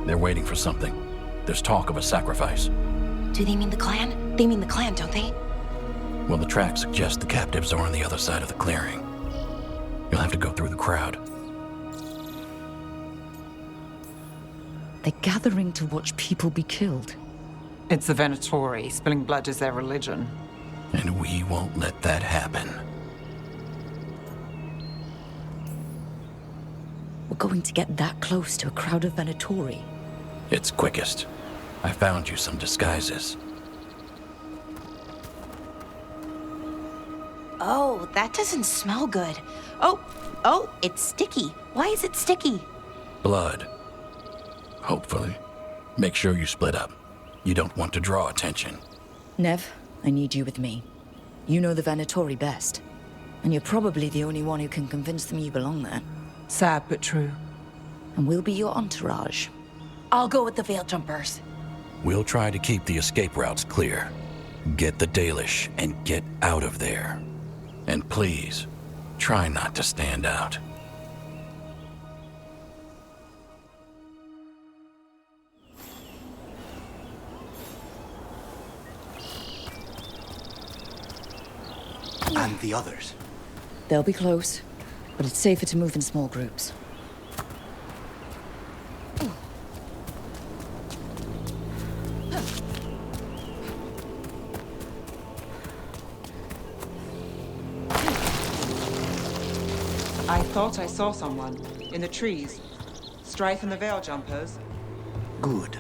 They're waiting for something. There's talk of a sacrifice. Do they mean the clan? They mean the clan, don't they? Well, the tracks suggest the captives are on the other side of the clearing. You'll have to go through the crowd. They're gathering to watch people be killed. It's the Venatori. Spilling blood is their religion. And we won't let that happen. We're going to get that close to a crowd of Venatori. It's quickest. I found you some disguises. Oh, that doesn't smell good. Oh, it's sticky. Why is it sticky? Blood. Hopefully. Make sure you split up. You don't want to draw attention. Nev, I need you with me. You know the Venatori best. And you're probably the only one who can convince them you belong there. Sad but true. And we'll be your entourage. I'll go with the Veil Jumpers. We'll try to keep the escape routes clear. Get the Dalish and get out of there. And please, try not to stand out. And the others? They'll be close, but it's safer to move in small groups. I thought I saw someone. In the trees. Strife and the Veil Jumpers. Good.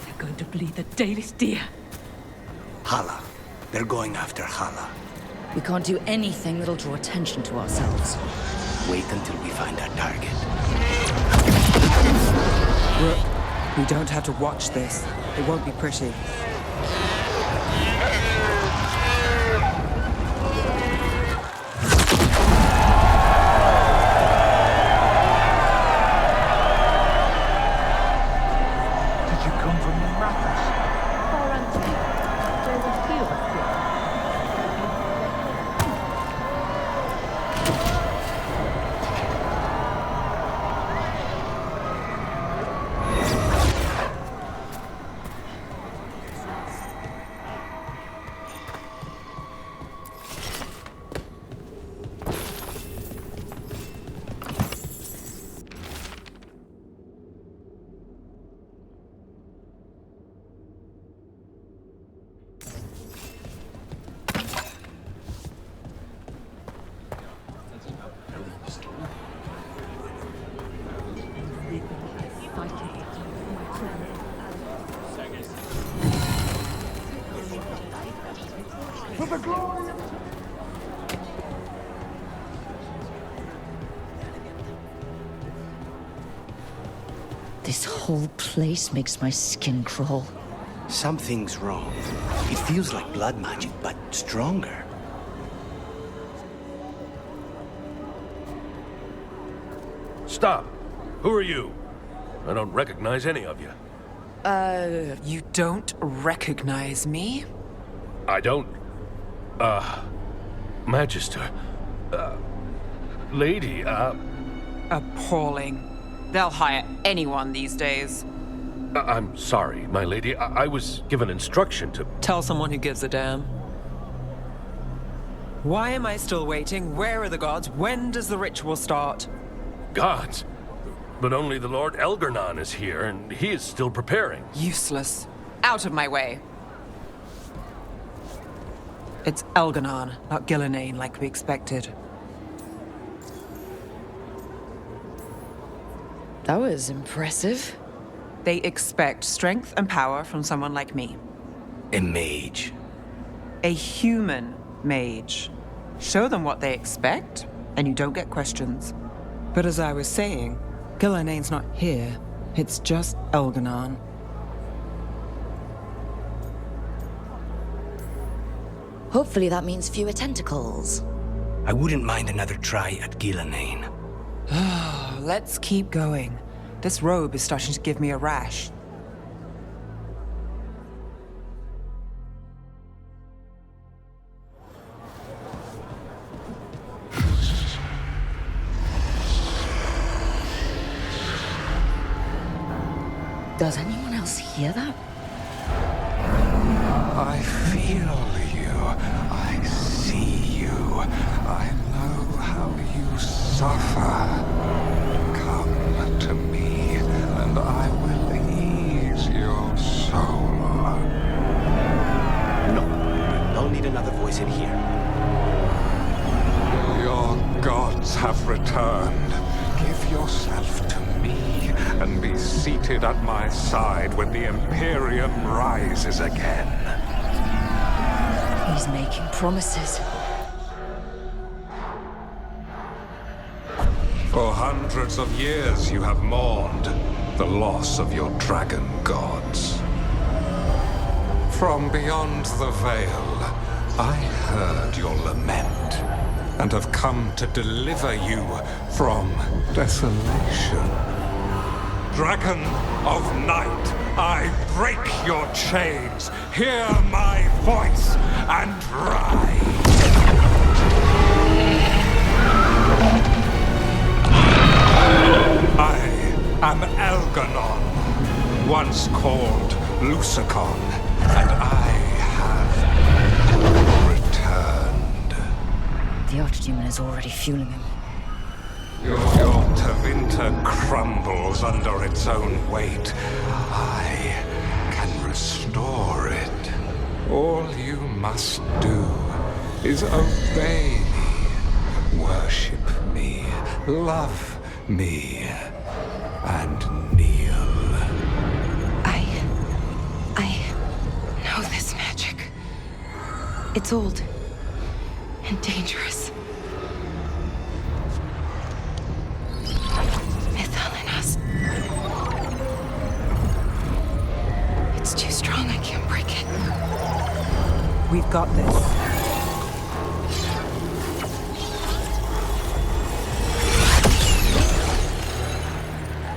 They're going to bleed the Dalish deer. Hala. They're going after Hala. We can't do anything that'll draw attention to ourselves. Wait until we find our target. Rook, we don't have to watch this. It won't be pretty. Did you come from the rapids? Far answer. There's a few of us here. This whole place makes my skin crawl. Something's wrong. It feels like blood magic, but stronger. Stop! Who are you? I don't recognize any of you. You don't recognize me? I don't... Magister. Lady, Appalling. They'll hire anyone these days. I'm sorry, my lady. I was given instruction to... Tell someone who gives a damn. Why am I still waiting? Where are the gods? When does the ritual start? Gods? But only the Lord Elgarnon is here, and he is still preparing. Useless. Out of my way. It's Elgarnon, not Gillenane, like we expected. That was impressive. They expect strength and power from someone like me. A mage. A human mage. Show them what they expect, and you don't get questions. But as I was saying, Gillenane's not here. It's just Elgarnon. Hopefully that means fewer tentacles. I wouldn't mind another try at Gillenane. Let's keep going. This robe is starting to give me a rash. Does anyone else hear that? I feel you. I see you. I know how you suffer. Come to me, and I will ease your soul. No, don't need another voice in here. Your gods have returned. Give yourself to me, and be seated at my side when the Imperium rises again. He's making promises. For hundreds of years you have mourned the loss of your dragon gods. From beyond the veil, I heard your lament, and have come to deliver you from desolation. Dragon of night, I break your chains. Hear my voice and ride. I am Elgarnon, once called Lucicon, and I have returned. The Archdemon is already fueling him. Your Tevinter crumbles under its own weight. I can restore it. All you must do is obey me, worship me, love me, and kneel. I know this magic. It's old and dangerous. It's too strong, I can't break it. We've got this.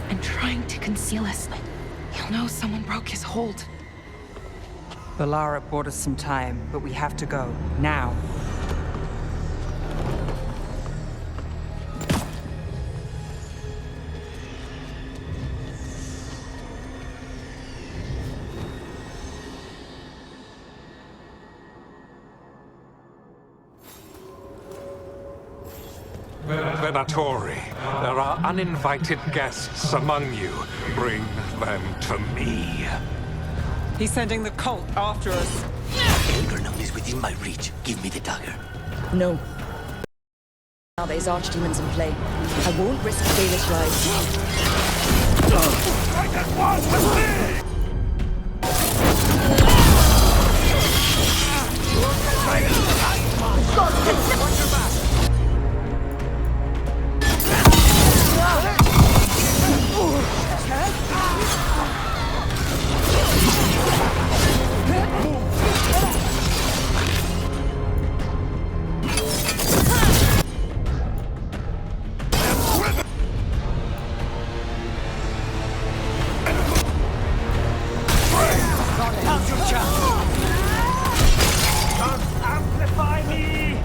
I'm trying to conceal us. He'll know someone broke his hold. Valara bought us some time, but we have to go. Now. Venatori, there are uninvited guests among you. Bring them to me. He's sending the cult after us. Elgarnon is within my reach. Give me the dagger. No. Now there's Archdemons in play. I won't risk Baelish lives. Amplify me!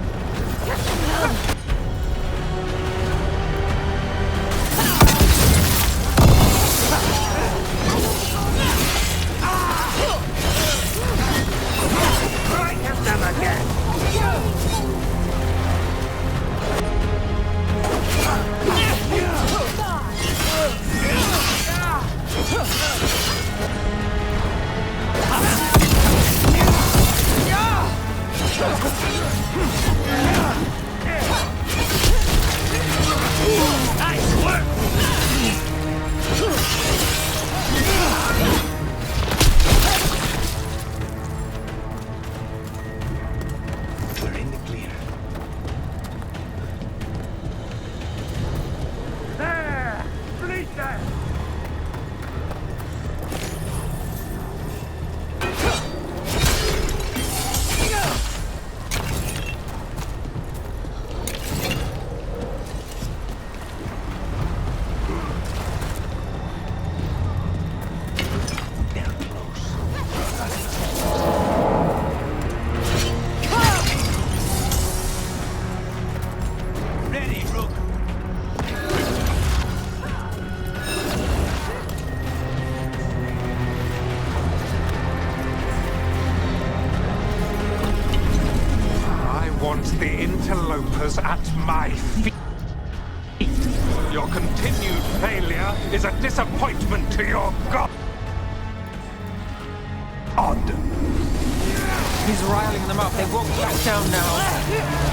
continued failure is a disappointment to your god. He's riling them up. They won't back down now.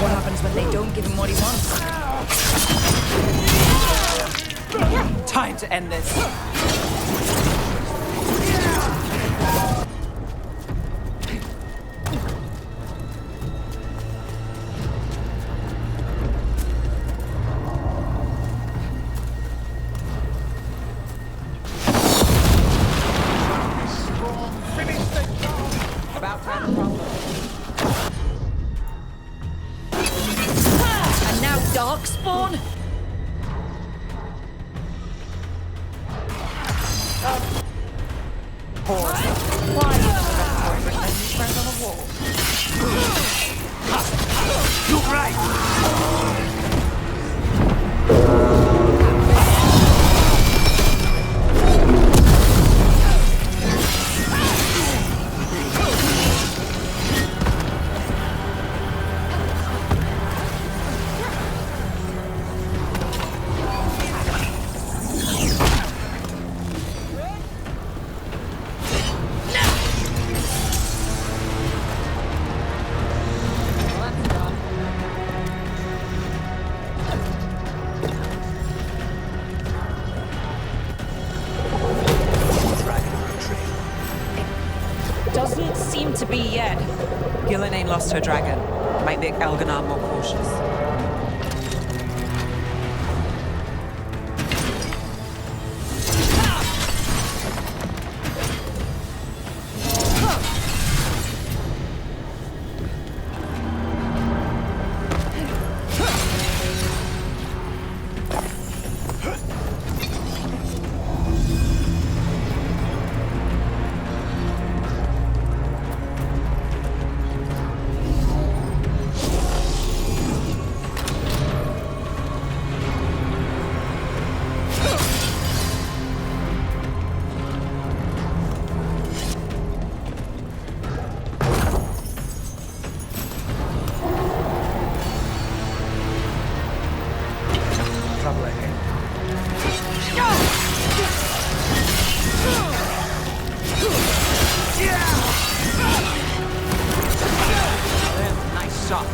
What happens when they don't give him what he wants? Time to end this. About time to problem. And now Darkspawn? Pause. Why is the Venatori written in these friends on the wall? Look right! Doesn't seem to be yet. Gillenane lost her dragon. Might make Elganar more cautious. Trouble ahead. Nice shot.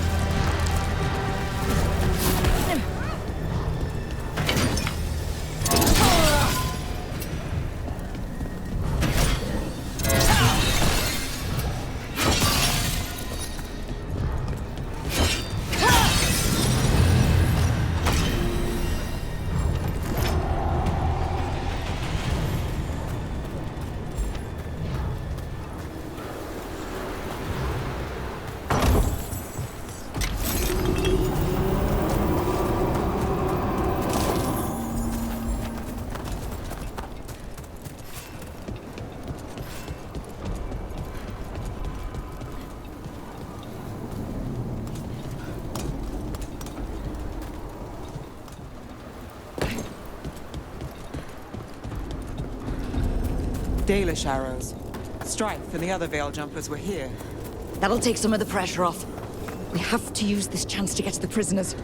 Dalish arrows. Strife and the other Veil Jumpers were here. That'll take some of the pressure off. We have to use this chance to get to the prisoners.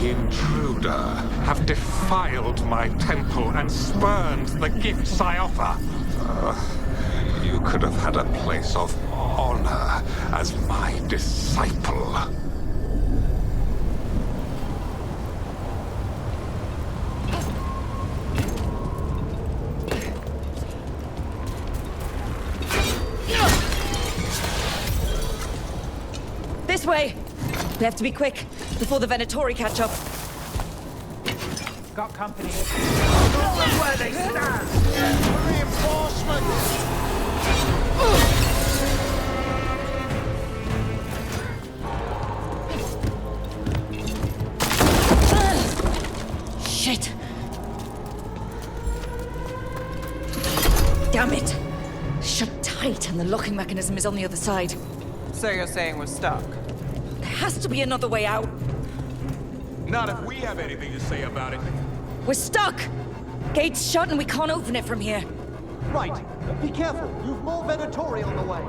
Intruder, have defiled my temple and spurned the gifts I offer. You could have had a place of honor as my disciple. This way! We have to be quick, before the Venatori catch up. Got company. Where they stand! Reinforcements! Shit! Damn it! Shut tight, and the locking mechanism is on the other side. So you're saying we're stuck? There has to be another way out. Not if we have anything to say about it. We're stuck! Gate's shut and we can't open it from here. Right. Be careful. You've more Venatori on the way.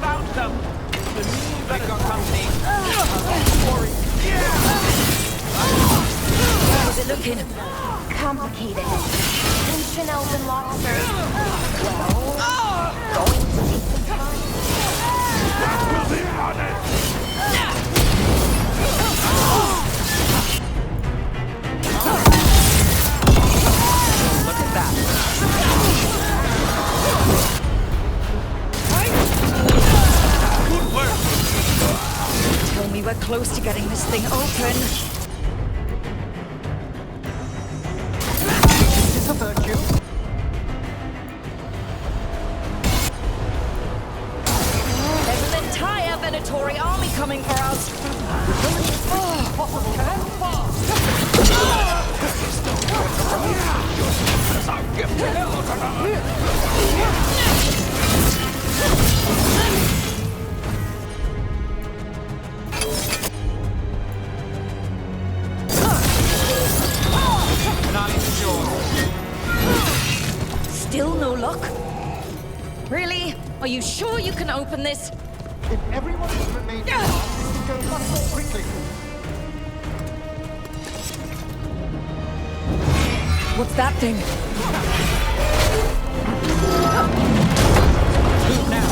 Found them! The new Venator company. How's it looking? Complicated. Ancient elven laws are, well, going to take some time. That will be honest! Look at that. Good work! Tell me we're close to getting this thing open. Is this a virtue? There's an entire Venatori army coming for us. Still no luck? Really? Are you sure you can open this? If everyone has remained calm, this will go much more quickly. What's that thing? Move now.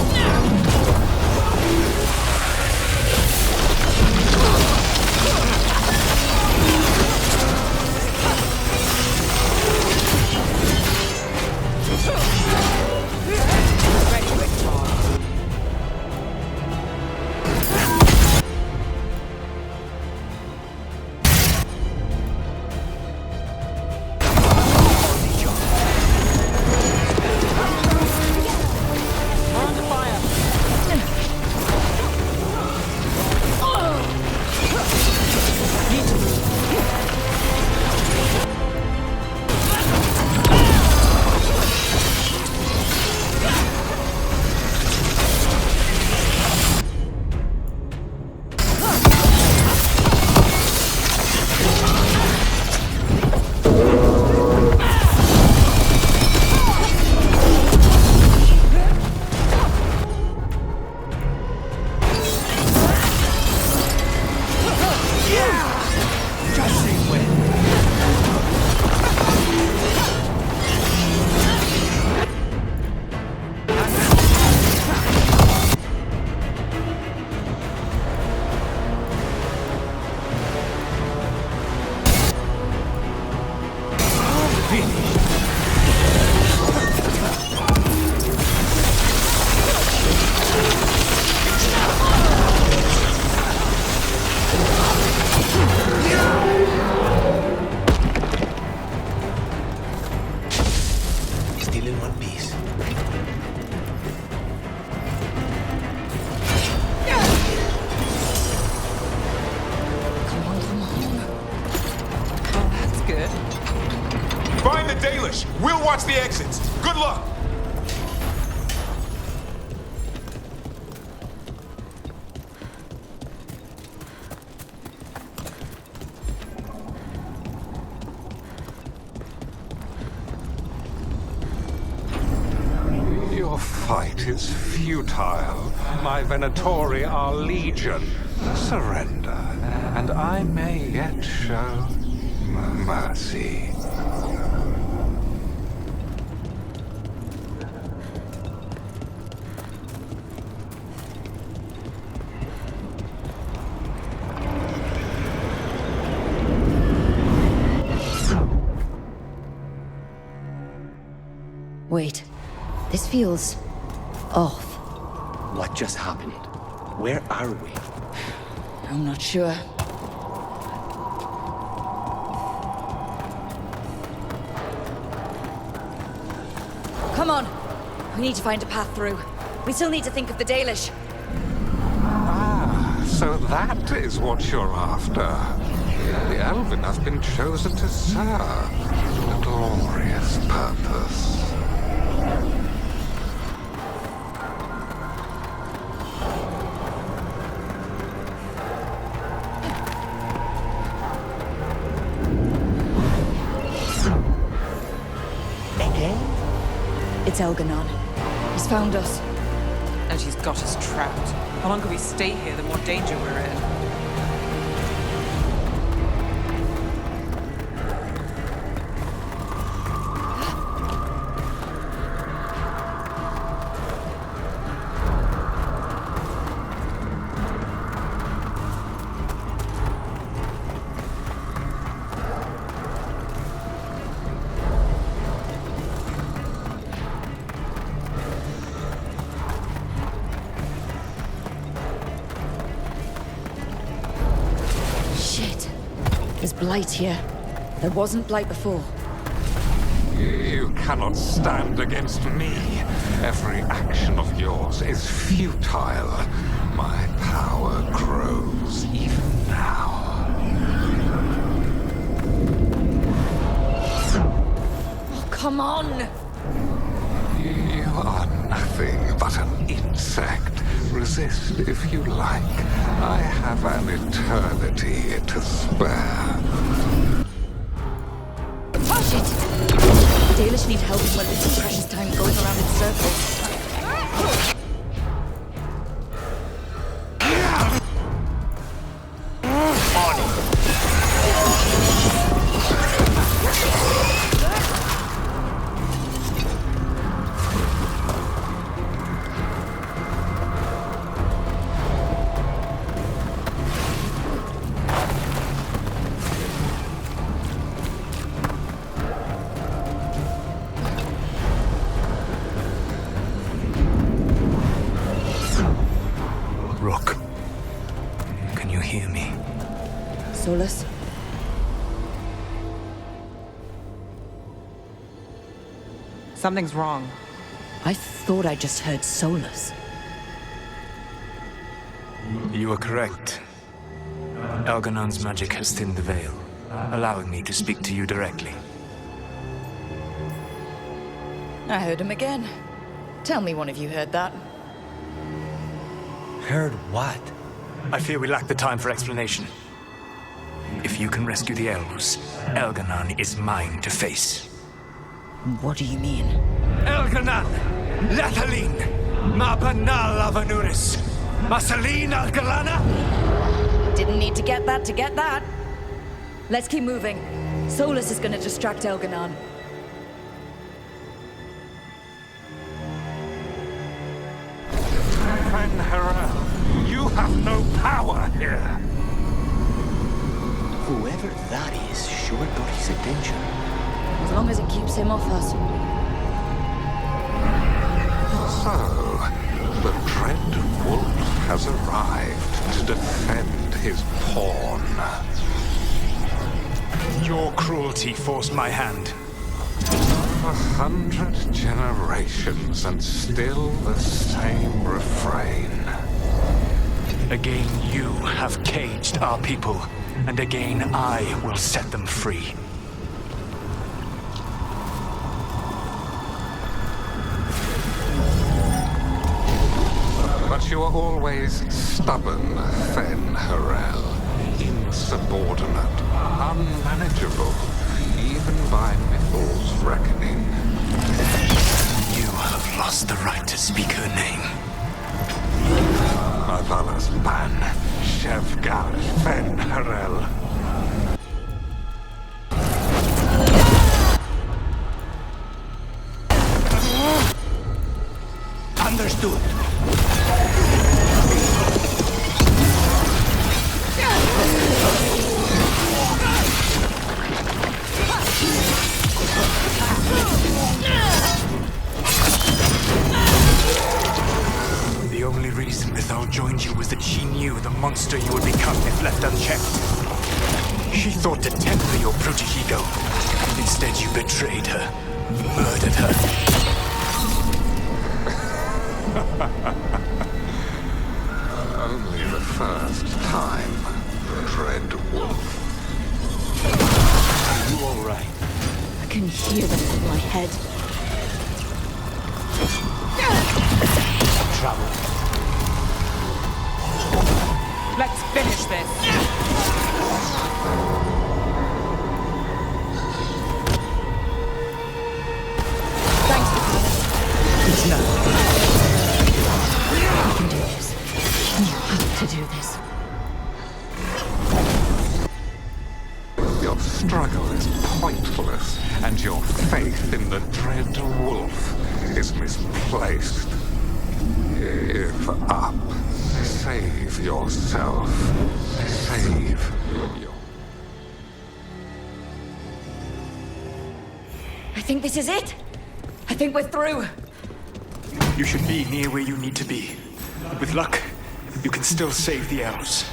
Still in one piece. Oh, that's good. Find the Dalish! We'll watch the exits! Good luck! Your fight is futile. My Venatori are legion. Surrender, and I may yet show mercy. Wait. This feels off. What just happened? Where are we? I'm not sure. Come on. We need to find a path through. We still need to think of the Dalish. Ah, so that is what you're after. The Elven have been chosen to serve a glorious purpose. It's Elganon. He's found us. And she's got us trapped. The longer we stay here, the more danger we're in. There's blight here. There wasn't blight before. You cannot stand against me. Every action of yours is futile. My power grows even now. Oh, come on! You are nothing but an insect. Resist if you like. I have an eternity to spare. Oh, shit! The Dalish need help when this precious time going around in circles. Rook, can you hear me? Solus? Something's wrong. I thought I just heard Solus. You are correct. Elganon's magic has thinned the veil, allowing me to speak to you directly. I heard him again. Tell me one of you heard that. Heard what? I fear we lack the time for explanation. If you can rescue the elves, Elganon is mine to face. What do you mean? Elganon! Lathaline! Mabanal Avanuris! Masaline Algalana! Didn't need to get that. Let's keep moving. Solus is gonna distract Elganon. Fen'Harel, you have no power here. Whoever that is sure got his attention. As long as it keeps him off us. So, the Dread Wolf has arrived to defend his pawn. Your cruelty forced my hand. 100 generations and still the same refrain. Again, you have caged our people, and again I will set them free. But you are always stubborn, Fen'Harel. Insubordinate, unmanageable, even by Mythal's reckoning. You have lost the right to speak her name. Avalas Ban, Shevgal Fen'Harel. Understood. The only reason Mythal joined you was that she knew the monster you would become if left unchecked. She thought to temper your proto-ego. Instead, you betrayed her, murdered her. Only the first time, Dread Wolf. Are you all right? I can hear them in my head. Trouble. Let's finish this. Thanks for coming. struggle is pointless, and your faith in the dread wolf is misplaced. Give up. Save yourself. Save your... I think this is it. I think we're through. You should be near where you need to be. With luck, you can still save the elves.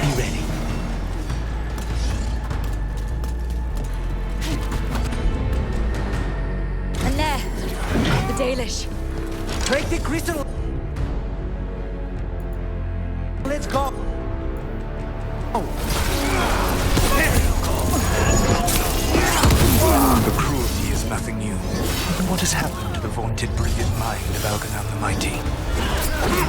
Be ready. And there, the Dalish. Break the crystal. Let's go. The cruelty is nothing new. But what has happened to the vaunted brilliant mind of Elganon the Mighty?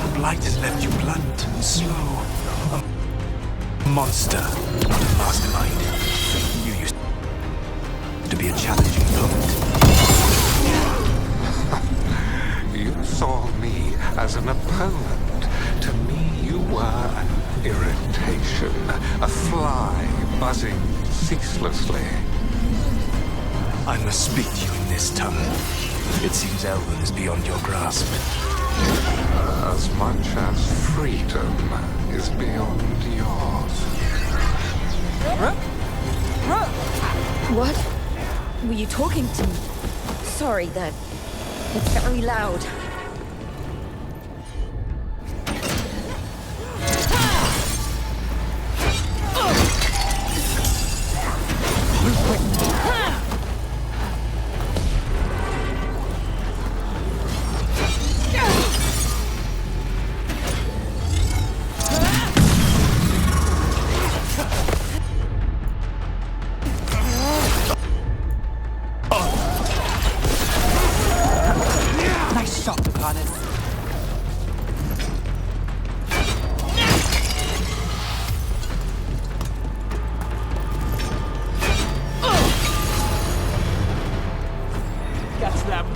The blight has left you blunt and slow. A monster, not a mastermind. You used to be a challenging opponent. You saw me as an opponent. To me, you were an irritation, a fly buzzing ceaselessly. I must speak to you in this tongue. It seems Elven is beyond your grasp. As much as freedom is beyond yours. What? Were you talking to me? Sorry, it's very loud. Nice shot, Connors. Catch them.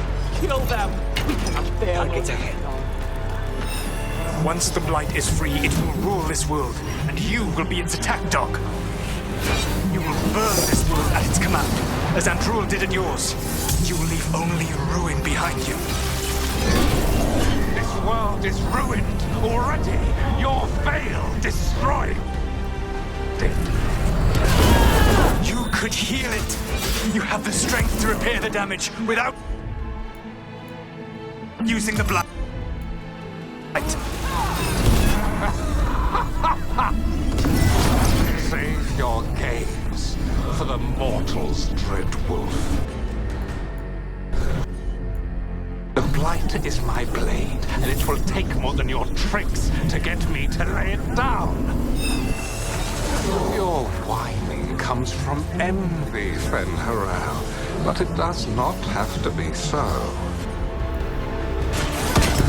Kill them. We cannot fail. Targets ahead. Once the blight is free, it will rule this world, and you will be its attack dog. You will burn this world at its command, as Andrul did at yours. You will leave only ruin behind you. This world is ruined already. Your veil destroyed it. You could heal it. You have the strength to repair the damage without using the blight. Save your games for the mortals, dread wolf. The blight is my blade, and it will take more than your tricks to get me to lay it down. Your whining comes from envy, Fen-Harel, but it does not have to be so.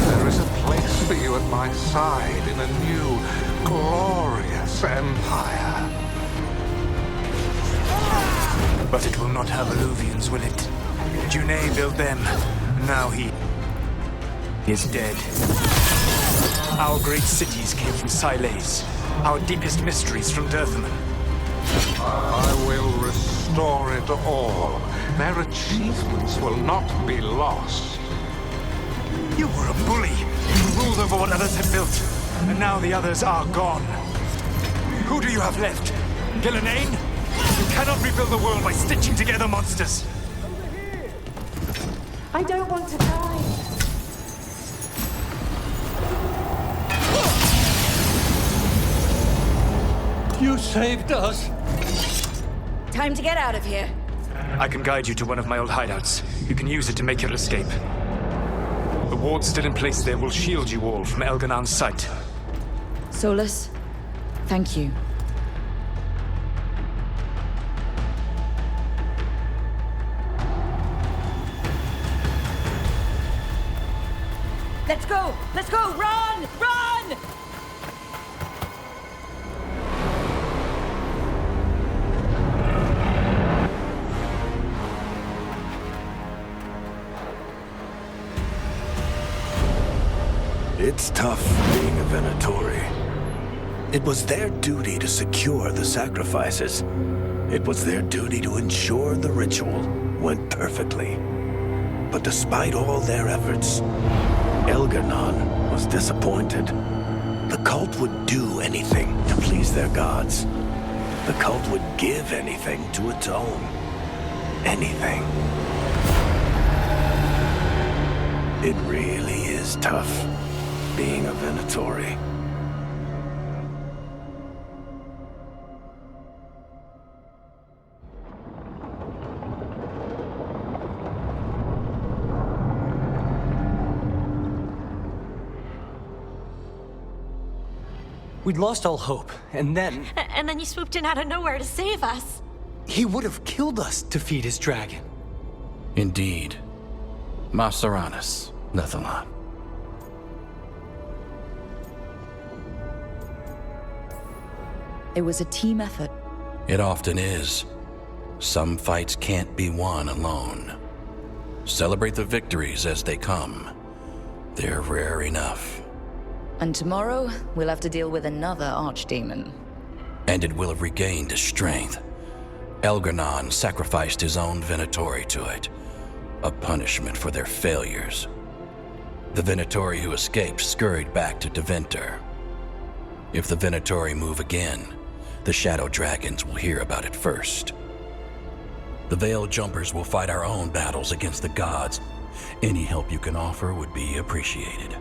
There is a place for you at my side in a new, glorious empire. But it will not have Illuvians, will it? Junei built them. Now he is dead. Our great cities came from Sileys. Our deepest mysteries from Dirthaman. I will restore it all. Their achievements will not be lost. You were a bully. You ruled over what others had built. And now the others are gone. Who do you have left? Gillenane? You cannot rebuild the world by stitching together monsters. I don't want to die. You saved us. Time to get out of here. I can guide you to one of my old hideouts. You can use it to make your escape. The wards still in place there will shield you all from Elganon's sight. Solus, thank you. Let's go! Let's go! Run! Run! It's tough being a Venatori. It was their duty to secure the sacrifices. It was their duty to ensure the ritual went perfectly. But despite all their efforts, Elgar'nan was disappointed. The cult would do anything to please their gods. The cult would give anything to atone. Anything. It really is tough being a Venatori. We'd lost all hope, and then... And then you swooped in out of nowhere to save us. He would have killed us to feed his dragon. Indeed. Masaranis, Nethalan. It was a team effort. It often is. Some fights can't be won alone. Celebrate the victories as they come. They're rare enough. And tomorrow, we'll have to deal with another archdemon. And it will have regained its strength. Elgar'nan sacrificed his own Venatori to it. A punishment for their failures. The Venatori who escaped scurried back to Deventer. If the Venatori move again, the Shadow Dragons will hear about it first. The Veil Jumpers will fight our own battles against the gods. Any help you can offer would be appreciated.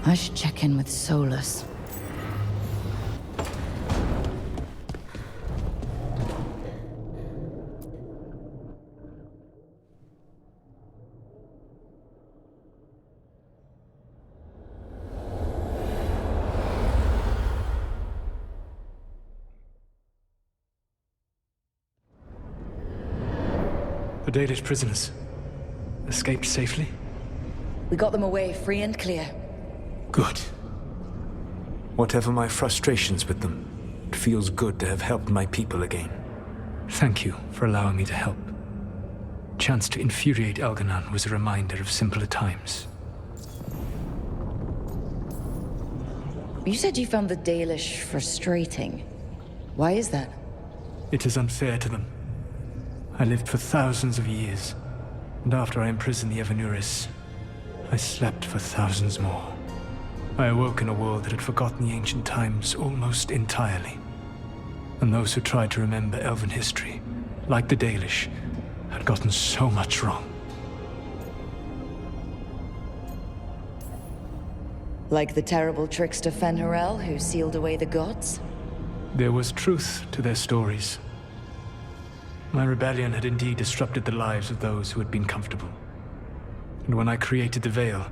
I should check in with Solus. The Dalish prisoners escaped safely? We got them away free and clear. Good. Whatever my frustrations with them, it feels good to have helped my people again. Thank you for allowing me to help. Chance to infuriate Elgar'nan was a reminder of simpler times. You said you found the Dalish frustrating. Why is that? It is unfair to them. I lived for thousands of years, and after I imprisoned the Evanuris, I slept for thousands more. I awoke in a world that had forgotten the ancient times almost entirely. And those who tried to remember Elven history, like the Dalish, had gotten so much wrong. Like the terrible trickster Fen'Harel who sealed away the gods? There was truth to their stories. My rebellion had indeed disrupted the lives of those who had been comfortable. And when I created the Veil,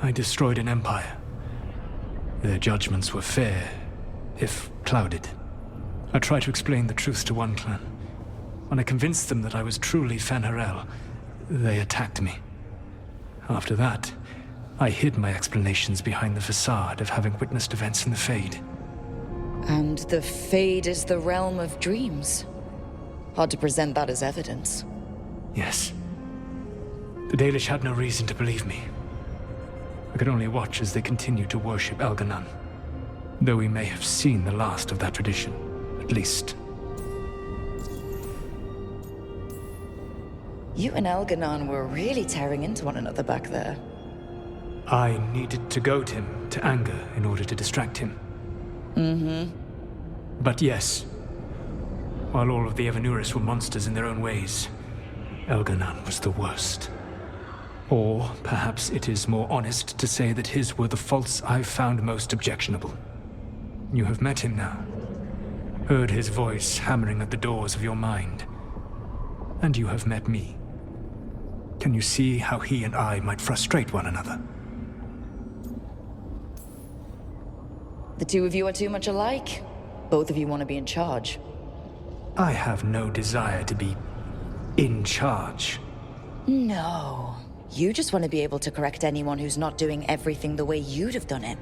I destroyed an empire. Their judgments were fair, if clouded. I tried to explain the truth to one clan. When I convinced them that I was truly Fen'Harel, they attacked me. After that, I hid my explanations behind the facade of having witnessed events in the Fade. And the Fade is the realm of dreams. Hard to present that as evidence. Yes. The Dalish had no reason to believe me. I could only watch as they continued to worship Elgar'nan, though we may have seen the last of that tradition, at least. You and Elgar'nan were really tearing into one another back there. I needed to goad him to anger in order to distract him. Mm-hmm. But yes, while all of the Evanuris were monsters in their own ways, Elgar'nan was the worst. Or perhaps it is more honest to say that his were the faults I've found most objectionable. You have met him now. Heard his voice hammering at the doors of your mind. And you have met me. Can you see how he and I might frustrate one another? The two of you are too much alike. Both of you want to be in charge. I have no desire to be in charge. No. You just want to be able to correct anyone who's not doing everything the way you'd have done it.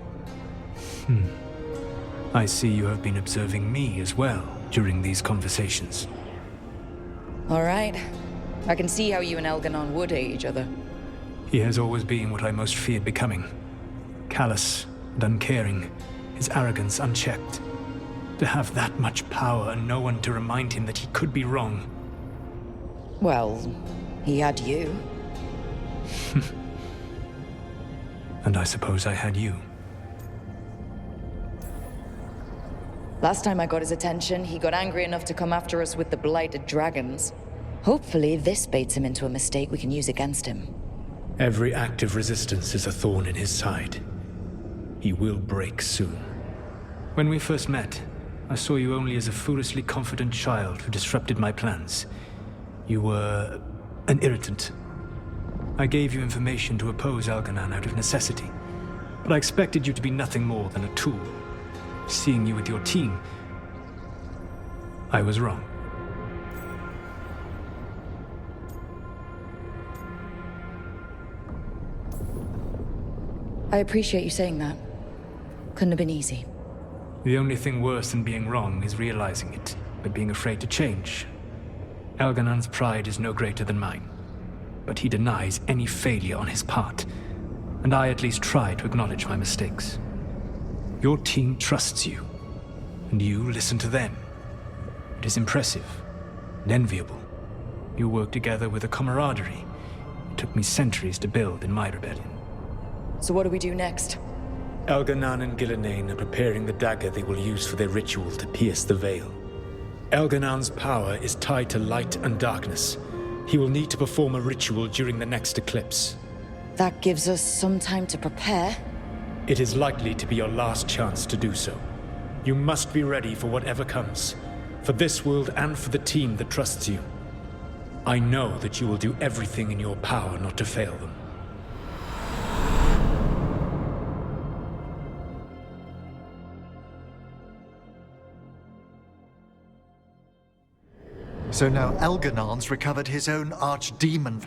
I see you have been observing me as well during these conversations. All right. I can see how you and Elganon would hate each other. He has always been what I most feared becoming. Callous and uncaring, his arrogance unchecked. To have that much power and no one to remind him that he could be wrong. Well, he had you. And I suppose I had you. Last time I got his attention, he got angry enough to come after us with the blighted dragons. Hopefully this baits him into a mistake we can use against him. Every act of resistance is a thorn in his side. He will break soon. When we first met, I saw you only as a foolishly confident child who disrupted my plans. You were an irritant. I gave you information to oppose Elganon out of necessity, but I expected you to be nothing more than a tool. Seeing you with your team, I was wrong. I appreciate you saying that. Couldn't have been easy. The only thing worse than being wrong is realizing it, but being afraid to change. Elganon's pride is no greater than mine, but he denies any failure on his part, and I at least try to acknowledge my mistakes. Your team trusts you, and you listen to them. It is impressive and enviable. You work together with a camaraderie it took me centuries to build in my rebellion. So what do we do next? Elganon and Gillenane are preparing the dagger they will use for their ritual to pierce the veil. Elganon's power is tied to light and darkness. He will need to perform a ritual during the next eclipse. That gives us some time to prepare. It is likely to be your last chance to do so. You must be ready for whatever comes, for this world and for the team that trusts you. I know that you will do everything in your power not to fail them. So now Elganon's recovered his own archdemon,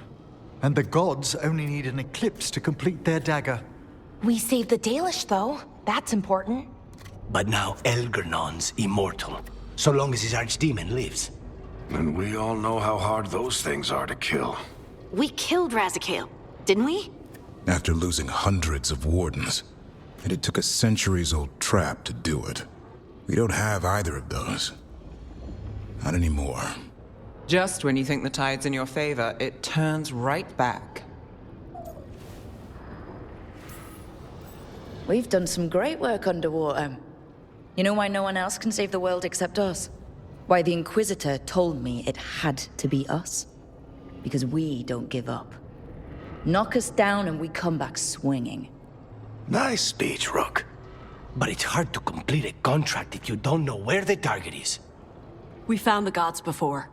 and the gods only need an eclipse to complete their dagger. We saved the Dalish, though. That's important. But now Elganon's immortal, so long as his archdemon lives. And we all know how hard those things are to kill. We killed Razikale, didn't we? After losing hundreds of wardens, and it took a centuries-old trap to do it. We don't have either of those. Not anymore. Just when you think the tide's in your favor, it turns right back. We've done some great work underwater. You know why no one else can save the world except us? Why the Inquisitor told me it had to be us? Because we don't give up. Knock us down and we come back swinging. Nice speech, Rook. But it's hard to complete a contract if you don't know where the target is. We found the gods before.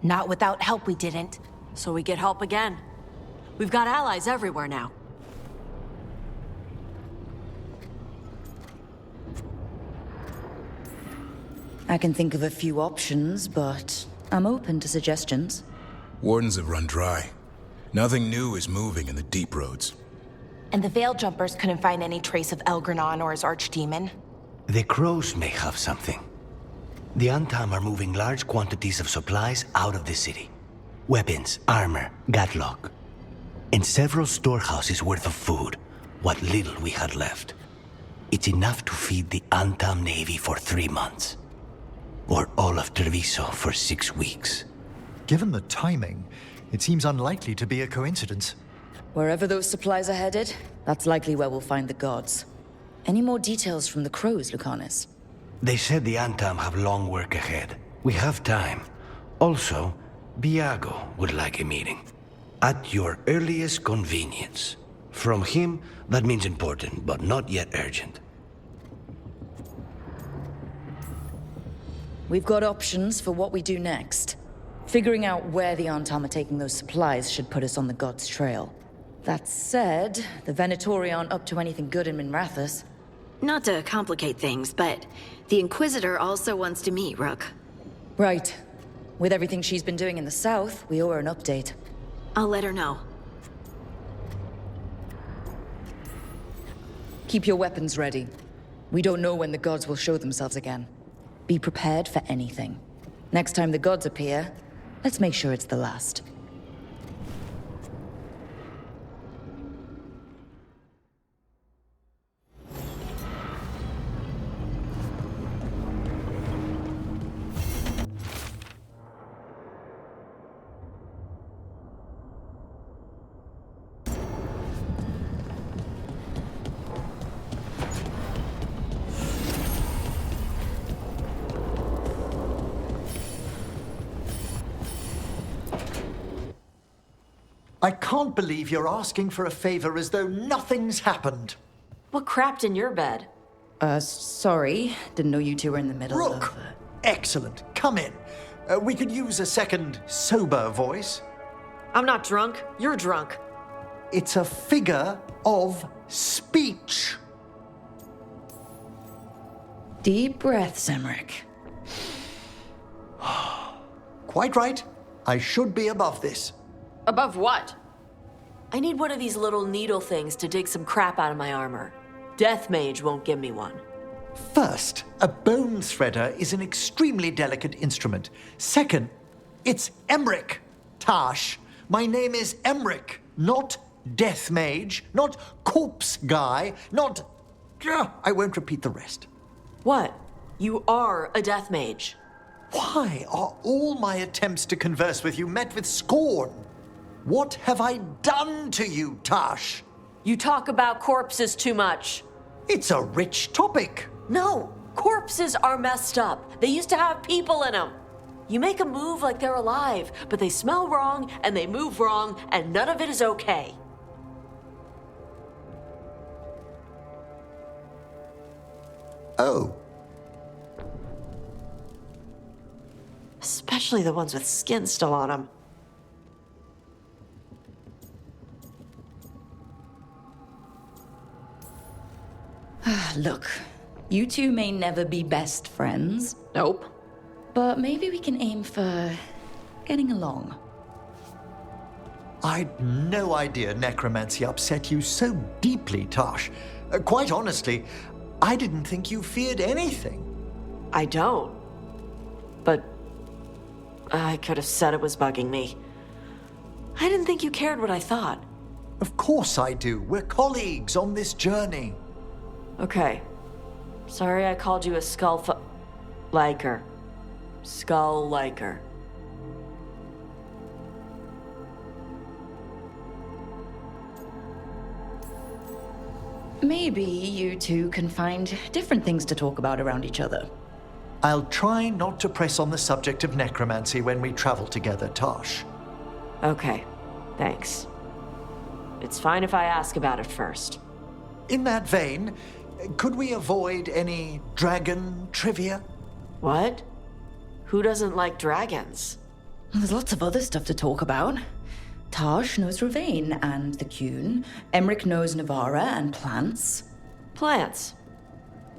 Not without help, we didn't. So we get help again. We've got allies everywhere now. I can think of a few options, but I'm open to suggestions. Wardens have run dry. Nothing new is moving in the deep roads. And the Veil Jumpers couldn't find any trace of Elganon or his archdemon. The crows may have something. The Antam are moving large quantities of supplies out of the city. Weapons, armor, gatlock. And several storehouses worth of food, what little we had left. It's enough to feed the Antam Navy for 3 months. Or all of Treviso for 6 weeks. Given the timing, it seems unlikely to be a coincidence. Wherever those supplies are headed, that's likely where we'll find the gods. Any more details from the crows, Lucanus? They said the Antam have long work ahead. We have time. Also, Biago would like a meeting. At your earliest convenience. From him, that means important, but not yet urgent. We've got options for what we do next. Figuring out where the Antam are taking those supplies should put us on the gods' trail. That said, the Venatori aren't up to anything good in Minrathous. Not to complicate things, but the Inquisitor also wants to meet Rook. Right. With everything she's been doing in the south, we owe her an update. I'll let her know. Keep your weapons ready. We don't know when the gods will show themselves again. Be prepared for anything. Next time the gods appear, let's make sure it's the last. I can't believe you're asking for a favor as though nothing's happened. What crapped in your bed? Sorry. Didn't know you two were in the middle Rook! of... Excellent. Come in. We could use a second sober voice. I'm not drunk. You're drunk. It's a figure of speech. Deep breaths, Emmerich. Quite right. I should be above this. Above what? I need one of these little needle things to dig some crap out of my armor. Death Mage won't give me one. First, a bone threader is an extremely delicate instrument. Second, it's Emmerich, Tash. My name is Emmerich, not Death Mage, not Corpse Guy, not... I won't repeat the rest. What? You are a Death Mage. Why are all my attempts to converse with you met with scorn? What have I done to you, Tash? You talk about corpses too much. It's a rich topic. No, corpses are messed up. They used to have people in them. You make a move like they're alive, but they smell wrong and they move wrong, and none of it is okay. Oh. Especially the ones with skin still on them. Look, you two may never be best friends. Nope. But maybe we can aim for getting along. I'd no idea necromancy upset you so deeply, Tash. Quite honestly, I didn't think you feared anything. I don't. But I could have said it was bugging me. I didn't think you cared what I thought. Of course I do. We're colleagues on this journey. Okay. Sorry I called you a liker. Skull liker. Maybe you two can find different things to talk about around each other. I'll try not to press on the subject of necromancy when we travel together, Tash. Okay. Thanks. It's fine if I ask about it first. In that vein, could we avoid any dragon trivia? What? Who doesn't like dragons? There's lots of other stuff to talk about. Tash knows Ravane and the Qun. Emmerich knows Navara and plants. Plants?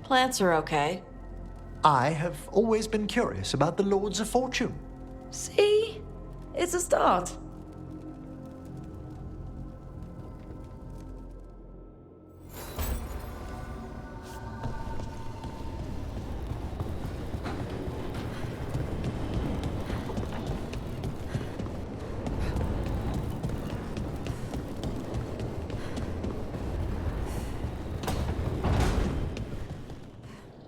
Plants are okay. I have always been curious about the Lords of Fortune. See? It's a start.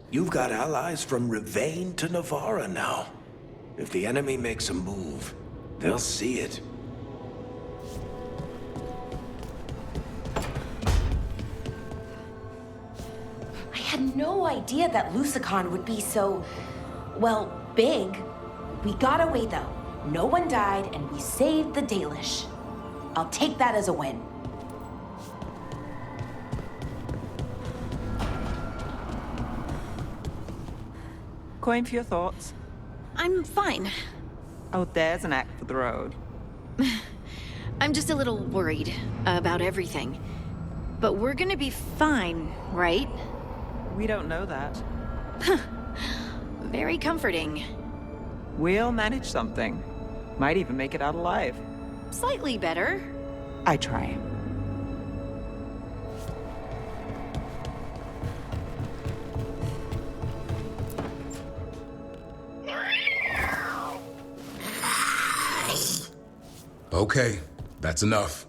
You've got allies from Ravane to Navara now. If the enemy makes a move, they'll see it. I had no idea that Lusicon would be so, well, big. We got away though. No one died and we saved the Dalish. I'll take that as a win. Coin for your thoughts. I'm fine. Oh, there's an act for the road. I'm just a little worried about everything. But we're gonna be fine, right? We don't know that. Very comforting. We'll manage something. Might even make it out alive. Slightly better. I try. Okay, that's enough.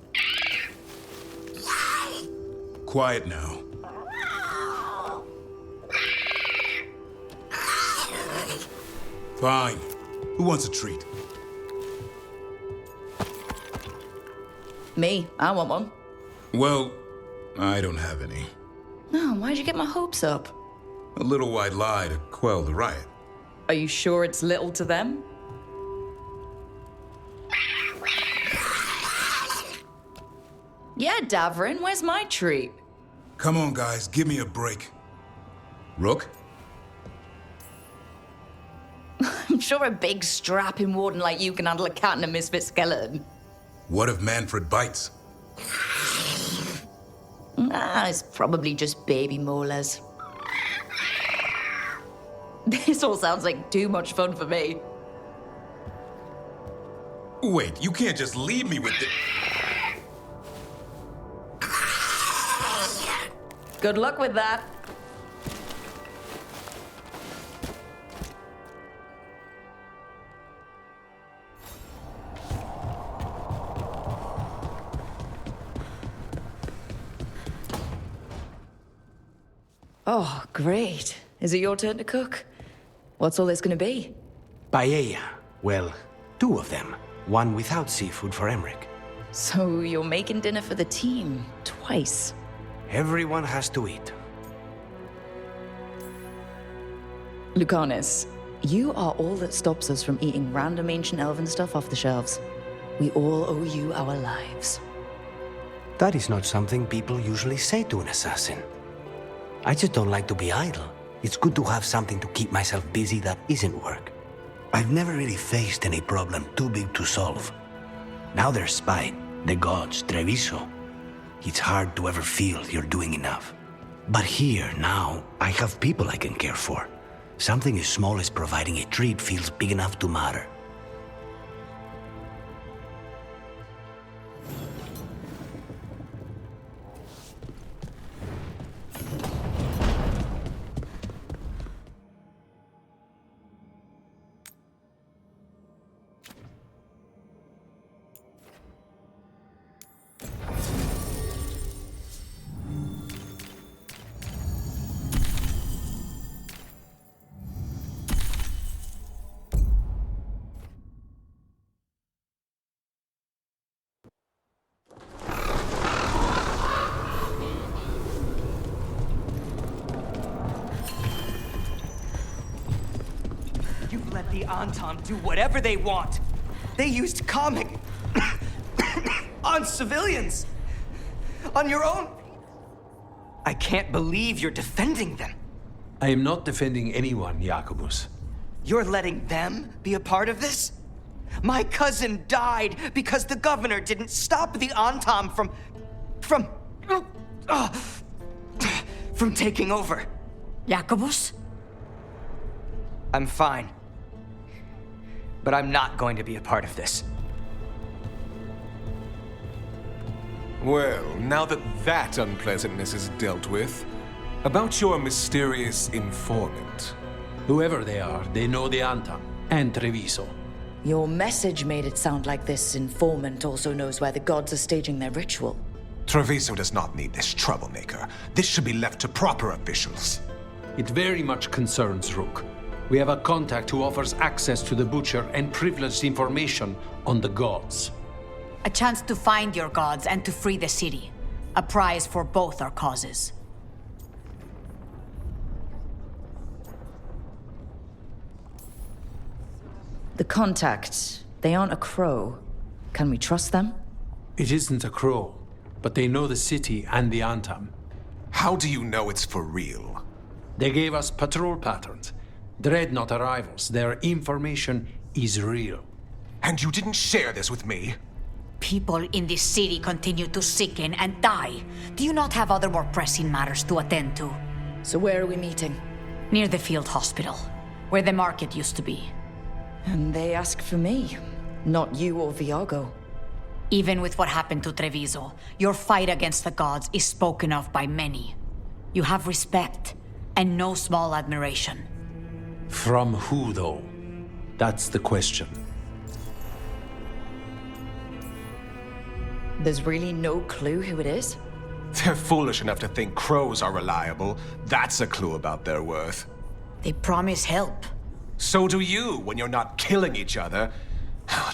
Quiet now. Fine. Who wants a treat? Me, I want one. Well, I don't have any. No, why'd you get my hopes up? A little white lie to quell the riot. Are you sure it's little to them? Yeah, Davrin, where's my treat? Come on, guys, give me a break. Rook? I'm sure a big strapping warden like you can handle a cat and a misfit skeleton. What if Manfred bites? It's probably just baby molars. This all sounds like too much fun for me. Wait, you can't just leave me with the... Good luck with that. Oh, great. Is it your turn to cook? What's all this gonna be? Paella. Well, 2 of them. One without seafood for Emmerich. So you're making dinner for the team twice. Everyone has to eat. Lucanus, you are all that stops us from eating random ancient elven stuff off the shelves. We all owe you our lives. That is not something people usually say to an assassin. I just don't like to be idle. It's good to have something to keep myself busy that isn't work. I've never really faced any problem too big to solve. Now there's spite, the gods, Treviso. It's hard to ever feel you're doing enough. But here, now, I have people I can care for. Something as small as providing a treat feels big enough to matter. You've let the Anton do whatever they want. They used comic on civilians. On your own. I can't believe you're defending them. I am not defending anyone, Jacobus. You're letting them be a part of this? My cousin died because the governor didn't stop the Anton from taking over. Jacobus? I'm fine. But I'm not going to be a part of this. Well, now that that unpleasantness is dealt with, about your mysterious informant. Whoever they are, they know the Anton and Treviso. Your message made it sound like this informant also knows where the gods are staging their ritual. Treviso does not need this troublemaker. This should be left to proper officials. It very much concerns Rook. We have a contact who offers access to the Butcher and privileged information on the gods. A chance to find your gods and to free the city. A prize for both our causes. The contact, they aren't a crow. Can we trust them? It isn't a crow, but they know the city and the Antam. How do you know it's for real? They gave us patrol patterns. Dreadnought arrivals. Their information is real. And you didn't share this with me? People in this city continue to sicken and die. Do you not have other more pressing matters to attend to? So where are we meeting? Near the field hospital, where the market used to be. And they ask for me, not you or Viago. Even with what happened to Treviso, your fight against the gods is spoken of by many. You have respect, and no small admiration. From who, though? That's the question. There's really no clue who it is? They're foolish enough to think crows are reliable. That's a clue about their worth. They promise help. So do you, when you're not killing each other.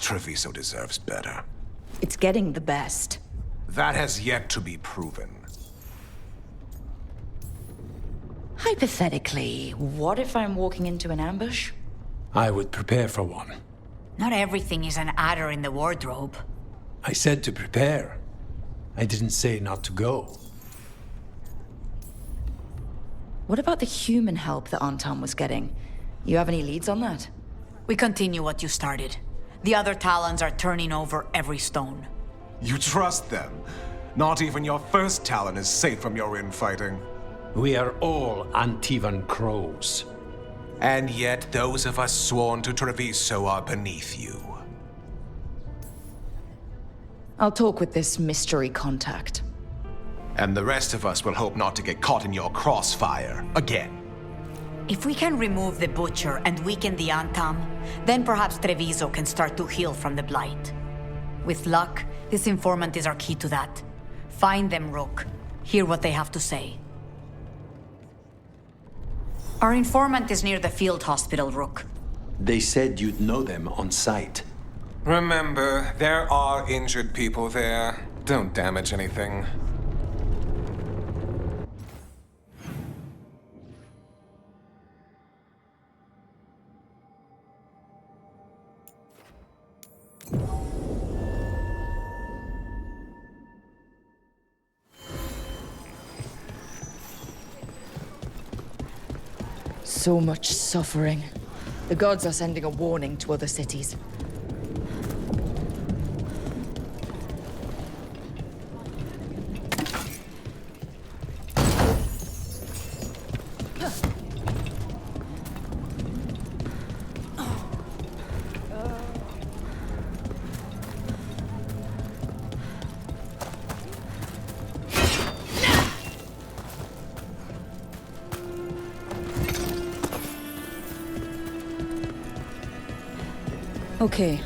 Treviso deserves better. It's getting the best. That has yet to be proven. Hypothetically, what if I'm walking into an ambush? I would prepare for one. Not everything is an adder in the wardrobe. I said to prepare. I didn't say not to go. What about the human help that Anton was getting? You have any leads on that? We continue what you started. The other Talons are turning over every stone. You trust them? Not even your first Talon is safe from your infighting. We are all Antivan crows. And yet those of us sworn to Treviso are beneath you. I'll talk with this mystery contact. And the rest of us will hope not to get caught in your crossfire again. If we can remove the Butcher and weaken the Antam, then perhaps Treviso can start to heal from the Blight. With luck, this informant is our key to that. Find them, Rook. Hear what they have to say. Our informant is near the field hospital, Rook. They said you'd know them on sight. Remember, there are injured people there. Don't damage anything. So much suffering. The gods are sending a warning to other cities. Okay.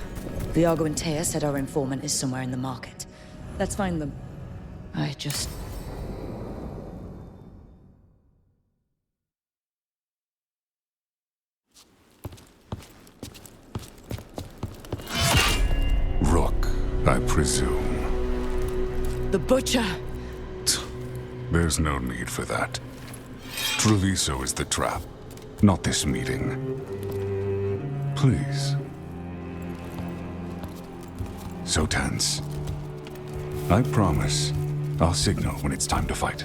Viago and Taya said our informant is somewhere in the market. Let's find them. Rook, I presume. The Butcher! There's no need for that. Treviso is the trap, not this meeting. Please. So tense. I promise, I'll signal when it's time to fight.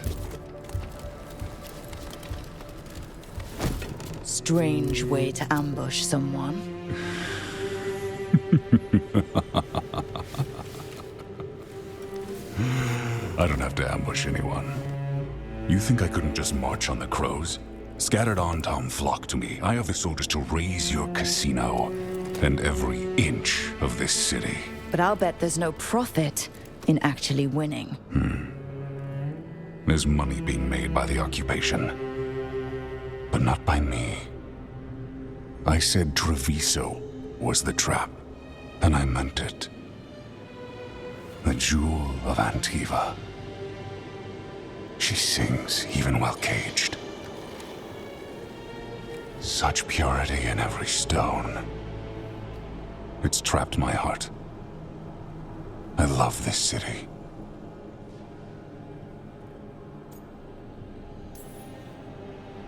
Strange way to ambush someone. I don't have to ambush anyone. You think I couldn't just march on the crows? Scattered Antom flock to me. I have the soldiers to raise your casino and every inch of this city. But I'll bet there's no profit in actually winning. There's money being made by the occupation, but not by me. I said Treviso was the trap, and I meant it. The jewel of Antiva. She sings even while caged. Such purity in every stone. It's trapped my heart. I love this city.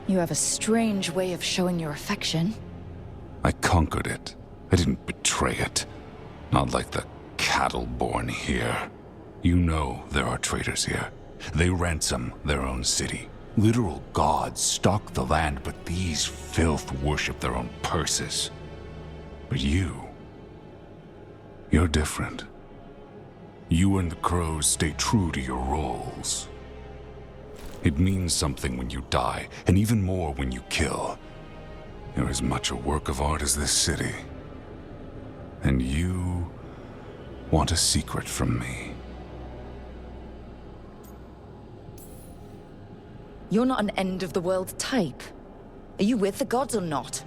You have a strange way of showing your affection. I conquered it. I didn't betray it. Not like the cattle born here. You know there are traitors here. They ransom their own city. Literal gods stalk the land, but these filth worship their own purses. But you're different. You and the crows stay true to your roles. It means something when you die, and even more when you kill. You're as much a work of art as this city. And you want a secret from me. You're not an end-of-the-world type. Are you with the gods or not?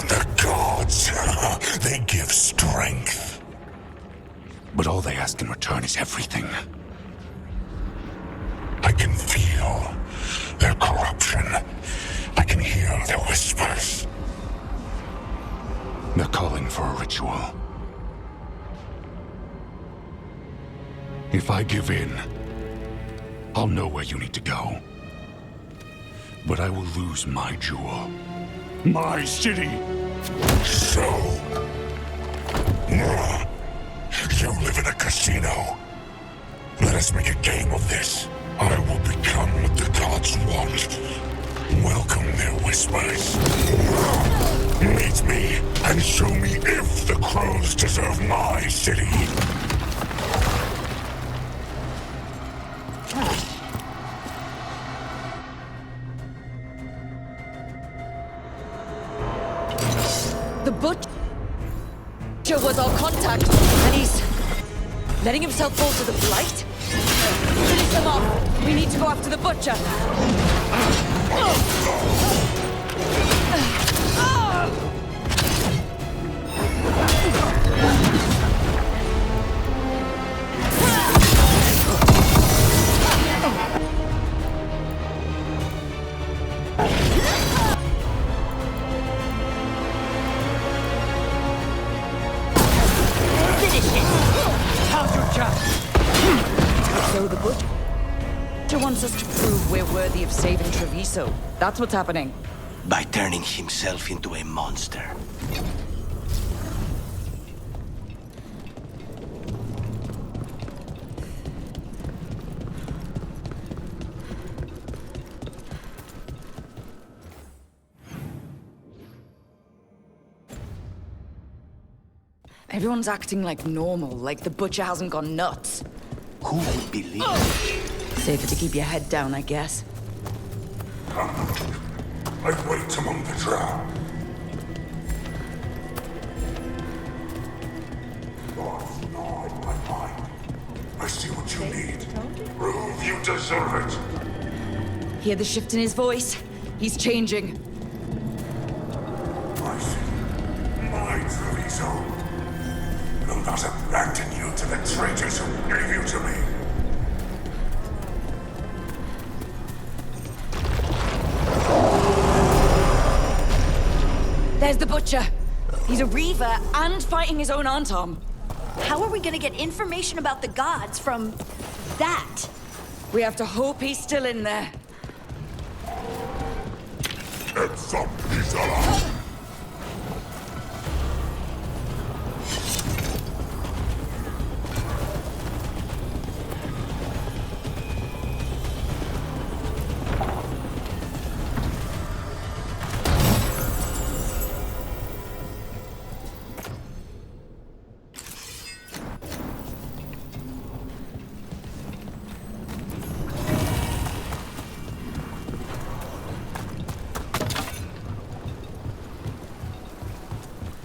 The gods, they give strength. But all they ask in return is everything. I can feel their corruption. I can hear their whispers. They're calling for a ritual. If I give in, I'll know where you need to go. But I will lose my jewel. My city! So... you live in a casino. Let us make a game of this. I will become what the gods want. Welcome their whispers. Meet me and show me if the crows deserve my city. The Butcher was our contact, and he's letting himself fall to the Blight? Finish them off! We need to go after the Butcher! So the Butcher wants us to prove we're worthy of saving Treviso. That's what's happening. By turning himself into a monster. Everyone's acting like normal, like the Butcher hasn't gone nuts. Who would believe? Safer to keep your head down, I guess. I wait among the drow. Thoughts gnaw at my mind. I see what you need. Prove you deserve it. Hear the shift in his voice? He's changing. I see. My Treviso will not abandon you to the traitors who gave you to me. There's the Butcher. He's a Reaver and fighting his own Antom. How are we gonna get information about the gods from that? We have to hope he's still in there. Heads up, he's alive.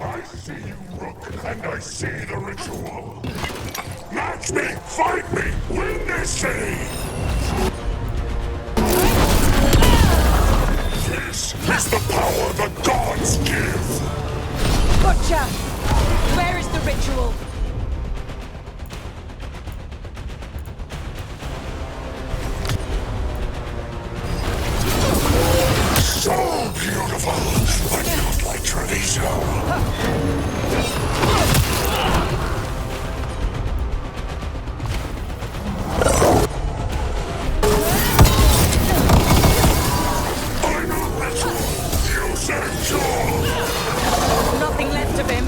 I see you, Rook, and I see the ritual. Match me, fight me, win this city! This is the power the gods give! Butcher! Where is the ritual? So beautiful, but not like Treviso. I'm a ritual. Use it, Joel. Nothing left of him.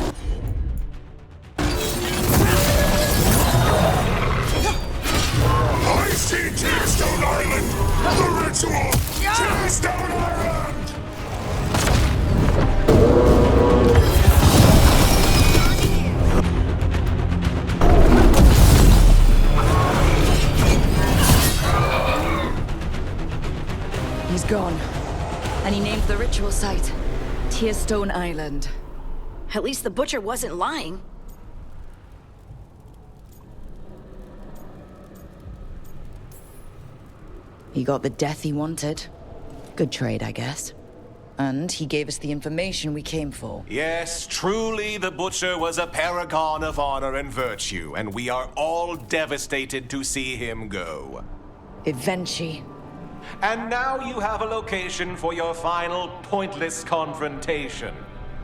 have the ritual site. Tearstone Island. At least the Butcher wasn't lying. He got the death he wanted. Good trade, I guess. And he gave us the information we came for. Yes, truly the Butcher was a paragon of honor and virtue, and we are all devastated to see him go. Eventually. And now you have a location for your final pointless confrontation.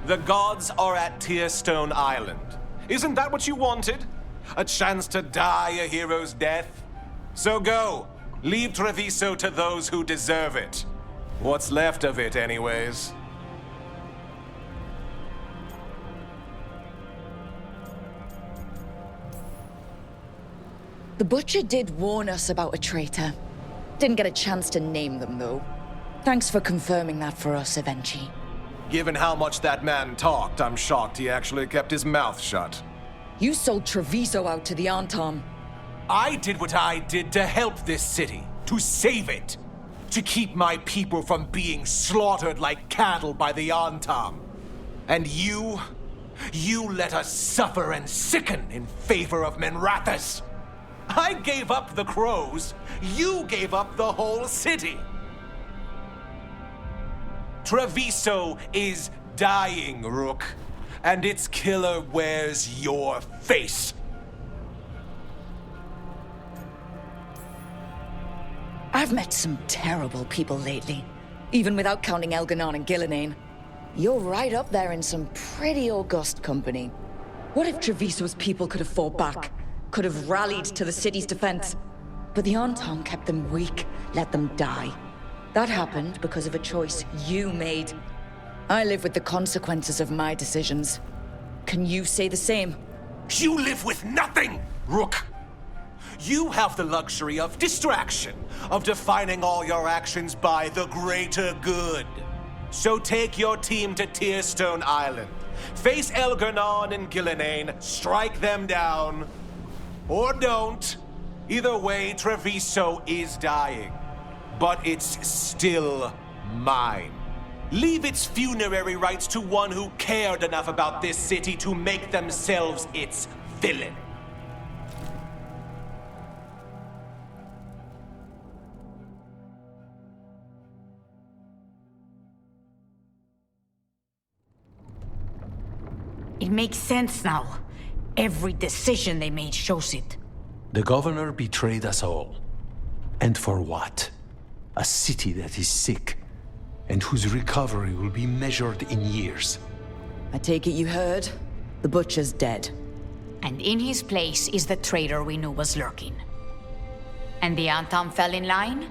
The gods are at Tearstone Island. Isn't that what you wanted? A chance to die a hero's death? So go. Leave Treviso to those who deserve it. What's left of it, anyways. The Butcher did warn us about a traitor. Didn't get a chance to name them, though. Thanks for confirming that for us, Evenchi. Given how much that man talked, I'm shocked he actually kept his mouth shut. You sold Treviso out to the Antom. I did what I did to help this city, to save it, to keep my people from being slaughtered like cattle by the Antom. And you let us suffer and sicken in favor of Menrathus. I gave up the crows, you gave up the whole city. Treviso is dying, Rook, and its killer wears your face. I've met some terrible people lately, even without counting Elganon and Gillinane. You're right up there in some pretty august company. What if Treviso's people could have fought back? Could have rallied to the city's defense? But the Antom kept them weak, let them die. That happened because of a choice you made. I live with the consequences of my decisions. Can you say the same? You live with nothing, Rook! You have the luxury of distraction, of defining all your actions by the greater good. So take your team to Tearstone Island. Face Elganon and Gillinane, strike them down. Or don't. Either way, Treviso is dying. But it's still mine. Leave its funerary rites to one who cared enough about this city to make themselves its villain. It makes sense now. Every decision they made shows it. The governor betrayed us all. And for what? A city that is sick, and whose recovery will be measured in years. I take it you heard? The Butcher's dead. And in his place is the traitor we knew was lurking. And the Antom fell in line?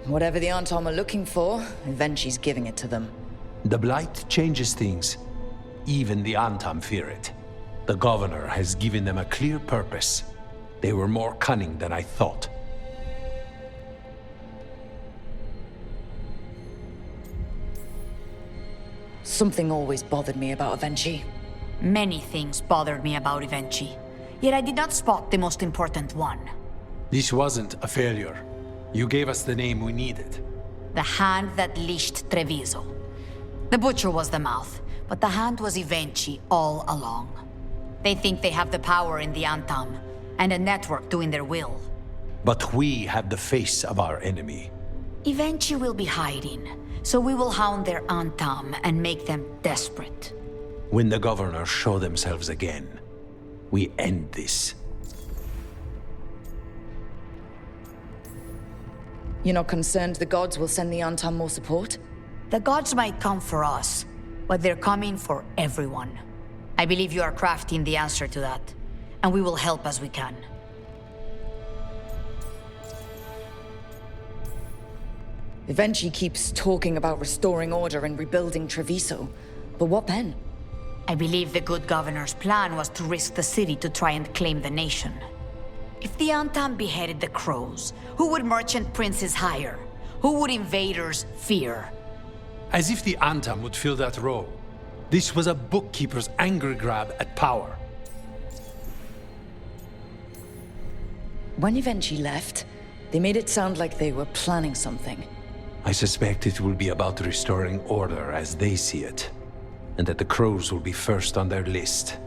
Whatever the Antom are looking for, Evenchi's giving it to them. The Blight changes things. Even the Antom fear it. The governor has given them a clear purpose. They were more cunning than I thought. Something always bothered me about Evenchi. Many things bothered me about Evenchi. Yet I did not spot the most important one. This wasn't a failure. You gave us the name we needed. The hand that leashed Treviso. The Butcher was the mouth, but the hand was Evenchi all along. They think they have the power in the Antom, and a network doing their will. But we have the face of our enemy. Evenchi will be hiding, so we will hound their Antom and make them desperate. When the governors show themselves again, we end this. You're not concerned the gods will send the Antom more support? The gods might come for us, but they're coming for everyone. I believe you are crafting the answer to that, and we will help as we can. Evenchi keeps talking about restoring order and rebuilding Treviso. But what then? I believe the good governor's plan was to risk the city to try and claim the nation. If the Antom beheaded the crows, who would merchant princes hire? Who would invaders fear? As if the Antom would fill that role. This was a bookkeeper's angry grab at power. When Evenchi left, they made it sound like they were planning something. I suspect it will be about restoring order as they see it, and that the crows will be first on their list.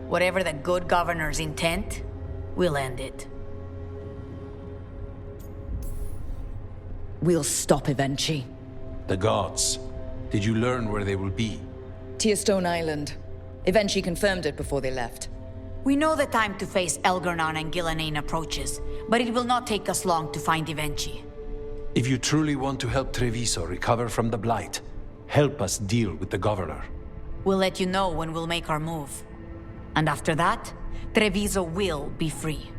Whatever the good governor's intent, we'll end it. We'll stop Evenchi. The gods. Did you learn where they will be? Tearstone Island. Evenchi confirmed it before they left. We know the time to face Elgar'nan and Gillenane approaches, but it will not take us long to find Evenchi. If you truly want to help Treviso recover from the Blight, help us deal with the governor. We'll let you know when we'll make our move. And after that, Treviso will be free.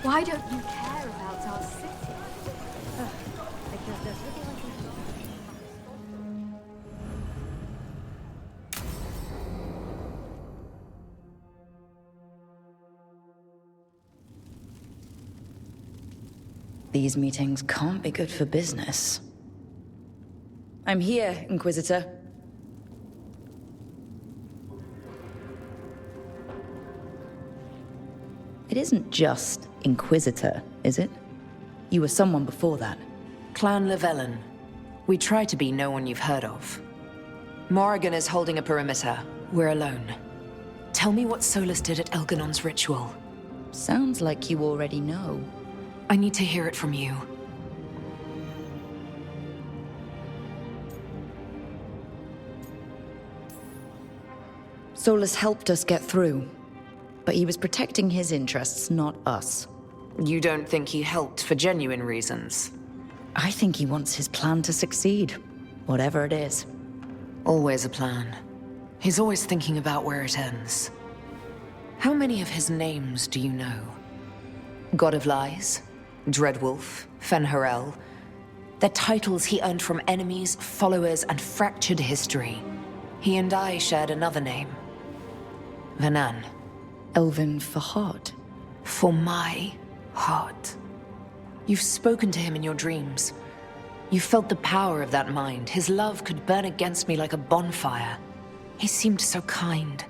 Why don't you care about our city? Because there's really like These meetings can't be good for business. I'm here, Inquisitor. It isn't just Inquisitor, is it? You were someone before that. Clan Llewellyn. We try to be no one you've heard of. Morrigan is holding a perimeter. We're alone. Tell me what Solus did at Elganon's ritual. Sounds like you already know. I need to hear it from you. Solus helped us get through, but he was protecting his interests, not us. You don't think he helped for genuine reasons? I think he wants his plan to succeed, whatever it is. Always a plan. He's always thinking about where it ends. How many of his names do you know? God of Lies, Dreadwolf, Fen'Harel. They're titles he earned from enemies, followers, and fractured history. He and I shared another name. Vanan. Elvin for heart. For my heart. You've spoken to him in your dreams. You felt the power of that mind. His love could burn against me like a bonfire. He seemed so kind,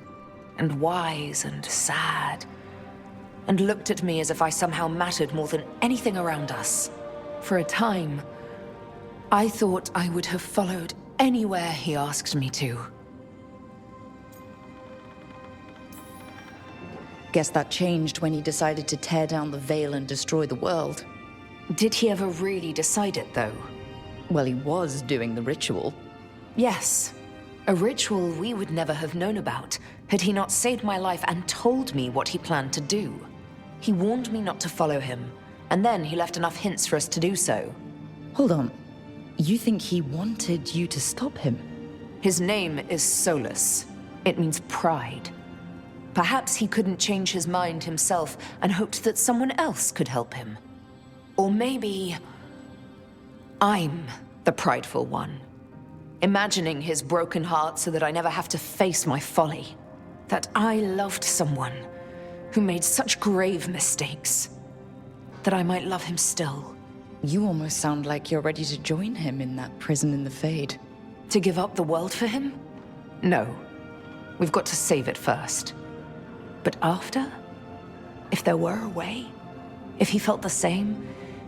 and wise, and sad, and looked at me as if I somehow mattered more than anything around us. For a time, I thought I would have followed anywhere he asked me to. Guess that changed when he decided to tear down the Veil and destroy the world. Did he ever really decide it, though? Well, he was doing the ritual. Yes. A ritual we would never have known about, had he not saved my life and told me what he planned to do. He warned me not to follow him, and then he left enough hints for us to do so. Hold on. You think he wanted you to stop him? His name is Solus. It means pride. Perhaps he couldn't change his mind himself and hoped that someone else could help him. Or maybe I'm the prideful one, imagining his broken heart so that I never have to face my folly. That I loved someone who made such grave mistakes, that I might love him still. You almost sound like you're ready to join him in that prison in the Fade. To give up the world for him? No. We've got to save it first. But after? If there were a way? If he felt the same?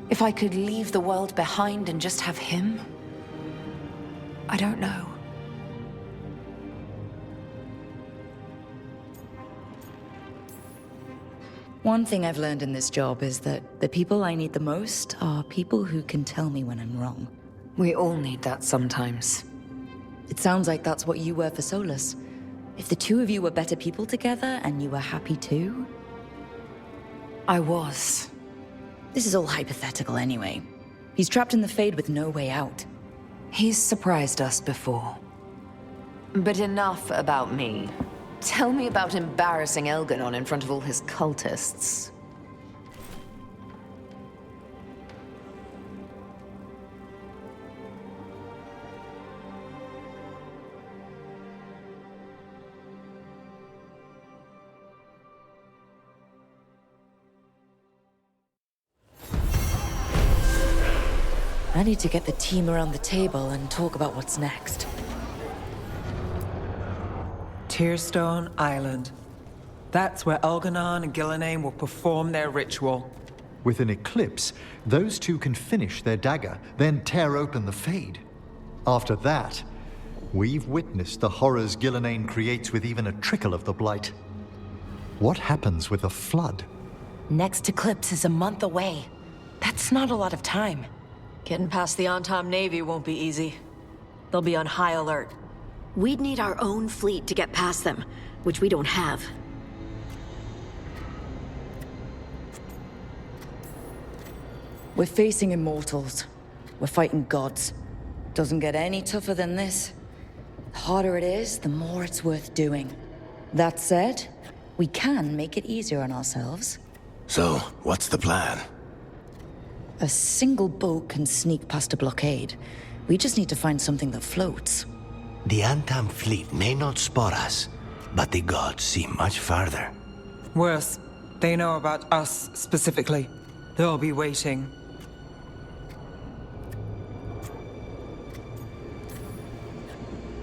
If I could leave the world behind and just have him? I don't know. One thing I've learned in this job is that the people I need the most are people who can tell me when I'm wrong. We all need that sometimes. It sounds like that's what you were for Solus. If the two of you were better people together and you were happy too? I was. This is all hypothetical anyway. He's trapped in the Fade with no way out. He's surprised us before. But enough about me. Tell me about embarrassing Elganon in front of all his cultists. I need to get the team around the table and talk about what's next. Tearstone Island. That's where Elganon and Gillenane will perform their ritual. With an eclipse, those two can finish their dagger, then tear open the Fade. After that, we've witnessed the horrors Gillenane creates with even a trickle of the Blight. What happens with a flood? Next eclipse is a month away. That's not a lot of time. Getting past the Antom Navy won't be easy. They'll be on high alert. We'd need our own fleet to get past them, which we don't have. We're facing immortals. We're fighting gods. Doesn't get any tougher than this. The harder it is, the more it's worth doing. That said, we can make it easier on ourselves. So, what's the plan? A single boat can sneak past a blockade. We just need to find something that floats. The Antam fleet may not spot us, but the gods see much farther. Worse, they know about us specifically. They'll be waiting.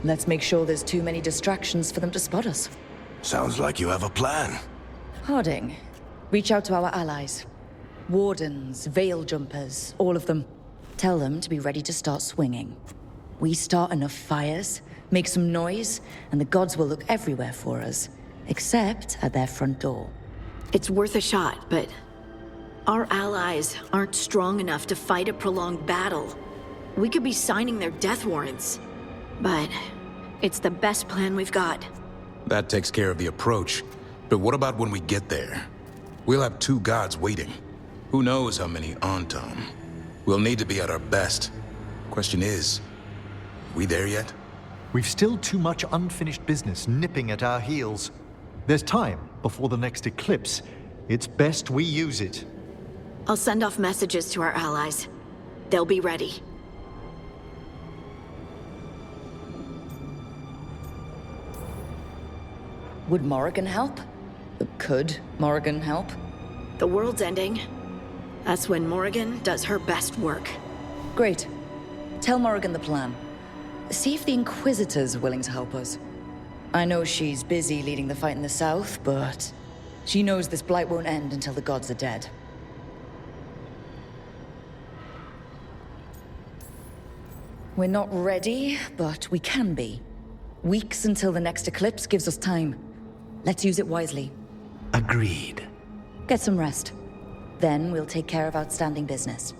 Let's make sure there's too many distractions for them to spot us. Sounds like you have a plan. Harding, reach out to our allies. Wardens, veil jumpers, all of them. Tell them to be ready to start swinging. We start enough fires, make some noise, and the gods will look everywhere for us, except at their front door. It's worth a shot, but our allies aren't strong enough to fight a prolonged battle. We could be signing their death warrants, but it's the best plan we've got. That takes care of the approach. But what about when we get there? We'll have two gods waiting. Who knows how many Antom? We'll need to be at our best. Question is, we there yet? We've still too much unfinished business nipping at our heels. There's time before the next eclipse. It's best we use it. I'll send off messages to our allies. They'll be ready. Would Morrigan help? Could Morrigan help? The world's ending. That's when Morrigan does her best work. Great. Tell Morrigan the plan. See if the Inquisitor's willing to help us. I know she's busy leading the fight in the south, but she knows this blight won't end until the gods are dead. We're not ready, but we can be. Weeks until the next eclipse gives us time. Let's use it wisely. Agreed. Get some rest. Then we'll take care of outstanding business.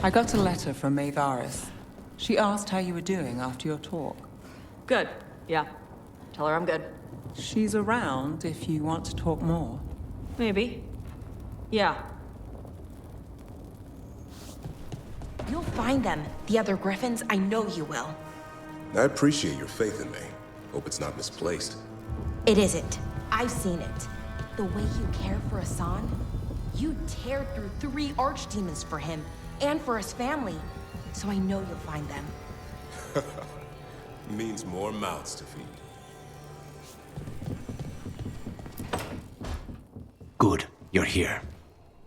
I got a letter from Maevaris. She asked how you were doing after your talk. Good. Yeah. Tell her I'm good. She's around if you want to talk more. Maybe. Yeah. You'll find them. The other Griffins, I know you will. I appreciate your faith in me. Hope it's not misplaced. It isn't. I've seen it. The way you care for Hassan, you tear through 3 archdemons for him and for his family. So I know you'll find them. Means more mouths to feed. Good, you're here.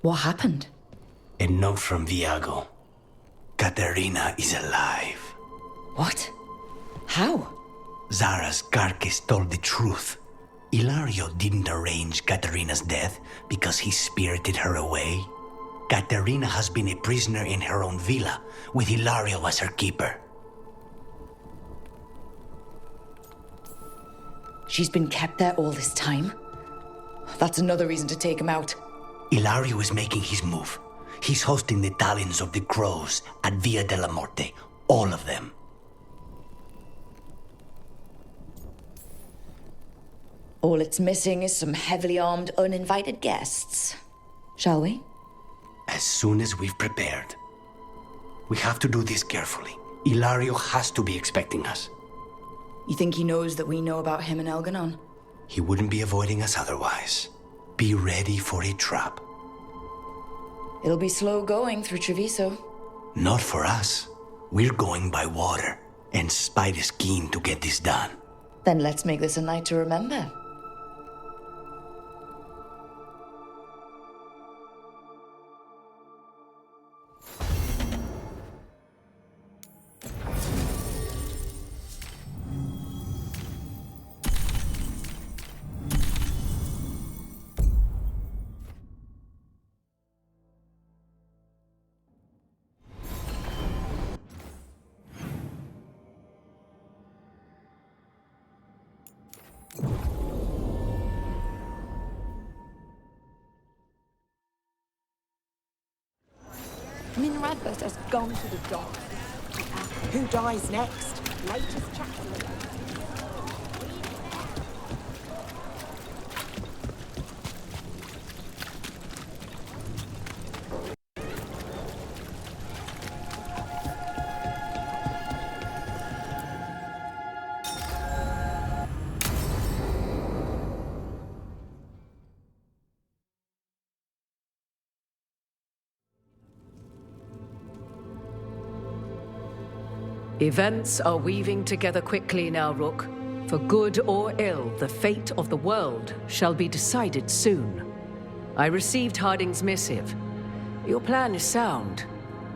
What happened? A note from Viago. Katerina is alive. What? How? Zara's carcass told the truth. Ilario didn't arrange Katerina's death because he spirited her away. Katerina has been a prisoner in her own villa, with Ilario as her keeper. She's been kept there all this time? That's another reason to take him out. Ilario is making his move. He's hosting the talons of the crows at Via della Morte. All of them. All it's missing is some heavily armed, uninvited guests. Shall we? As soon as we've prepared. We have to do this carefully. Ilario has to be expecting us. You think he knows that we know about him and Elganon? He wouldn't be avoiding us otherwise. Be ready for a trap. It'll be slow going through Treviso. Not for us. We're going by water, and Spite is keen to get this done. Then let's make this a night to remember. Minrathus has gone to the dock. Who dies next? Latest chapter. Events are weaving together quickly now, Rook. For good or ill, the fate of the world shall be decided soon. I received Harding's missive. Your plan is sound.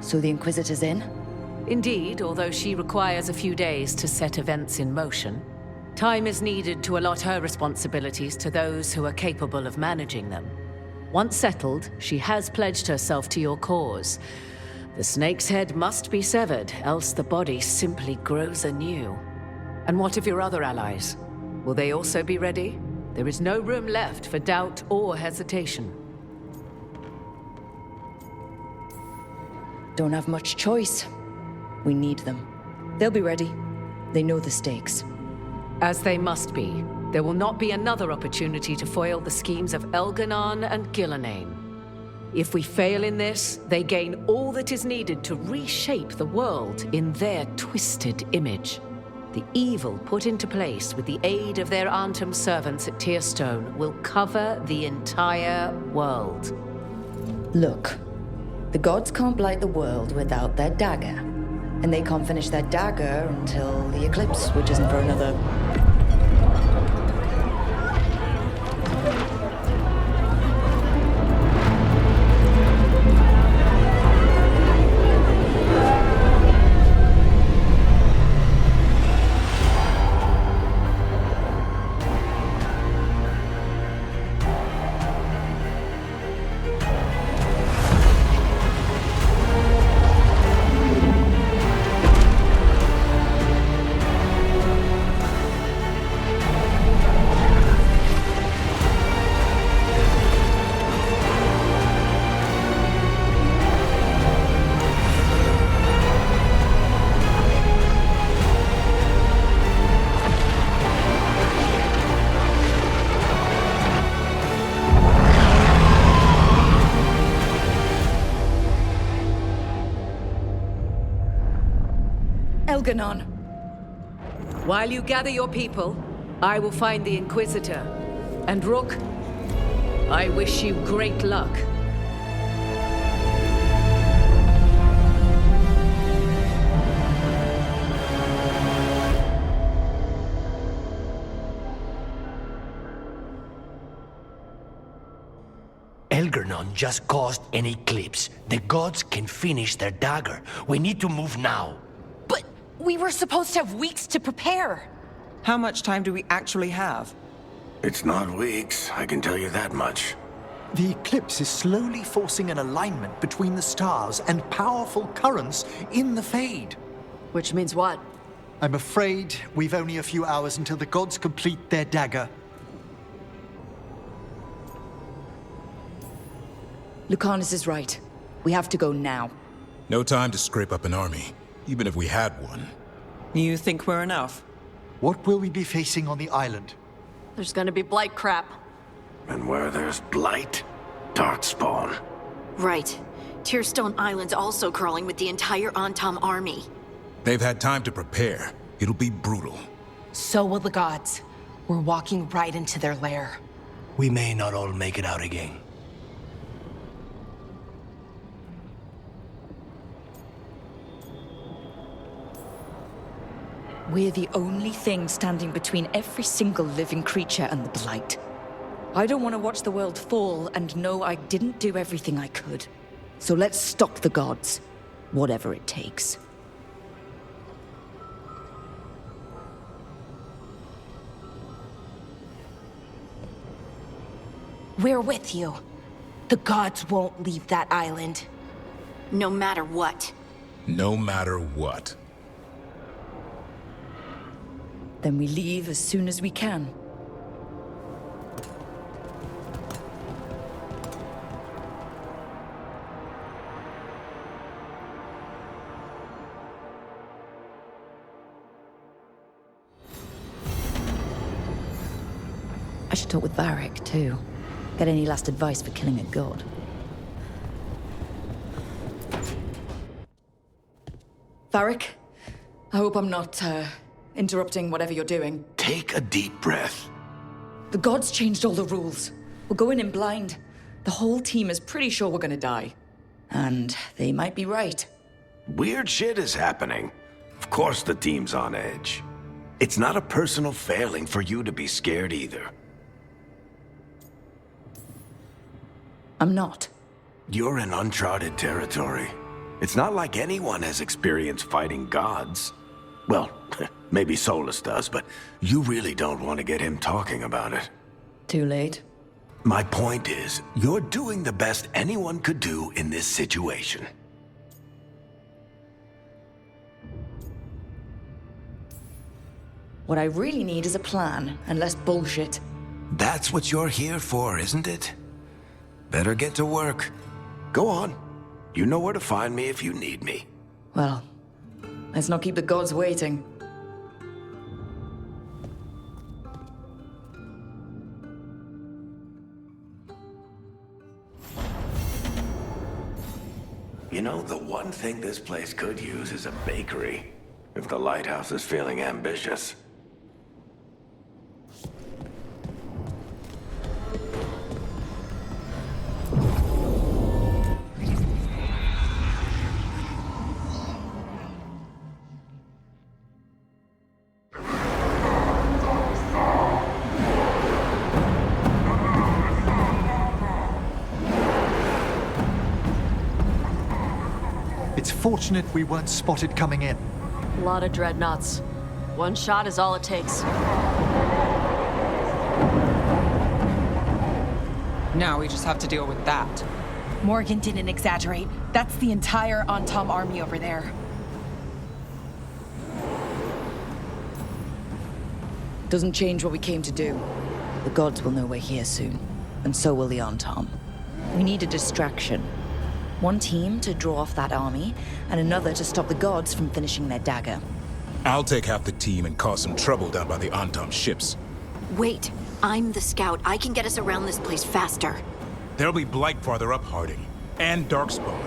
So the Inquisitor's in? Indeed, although she requires a few days to set events in motion. Time is needed to allot her responsibilities to those who are capable of managing them. Once settled, she has pledged herself to your cause. The snake's head must be severed, else the body simply grows anew. And what of your other allies? Will they also be ready? There is no room left for doubt or hesitation. Don't have much choice. We need them. They'll be ready. They know the stakes. As they must be. There will not be another opportunity to foil the schemes of Elganon and Gillenane. If we fail in this, they gain all that is needed to reshape the world in their twisted image. The evil put into place with the aid of their Arnhem servants at Tearstone will cover the entire world. Look, the gods can't blight the world without their dagger. And they can't finish their dagger until the eclipse, which isn't for another... Elganon. While you gather your people, I will find the Inquisitor. And Rook, I wish you great luck. Elganon just caused an eclipse. The gods can finish their dagger. We need to move now. But we were supposed to have weeks to prepare. How much time do we actually have? It's not weeks, I can tell you that much. The eclipse is slowly forcing an alignment between the stars and powerful currents in the Fade. Which means what? I'm afraid we've only a few hours until the gods complete their dagger. Lucanus is right. We have to go now. No time to scrape up an army, even if we had one. You think we're enough? What will we be facing on the island? There's gonna be blight crap. And where there's blight, darkspawn. Right. Tearstone Island's also crawling with the entire Antam army. They've had time to prepare. It'll be brutal. So will the gods. We're walking right into their lair. We may not all make it out again. We're the only thing standing between every single living creature and the Blight. I don't want to watch the world fall and know I didn't do everything I could. So let's stop the gods, whatever it takes. We're with you. The gods won't leave that island. No matter what. No matter what. Then we leave as soon as we can. I should talk with Varric, too. Get any last advice for killing a god. Varric, I hope I'm not, interrupting whatever you're doing. Take a deep breath. The gods changed all the rules. We're going in blind. The whole team is pretty sure we're gonna die. And they might be right. Weird shit is happening. Of course the team's on edge. It's not a personal failing for you to be scared either. I'm not. You're in uncharted territory. It's not like anyone has experience fighting gods. Well, maybe Solus does, but you really don't want to get him talking about it. Too late. My point is, you're doing the best anyone could do in this situation. What I really need is a plan, and less bullshit. That's what you're here for, isn't it? Better get to work. Go on. You know where to find me if you need me. Well, let's not keep the gods waiting. You know, the one thing this place could use is a bakery. If the lighthouse is feeling ambitious. It's fortunate we weren't spotted coming in. A lot of dreadnoughts. One shot is all it takes. Now we just have to deal with that. Morgan didn't exaggerate. That's the entire Antom army over there. Doesn't change what we came to do. The gods will know we're here soon, and so will the Antom. We need a distraction. One team to draw off that army, and another to stop the gods from finishing their dagger. I'll take half the team and cause some trouble down by the Antom ships. Wait, I'm the scout. I can get us around this place faster. There'll be Blight farther up, Harding. And Darkspawn.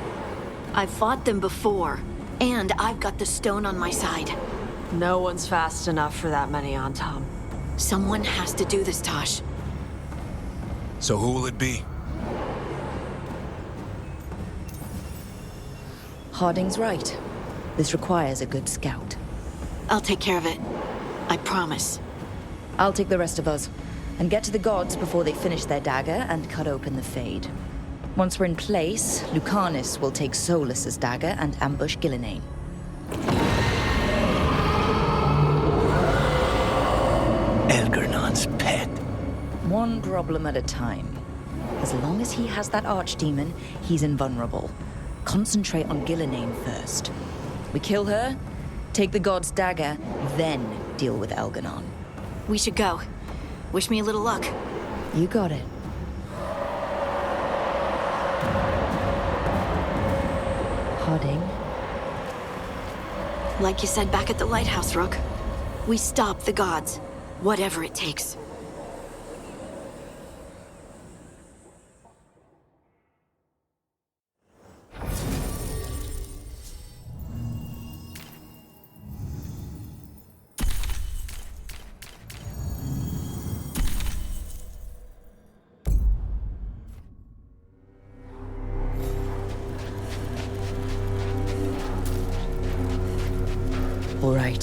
I've fought them before, and I've got the stone on my side. No one's fast enough for that many Antom. Someone has to do this, Tosh. So who will it be? Harding's right. This requires a good scout. I'll take care of it. I promise. I'll take the rest of us, and get to the gods before they finish their dagger and cut open the Fade. Once we're in place, Lucanus will take Solus's dagger and ambush Gillinane. Elgernon's pet. One problem at a time. As long as he has that archdemon, he's invulnerable. Concentrate on Gillinane first. We kill her, take the god's dagger, then deal with Elganon. We should go. Wish me a little luck. You got it. Harding. Like you said back at the lighthouse, Rook. We stop the gods. Whatever it takes. All right.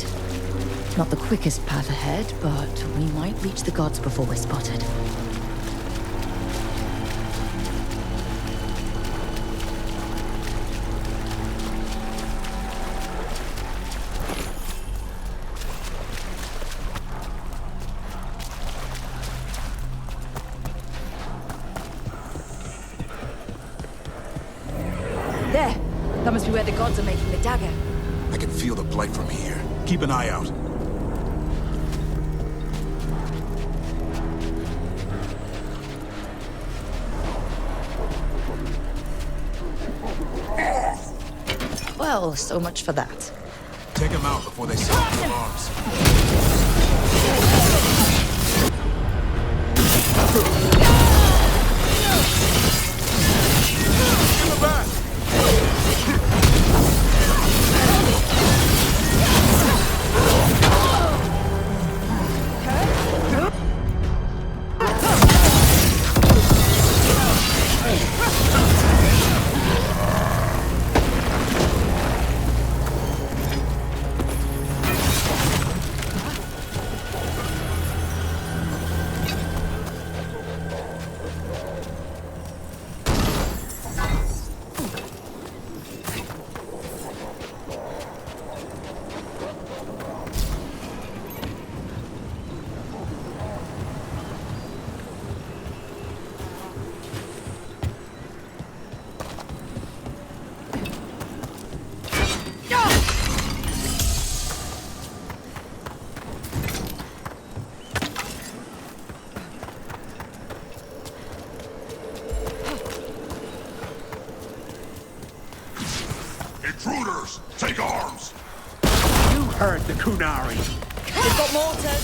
Not the quickest path ahead, but we might reach the gods before we're spotted. There! That must be where the gods are making the dagger. I can feel the blight from here. Keep an eye out. Well, so much for that. Take them out before they sound the alarms. In the back! Intruders, take arms! You heard the Kunari. They've got mortars.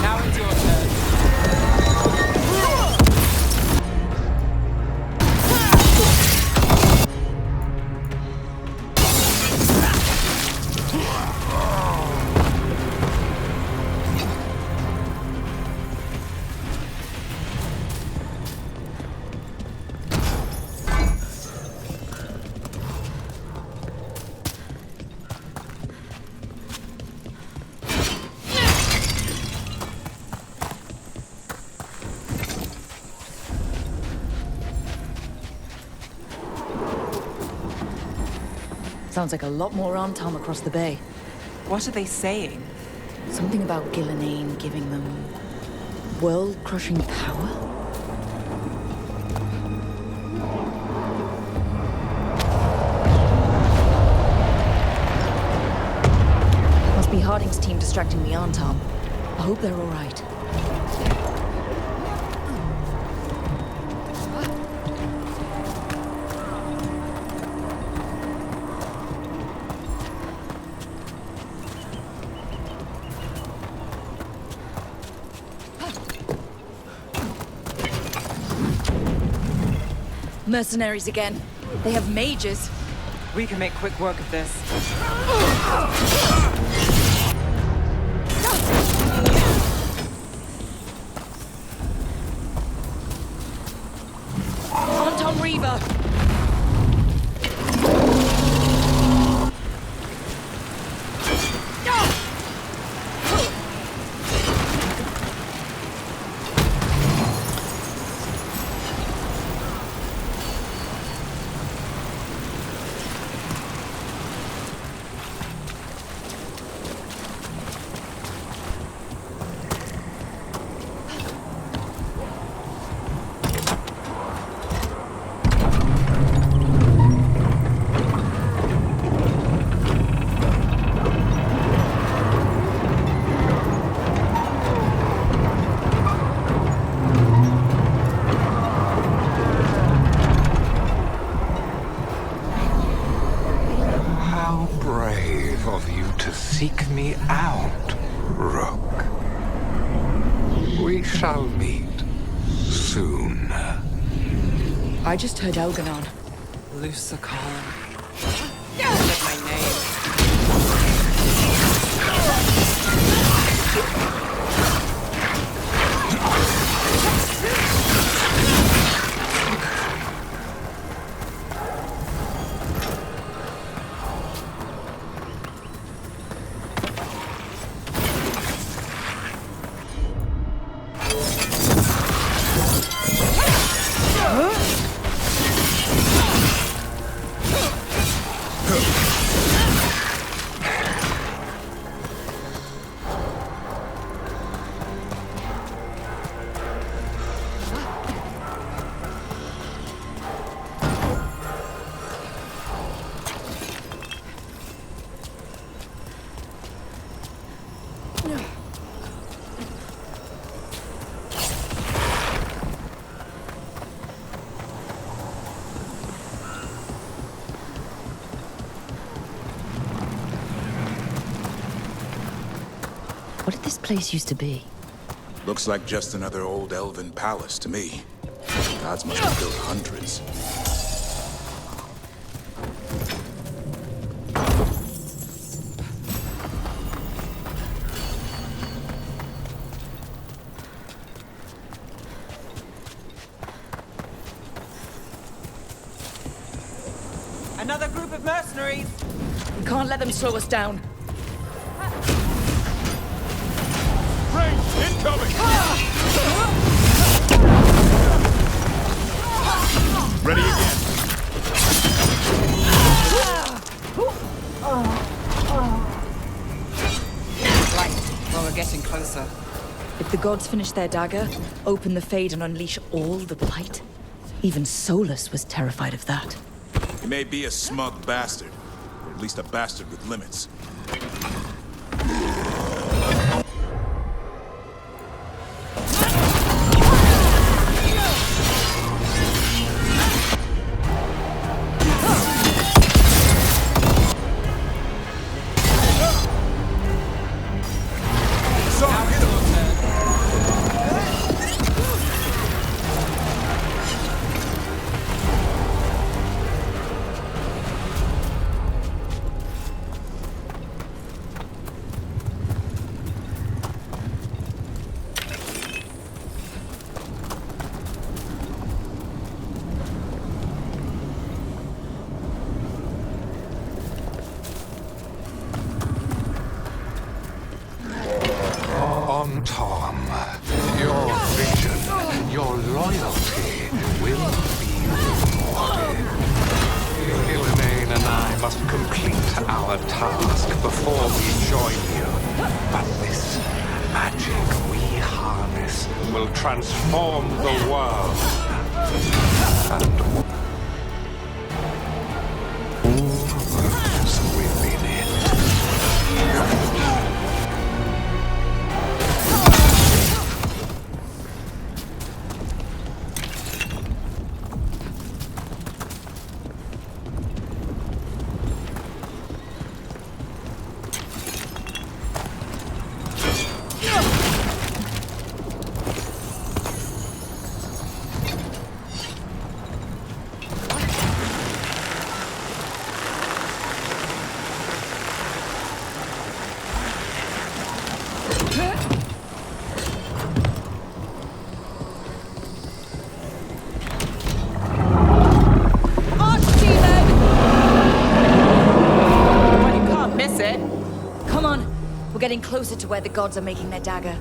Now it's your turn. Sounds like a lot more Antom across the bay. What are they saying? Something about Gillenane giving them world-crushing power? Must be Harding's team distracting the Antom. I hope they're all right. Mercenaries again. They have mages. We can make quick work of this. Anton Reaver! Seek me out, Rook. We shall meet soon. I just heard Elganon. Lusakar. Said my name. What did this place used to be? Looks like just another old elven palace to me. Gods must have built hundreds. Another group of mercenaries! We can't let them slow us down. Incoming! Ready again. Right, well, we're getting closer. If the gods finish their dagger, open the Fade and unleash all the Blight, even Solus was terrified of that. He may be a smug bastard, or at least a bastard with limits. Tom, your vision, your loyalty will be rewarded. Elaine and I must complete our task before we join you. But this magic we harness will transform the world. And all those within it. Getting closer to where the gods are making their dagger.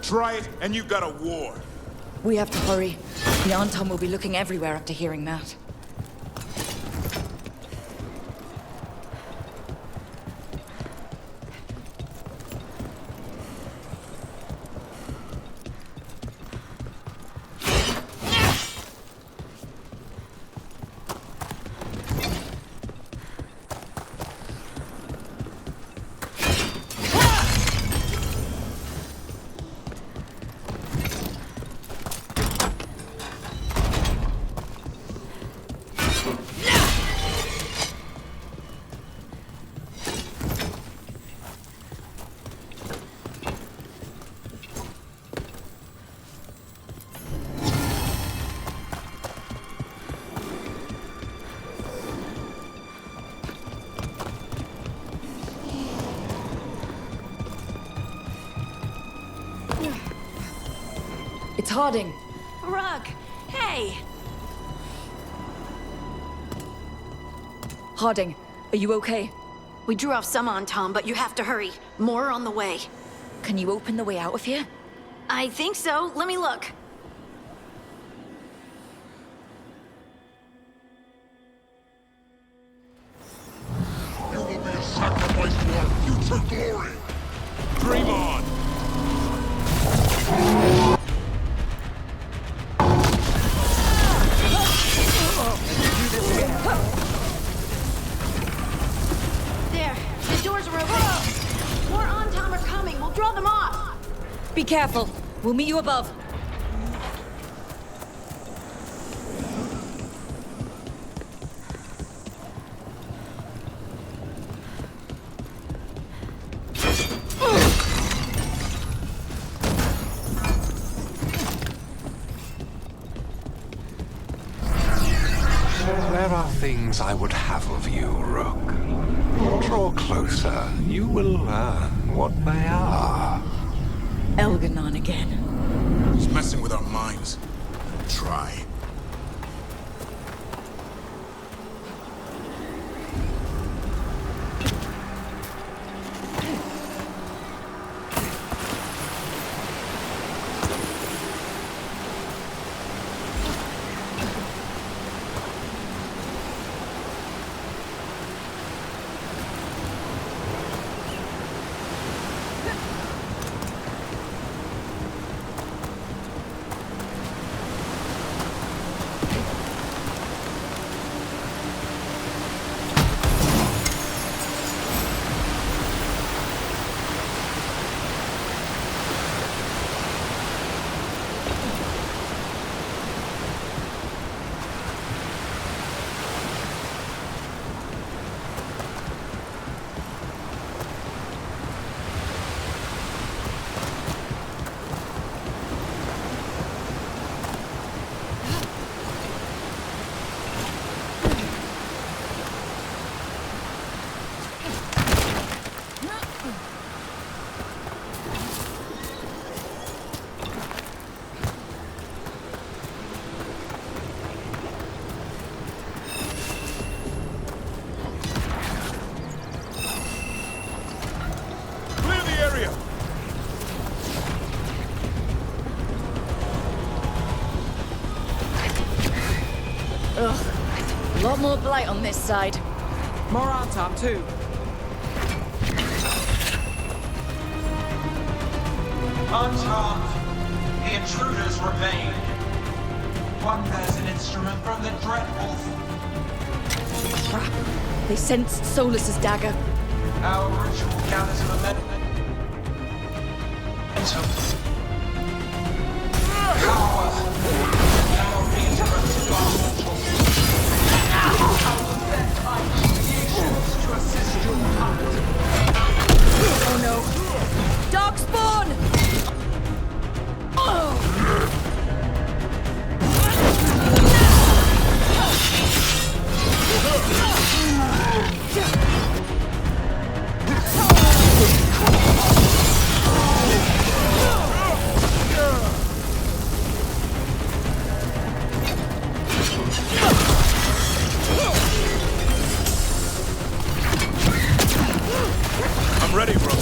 Try it, and you've got a war. We have to hurry. The Anton will be looking everywhere after hearing that. It's Harding. Rug, hey! Harding, Are you okay? We drew off some on Tom, but you have to hurry. More on the way. Can you open the way out of here? I think so. Let me look. You will be a sacrifice to our future glory! Dream on! There. The doors are open. More on Tom are coming. We'll draw them off. Be careful. We'll meet you above. There are things I would have of you, Rook. Draw closer. You will learn what they are. Elganon again. He's messing with our minds. Try. Ugh. A lot more blight on this side. More Artam, too. Unharmed, the intruders remain. One bears an instrument from the Dreadwolf. Crap. They sensed Solus's dagger. Our ritual gathers an amendment. Power. Now reinterrupts gospel. I will send my creations to assist your path. Oh no. Darkspawn! I'm ready, bro.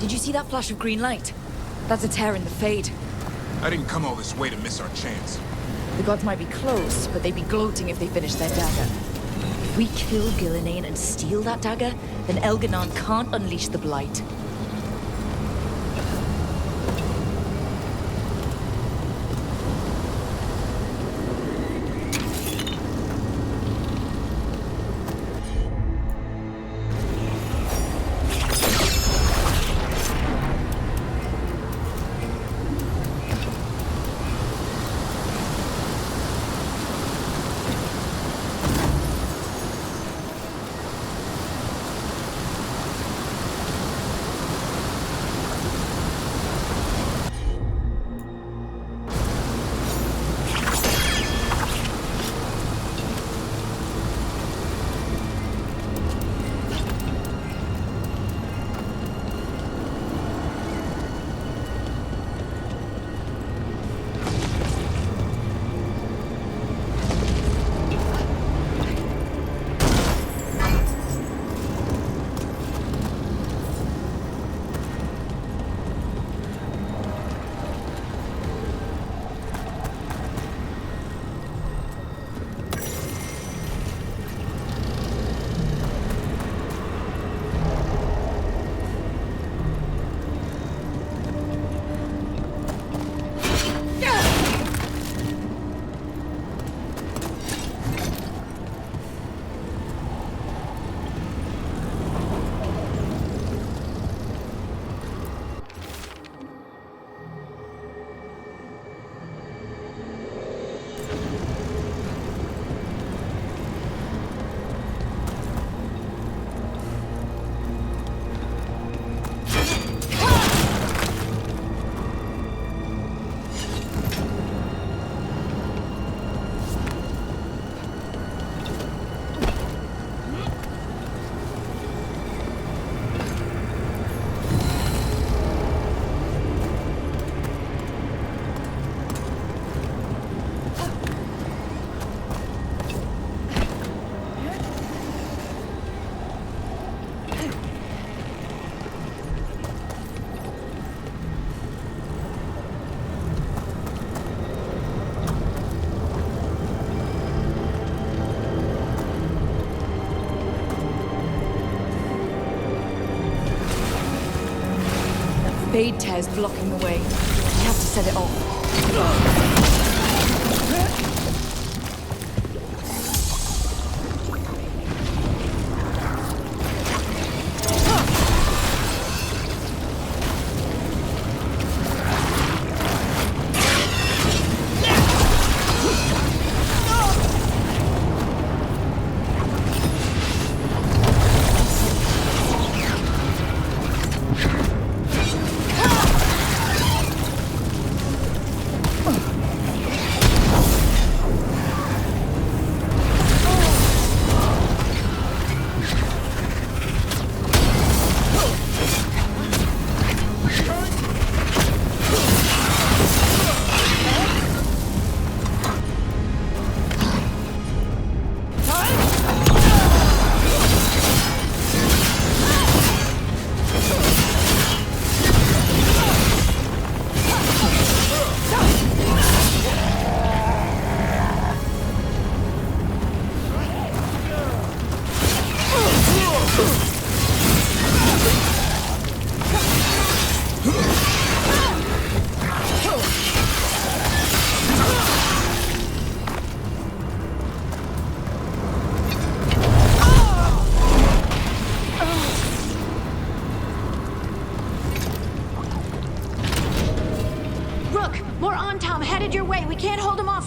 Did you see that flash of green light? That's a tear in the Fade. I didn't come all this way to miss our chance. The gods might be close, but they'd be gloating if they finished their dagger. If we kill Gillenane and steal that dagger, then Elganon can't unleash the Blight. Fade tear's blocking the way. We have to set it off.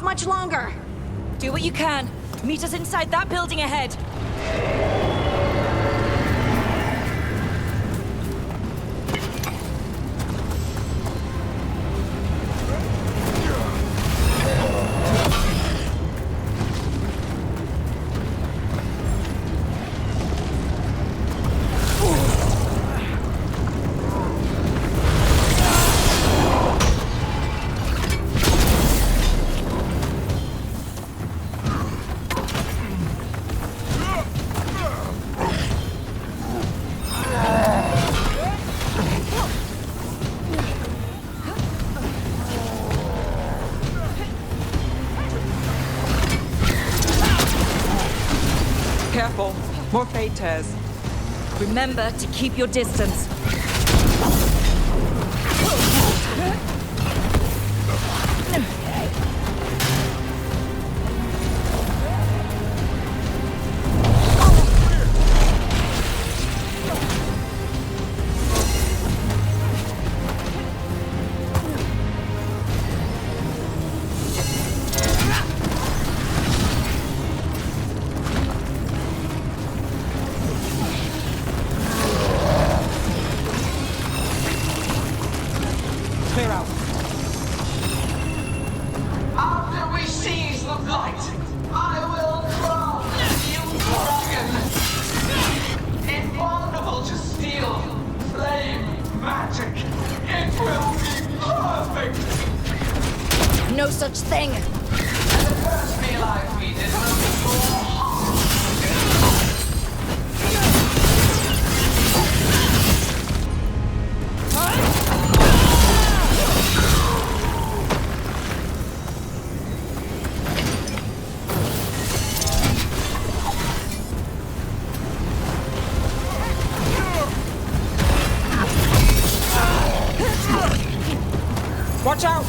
Much longer. Do what you can. Meet us inside that building ahead. More fade tears. Remember to keep your distance. Clear out. After we seize the light, I will crown you dragon. Invulnerable to steel, flame, magic. It will be perfect. No such thing. And the first real life we did will be more harm. Watch out!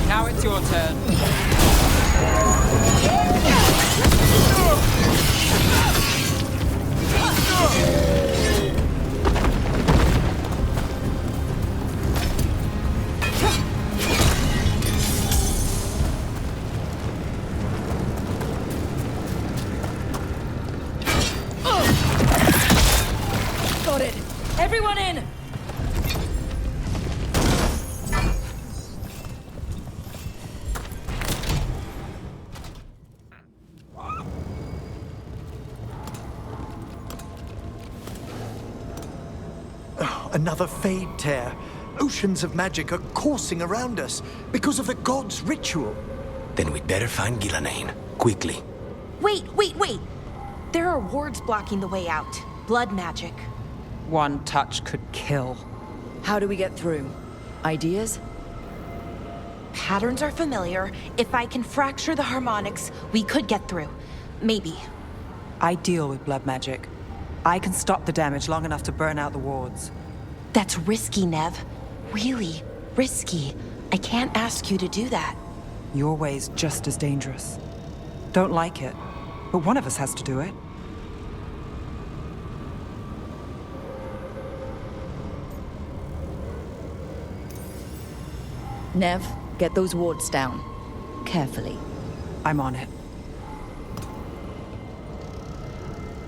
Now it's your turn. Got it. Everyone in. Another fade tear. Oceans of magic are coursing around us because of the god's ritual. Then we'd better find Ghilanane. Quickly. Wait. There are wards blocking the way out. Blood magic. One touch could kill. How do we get through? Ideas? Patterns are familiar. If I can fracture the harmonics, we could get through. Maybe. I deal with blood magic. I can stop the damage long enough to burn out the wards. That's risky, Nev. Really risky. I can't ask you to do that. Your way's just as dangerous. Don't like it, but one of us has to do it. Nev, get those wards down. Carefully. I'm on it.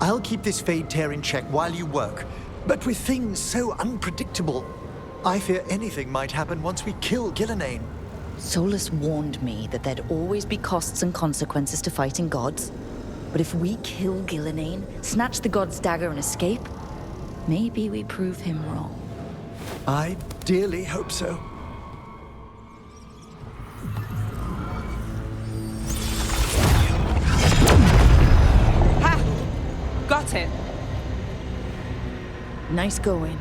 I'll keep this Fade Tear in check while you work. But with things so unpredictable, I fear anything might happen once we kill Gillenane. Solus warned me that there'd always be costs and consequences to fighting gods. But if we kill Gillenane, snatch the god's dagger and escape, maybe we prove him wrong. I dearly hope so. Ha! Got it. Nice going.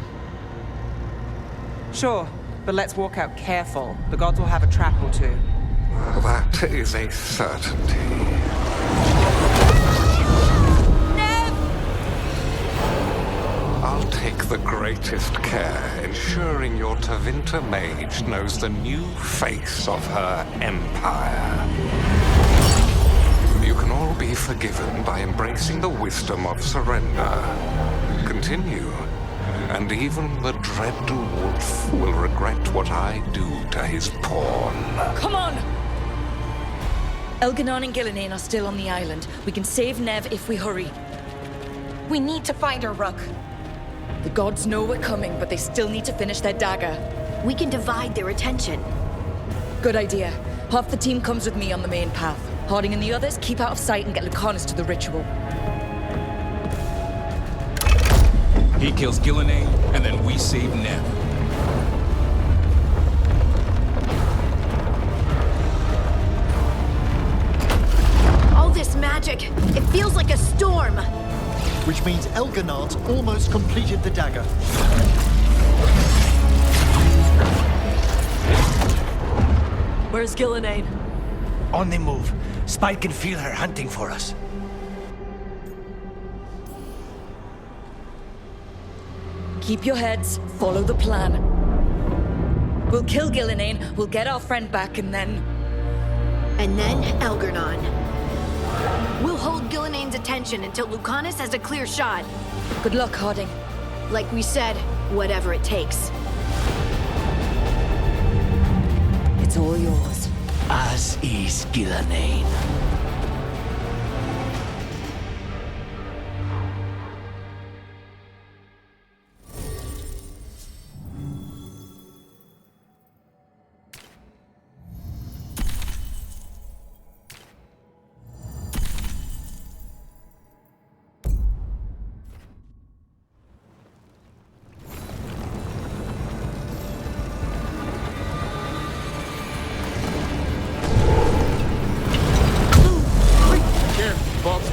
Sure, but let's walk out careful. The gods will have a trap or two. That is a certainty. I'll take the greatest care, ensuring your Tevinter mage knows the new face of her empire. You can all be forgiven by embracing the wisdom of surrender. Continue, and even the dread wolf will regret what I do to his pawn. Come on! Elganon and Gillenane are still on the island. We can save Nev if we hurry. We need to find her, Rook. The gods know we're coming, but they still need to finish their dagger. We can divide their attention. Good idea. Half the team comes with me on the main path. Harding and the others keep out of sight and get Lucanus to the ritual. He kills Gillenane, and then we save Nev. All this magic, it feels like a storm. Which means Elganard's almost completed the dagger. Where's Gillenane? On the move. Spike can feel her hunting for us. Keep your heads, follow the plan. We'll kill Gillenane, we'll get our friend back, and then... And then Elgarnon. We'll hold Gillenane's attention until Lucanus has a clear shot. Good luck, Harding. Like we said, whatever it takes. It's all yours. As is Gillenane.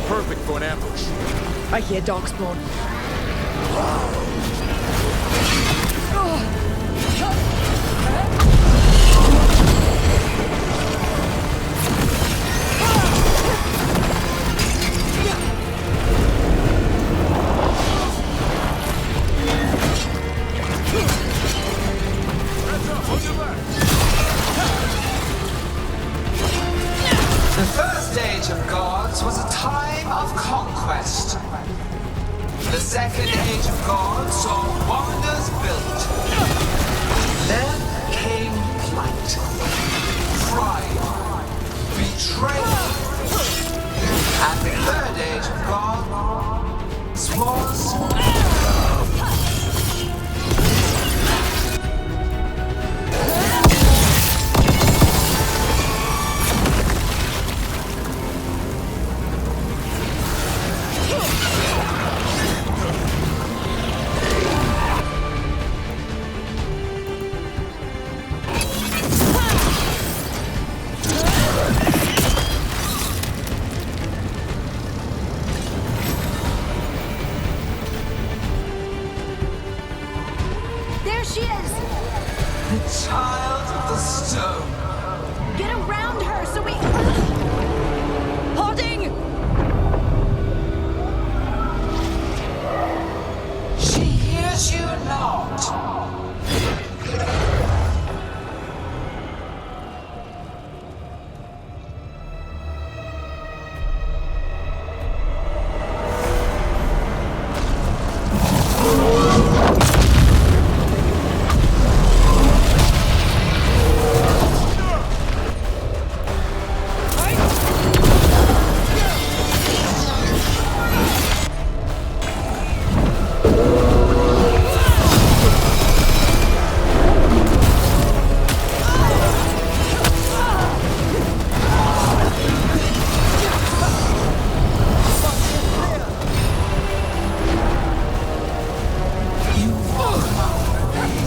Perfect for an ambush. I hear Darkspawn. The first Age of Gods was a time of conquest. The second Age of Gods saw wonders built. Then came plight, pride, betrayal. And the third Age of Gods was... Child of the Stone. Get around her so we... Harding! She hears you not.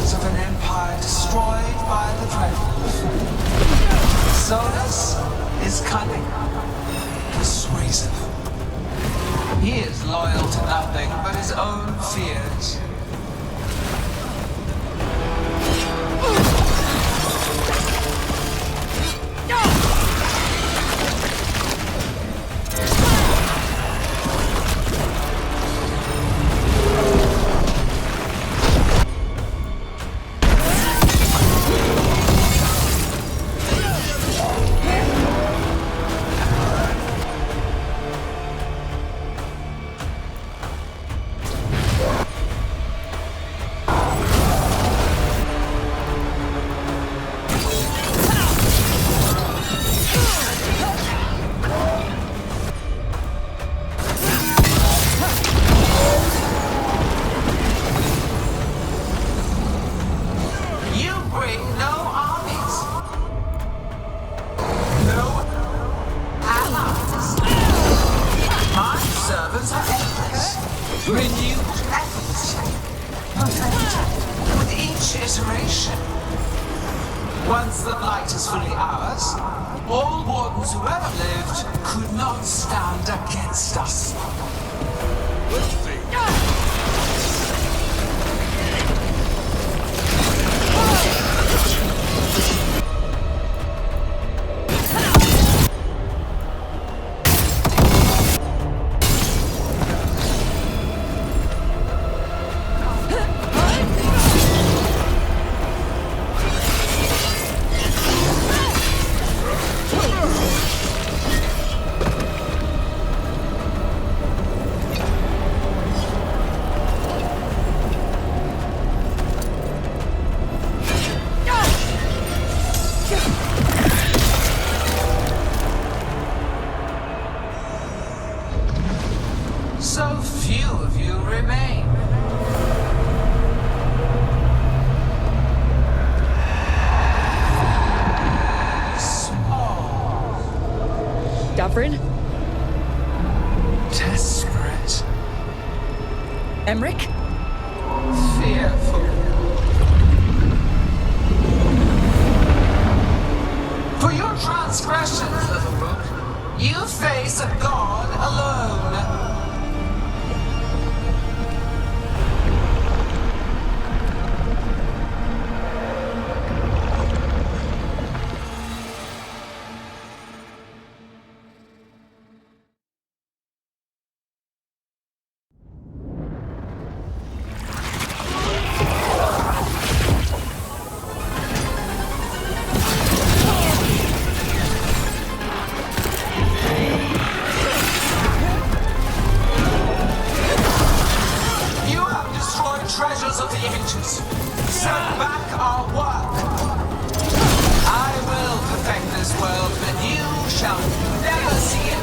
remnants of an empire destroyed by the Dreadwolf. Solus is cunning, persuasive. He is loyal to nothing but his own fears. Once the blight is fully ours, all wardens who ever lived could not stand against us. Let's see. So few of you remain. Small. Davrin? Desperate. Emmerich? Fearful. For your transgressions, little rook, you face a god alone. Treasures of the ages. Send back our work. I will perfect this world, and you shall never see it.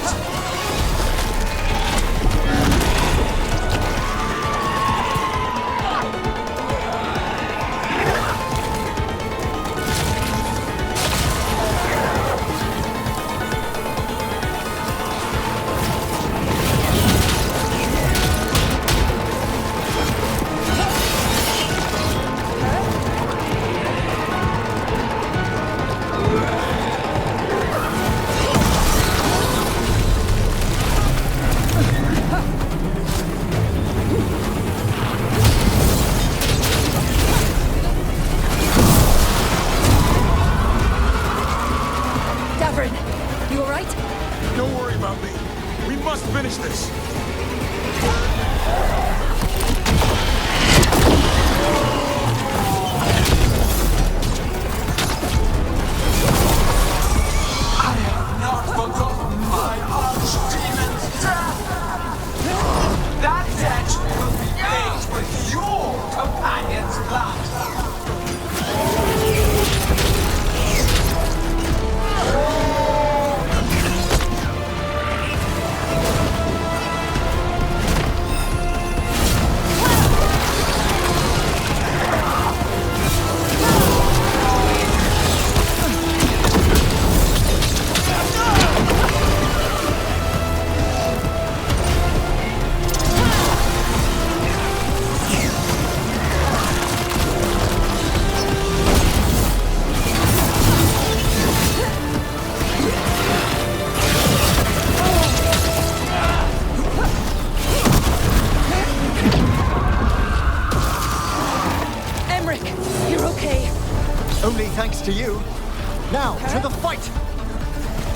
You alright? Don't worry about me. We must finish this. I have not forgotten my archdemon's death. That debt will be paid with your companion's blood. okay. Only thanks to you. Now, to the fight!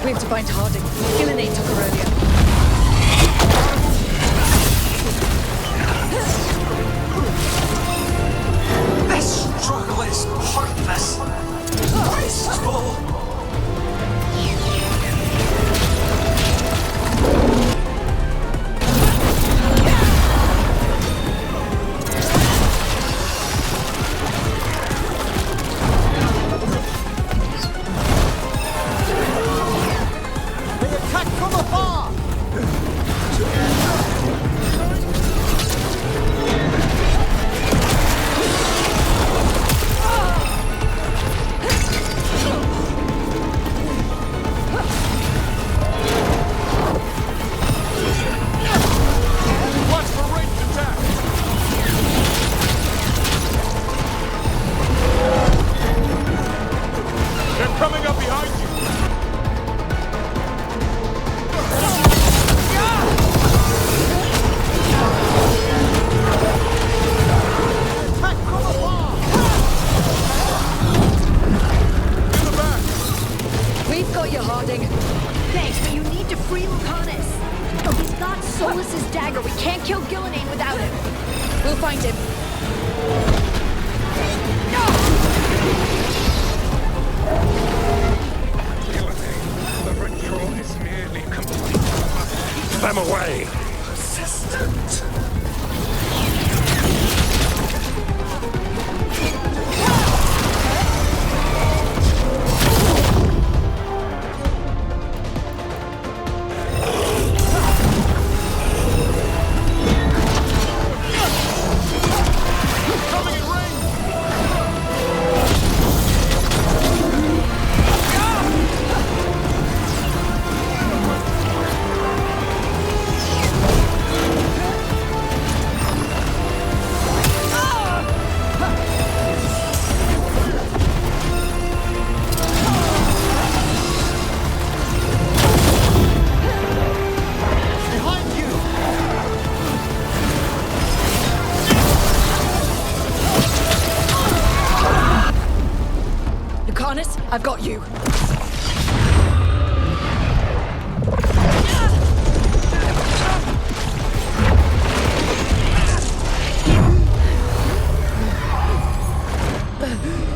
We have to find Harding. Gillenane took her earlier. This struggle is pointless. Wasteful. Thanks, but you need to free Lucanus. He's got Solus's dagger. We can't kill Gillenane without him. We'll find him. Gillenane, the ritual is nearly complete. Keep them away. Persistent. I've got you.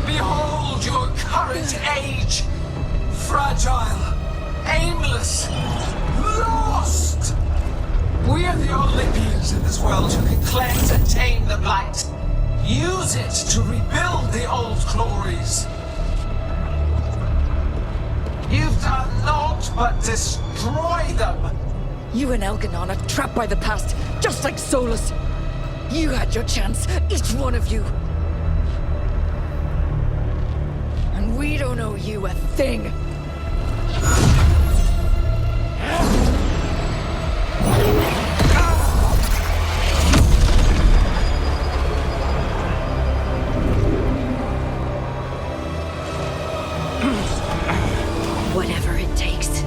Behold your current age. Fragile, aimless, lost. We are the only beings in this world who can cleanse and tame the blight. Use it to rebuild the old glories. You've done naught but destroy them! You and Elganon are trapped by the past, just like Solus. You had your chance, each one of you. And we don't owe you a thing. Whatever it takes.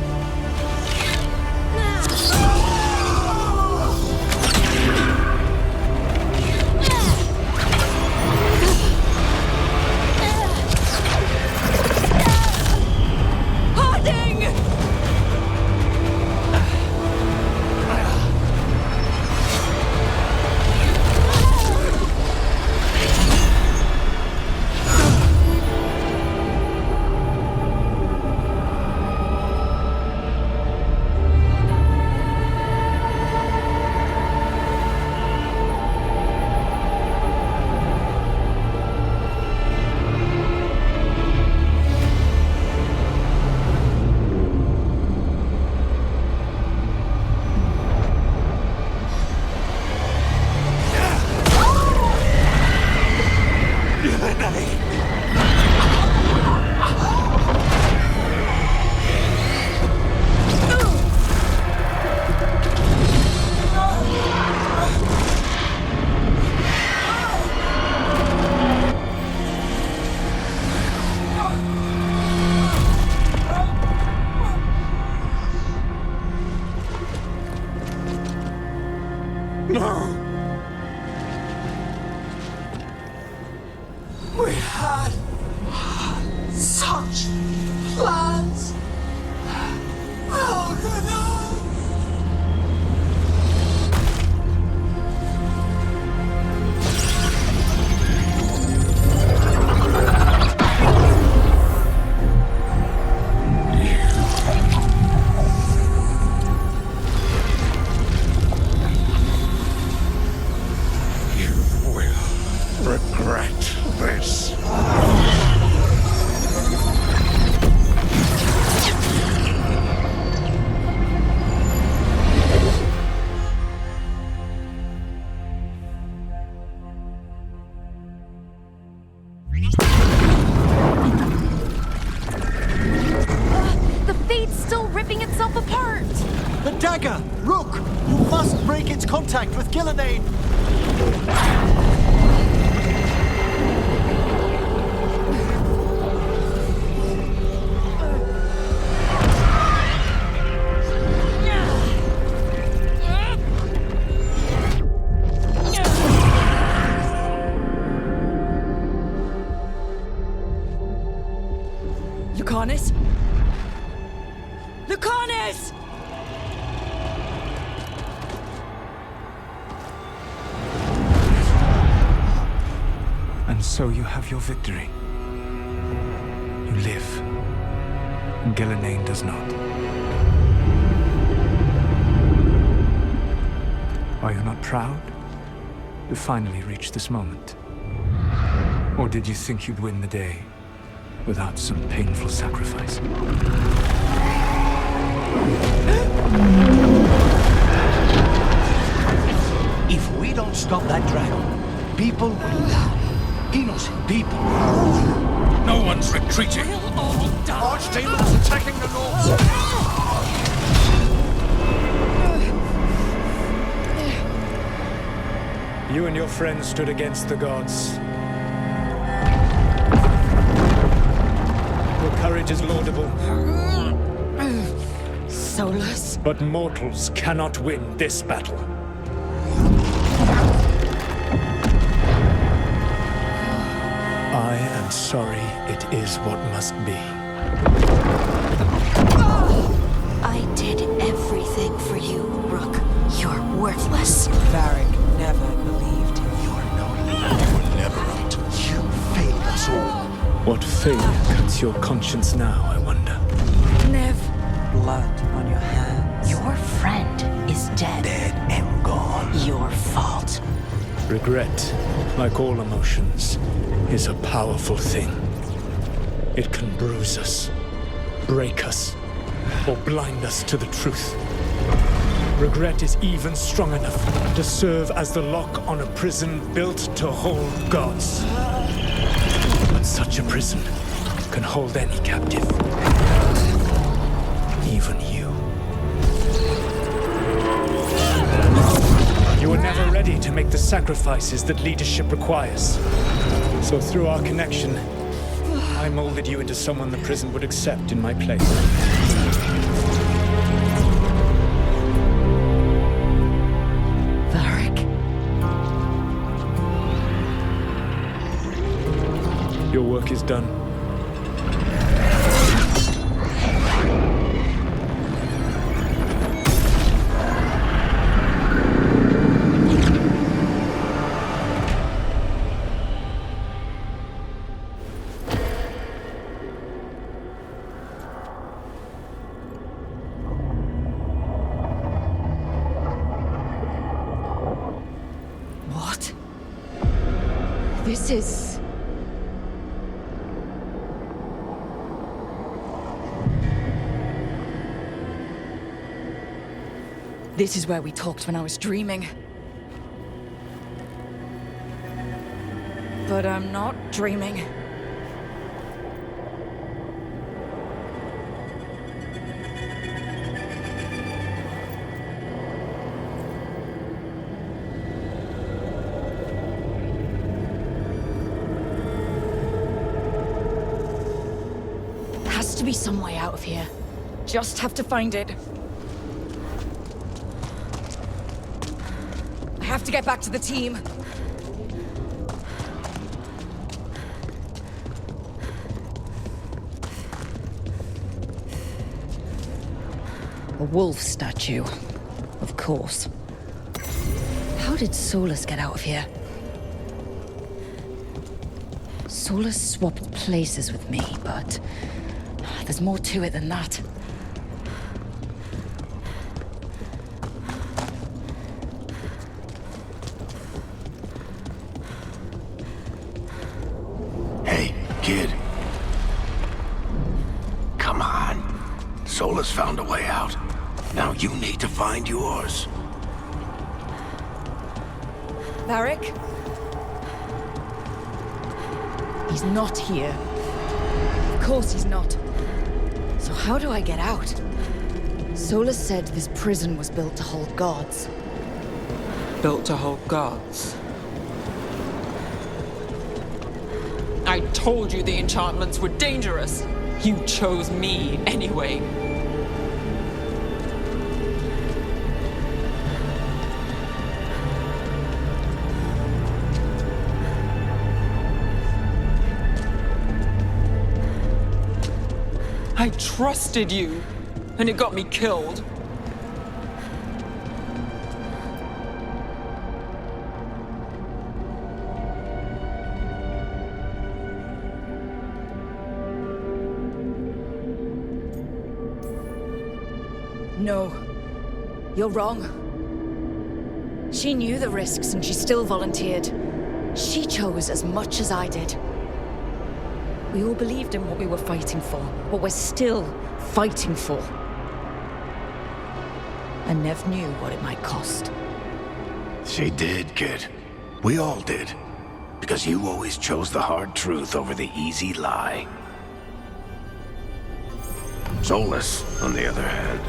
We had such plans. Elgana! Regret this. The Fate's still ripping itself apart! The dagger! Rook! You must break its contact with Gillenane! Lucanus? Lucanus! And so you have your victory. You live, and Gillenane does not. Are you not proud to finally reach this moment? Or did you think you'd win the day without some painful sacrifice? If we don't stop that dragon, people will die. Innocent people. No one's retreating. Archdemons attacking the north. You and your friends stood against the gods. Your courage is laudable. Solus? But mortals cannot win this battle. I am sorry it is what must be. I did everything for you, Rook. You're worthless. Varric never believed in you. Never out. You failed us all. What fate cuts your conscience now, I wonder? Nev. Blood on your hands. Your friend is dead. Dead and gone. Your fault. Regret, like all emotions, is a powerful thing. It can bruise us, break us, or blind us to the truth. Regret is even strong enough to serve as the lock on a prison built to hold gods. But such a prison can hold any captive. Even you. You were never ready to make the sacrifices that leadership requires. So through our connection, I molded you into someone the prison would accept in my place. Varric? Your work is done. What? This is... This is where we talked when I was dreaming. But I'm not dreaming. Has to be some way out of here. Just have to find it. I have to get back to the team. A wolf statue. Of course. How did Solus get out of here? Solus swapped places with me, but there's more to it than that. Hey, kid. Come on. Solus found a way out. Now you need to find yours. Varric? He's not here. Of course he's not. So how do I get out? Solus said this prison was built to hold gods. Built to hold gods? I told you the enchantments were dangerous. You chose me anyway. I trusted you, and it got me killed. No. You're wrong. She knew the risks and she still volunteered. She chose as much as I did. We all believed in what we were fighting for, what we're still fighting for. And Nev knew what it might cost. She did, kid. We all did. Because you always chose the hard truth over the easy lie. Solus, on the other hand.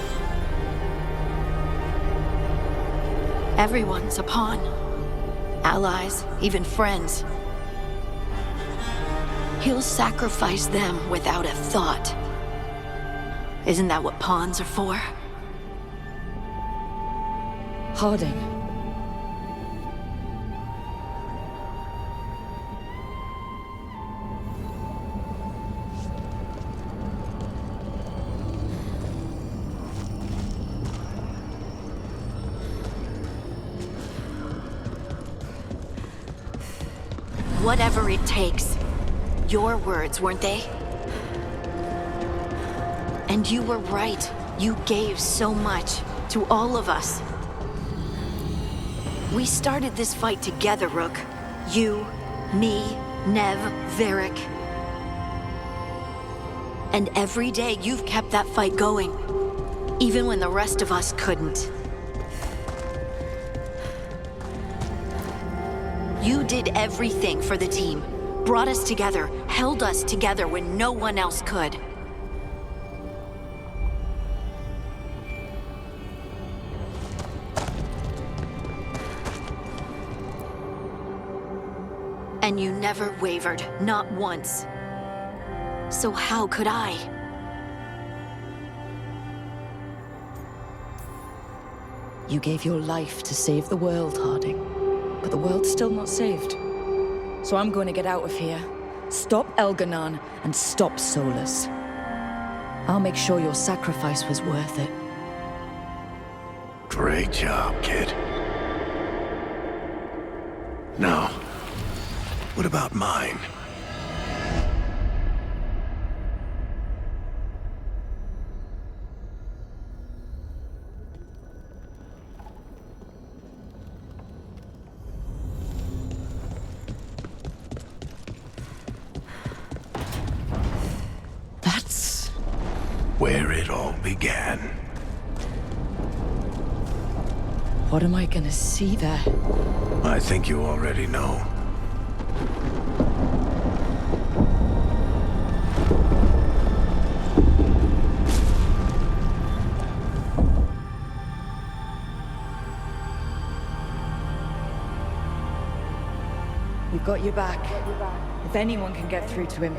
Everyone's a pawn. Allies, even friends. He'll sacrifice them without a thought. Isn't that what pawns are for? Harding. Whatever it takes. Your words, weren't they? And you were right. You gave so much to all of us. We started this fight together, Rook. You, me, Nev, Varric. And every day you've kept that fight going, even when the rest of us couldn't. You did everything for the team. Brought us together, held us together when no one else could. And you never wavered, not once. So how could I? You gave your life to save the world, Harding. But the world's still not saved. So I'm going to get out of here. Stop Elganon and stop Solus. I'll make sure your sacrifice was worth it. Great job, kid. Now, what about mine? That's where it all began. What am I gonna see there? I think you already know. We've got your back. If anyone can get through to him,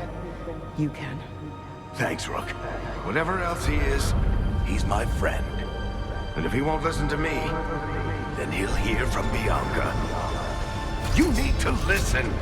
you can. Thanks, Rook. Whatever else he is, he's my friend. And if he won't listen to me, then he'll hear from Bianca. You need to listen!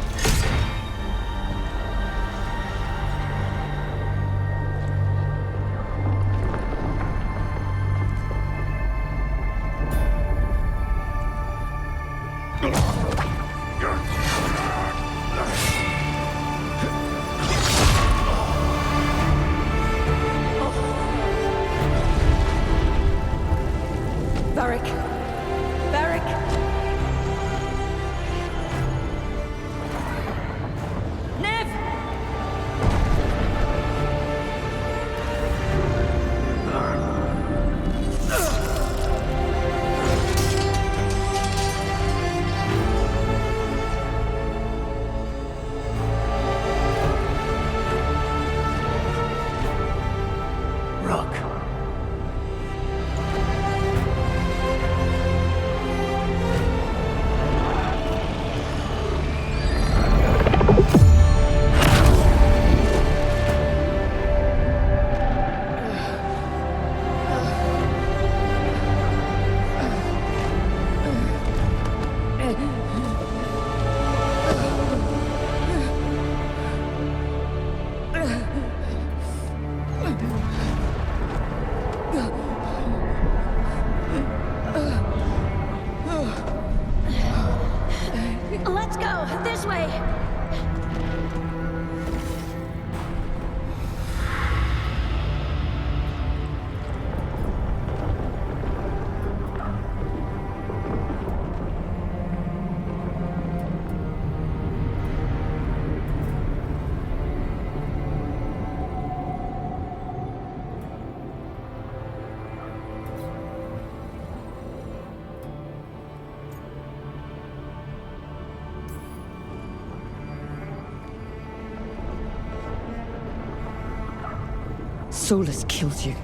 Solus killed you.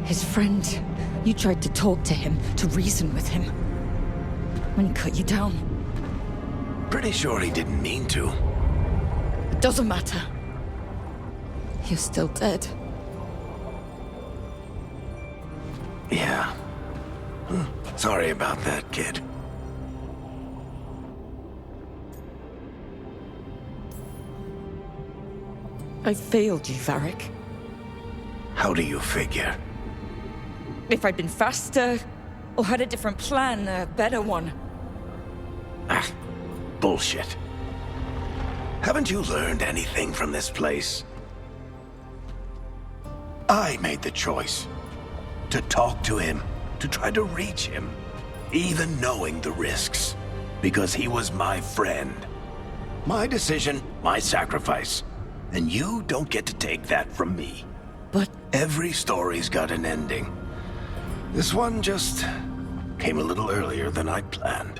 His friend. You tried to talk to him, to reason with him. When he cut you down. Pretty sure he didn't mean to. It doesn't matter. You're still dead. Yeah. Sorry about that, kid. I failed you, Varric. How do you figure? If I'd been faster, or had a different plan, a better one. Ah, bullshit. Haven't you learned anything from this place? I made the choice. To talk to him, to try to reach him, even knowing the risks. Because he was my friend. My decision, my sacrifice. And you don't get to take that from me. But... Every story's got an ending. This one just came a little earlier than I planned.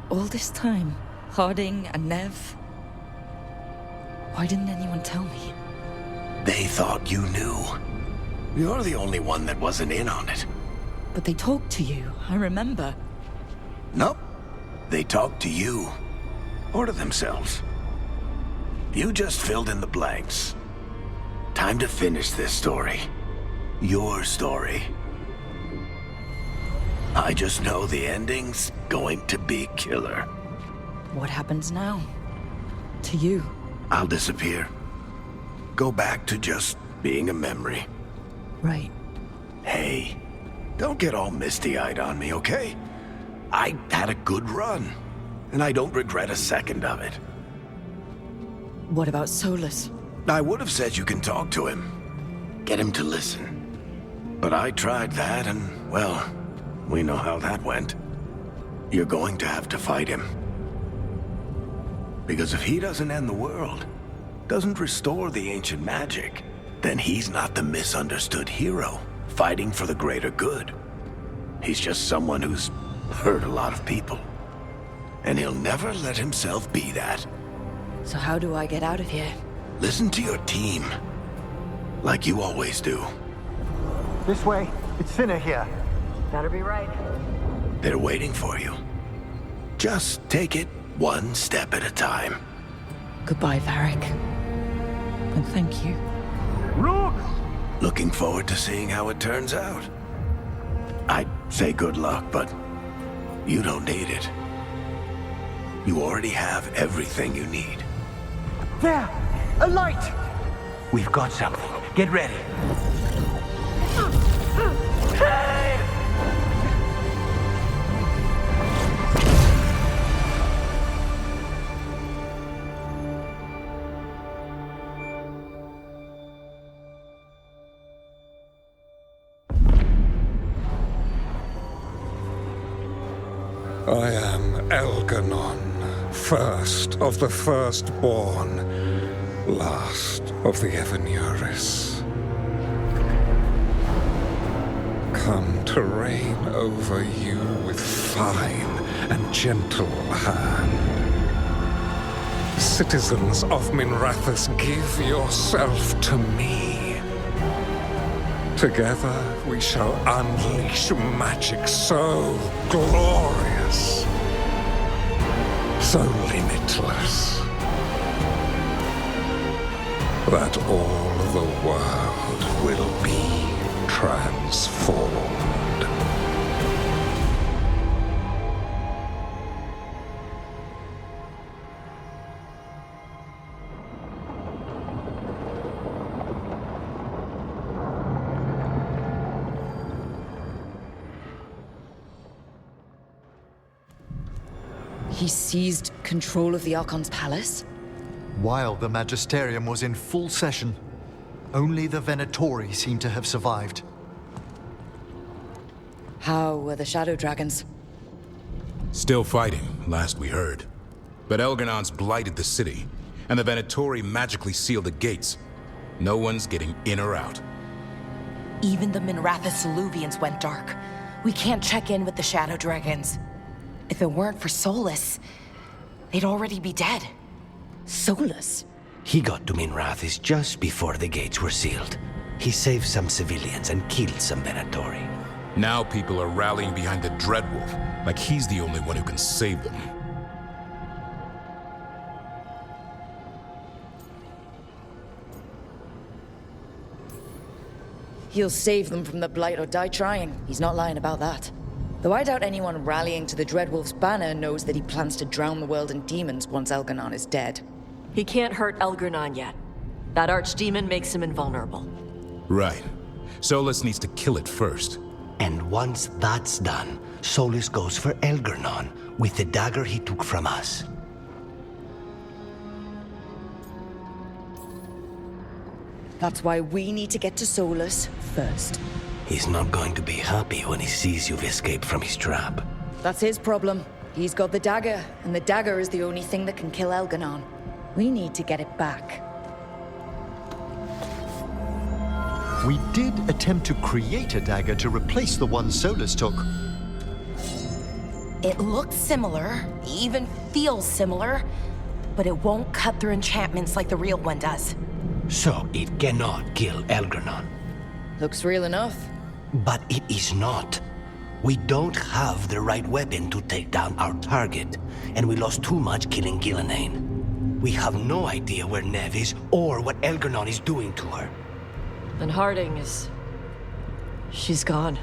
All this time, Harding and Nev... Why didn't anyone tell me? They thought you knew. You're the only one that wasn't in on it. But they talked to you, I remember. Nope. They talked to you. Or to themselves. You just filled in the blanks. Time to finish this story. Your story. I just know the ending's going to be killer. What happens now? To you? I'll disappear. Go back to just being a memory. Right. Hey, don't get all misty-eyed on me, okay? I had a good run, and I don't regret a second of it. What about Solus? I would have said you can talk to him. Get him to listen. But I tried that, and, well, we know how that went. You're going to have to fight him. Because if he doesn't end the world, doesn't restore the ancient magic, then he's not the misunderstood hero, fighting for the greater good. He's just someone who's hurt a lot of people. And he'll never let himself be that. So how do I get out of here? Listen to your team. Like you always do. This way. It's thinner here. Better be right. They're waiting for you. Just take it one step at a time. Goodbye, Varric. And thank you. Look! Looking forward to seeing how it turns out. I'd say good luck, but you don't need it. You already have everything you need. There! A light! We've got something. Get ready. I am Elganon, first of the firstborn, last of the Evenuris. Come to reign over you with fine and gentle hand. Citizens of Minrathous, give yourself to me. Together we shall unleash magic so glorious, so limitless, that all the world will be transformed. He seized control of the Archon's palace? While the Magisterium was in full session, only the Venatori seemed to have survived. How were the Shadow Dragons? Still fighting, last we heard. But Elganon's blighted the city, and the Venatori magically sealed the gates. No one's getting in or out. Even the Minrathous Soluvians went dark. We can't check in with the Shadow Dragons. If it weren't for Solus, they'd already be dead. Solus? He got to Minrathis just before the gates were sealed. He saved some civilians and killed some Venatori. Now people are rallying behind the Dreadwolf, like he's the only one who can save them. He'll save them from the Blight or die trying. He's not lying about that. Though I doubt anyone rallying to the Dreadwolf's banner knows that he plans to drown the world in demons once Elganon is dead. He can't hurt Elganon yet. That archdemon makes him invulnerable. Right. Solus needs to kill it first. And once that's done, Solus goes for Elganon with the dagger he took from us. That's why we need to get to Solus first. He's not going to be happy when he sees you've escaped from his trap. That's his problem. He's got the dagger, and the dagger is the only thing that can kill Elganon. We need to get it back. We did attempt to create a dagger to replace the one Solus took. It looks similar, even feels similar, but it won't cut through enchantments like the real one does. So it cannot kill Elganon. Looks real enough. But it is not. We don't have the right weapon to take down our target, and we lost too much killing Gillenane. We have no idea where Neve is or what Elganon is doing to her. And Harding is... she's gone.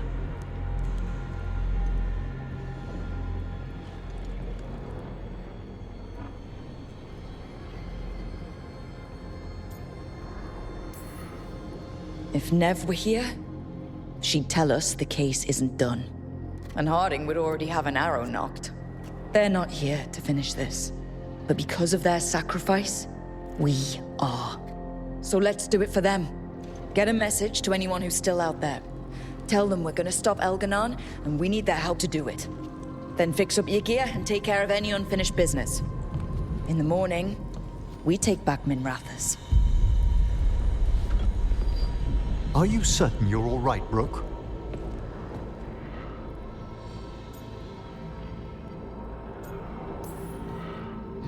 If Neve were here, she'd tell us the case isn't done. And Harding would already have an arrow knocked. They're not here to finish this. But because of their sacrifice, we are. So let's do it for them. Get a message to anyone who's still out there. Tell them we're gonna stop Elganon, and we need their help to do it. Then fix up your gear and take care of any unfinished business. In the morning, we take back Minrathis. Are you certain you're all right, Brooke?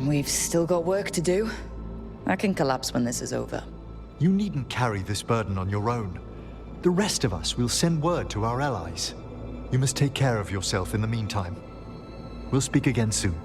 We've still got work to do. I can collapse when this is over. You needn't carry this burden on your own. The rest of us will send word to our allies. You must take care of yourself in the meantime. We'll speak again soon.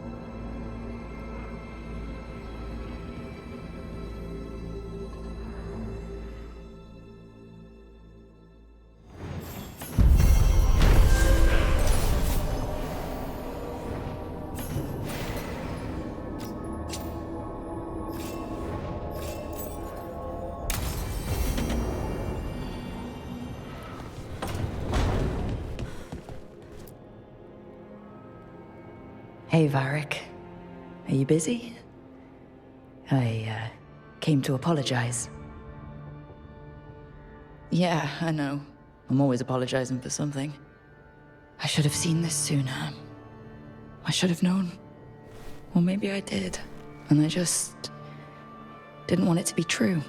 Hey, Varric. Are you busy? I, came to apologize. Yeah, I know. I'm always apologizing for something. I should have seen this sooner. I should have known. Or maybe I did, and I just didn't want it to be true.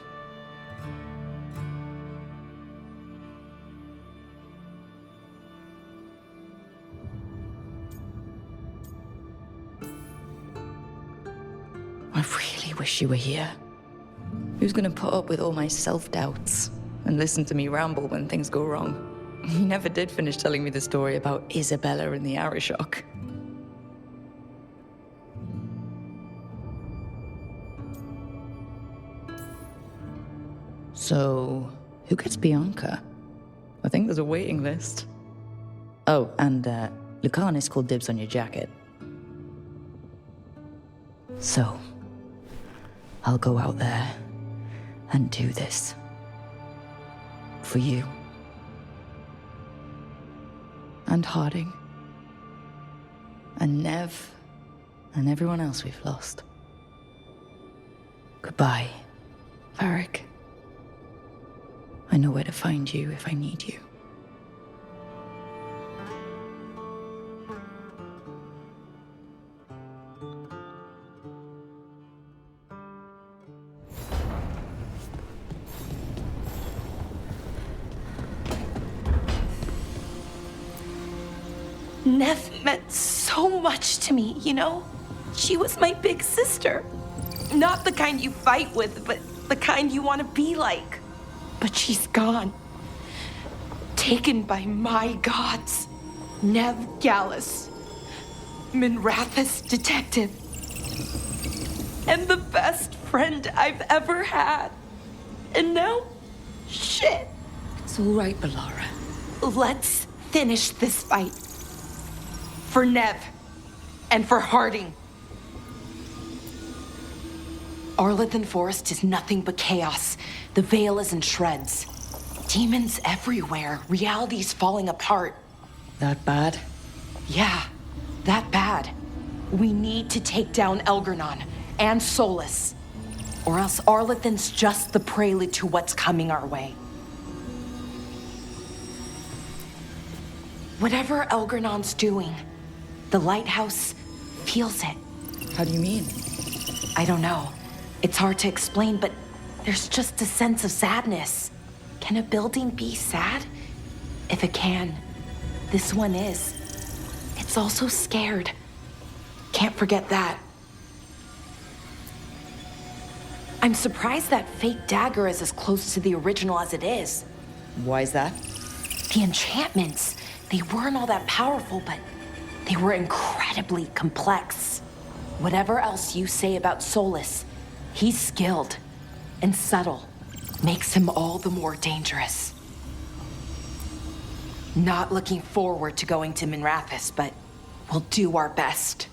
I really wish you were here. Who's gonna put up with all my self-doubts and listen to me ramble when things go wrong? He never did finish telling me the story about Isabella and the Arishok. So, who gets Bianca? I think there's a waiting list. Oh, and Lucanis called dibs on your jacket. So, I'll go out there and do this. For you. And Harding. And Neve. And everyone else we've lost. Goodbye, Varric. I know where to find you if I need you. Nev meant so much to me, you know? She was my big sister. Not the kind you fight with, but the kind you want to be like. But she's gone. Taken by my gods. Nev Gallus. Minrathous detective. And the best friend I've ever had. And now, shit. It's all right, Balara. Let's finish this fight. For Nev. And for Harding. Arlathan Forest is nothing but chaos. The Veil is in shreds. Demons everywhere. Reality's falling apart. That bad? Yeah, that bad. We need to take down Elgernon and Solus. Or else Arlathan's just the prelude to what's coming our way. Whatever Elgernon's doing, the lighthouse feels it. How do you mean? I don't know. It's hard to explain, but there's just a sense of sadness. Can a building be sad? If it can, this one is. It's also scared. Can't forget that. I'm surprised that fake dagger is as close to the original as it is. Why is that? The enchantments, they weren't all that powerful, but they were incredibly complex. Whatever else you say about Solus, he's skilled and subtle. Makes him all the more dangerous. Not looking forward to going to Minrathous, but we'll do our best.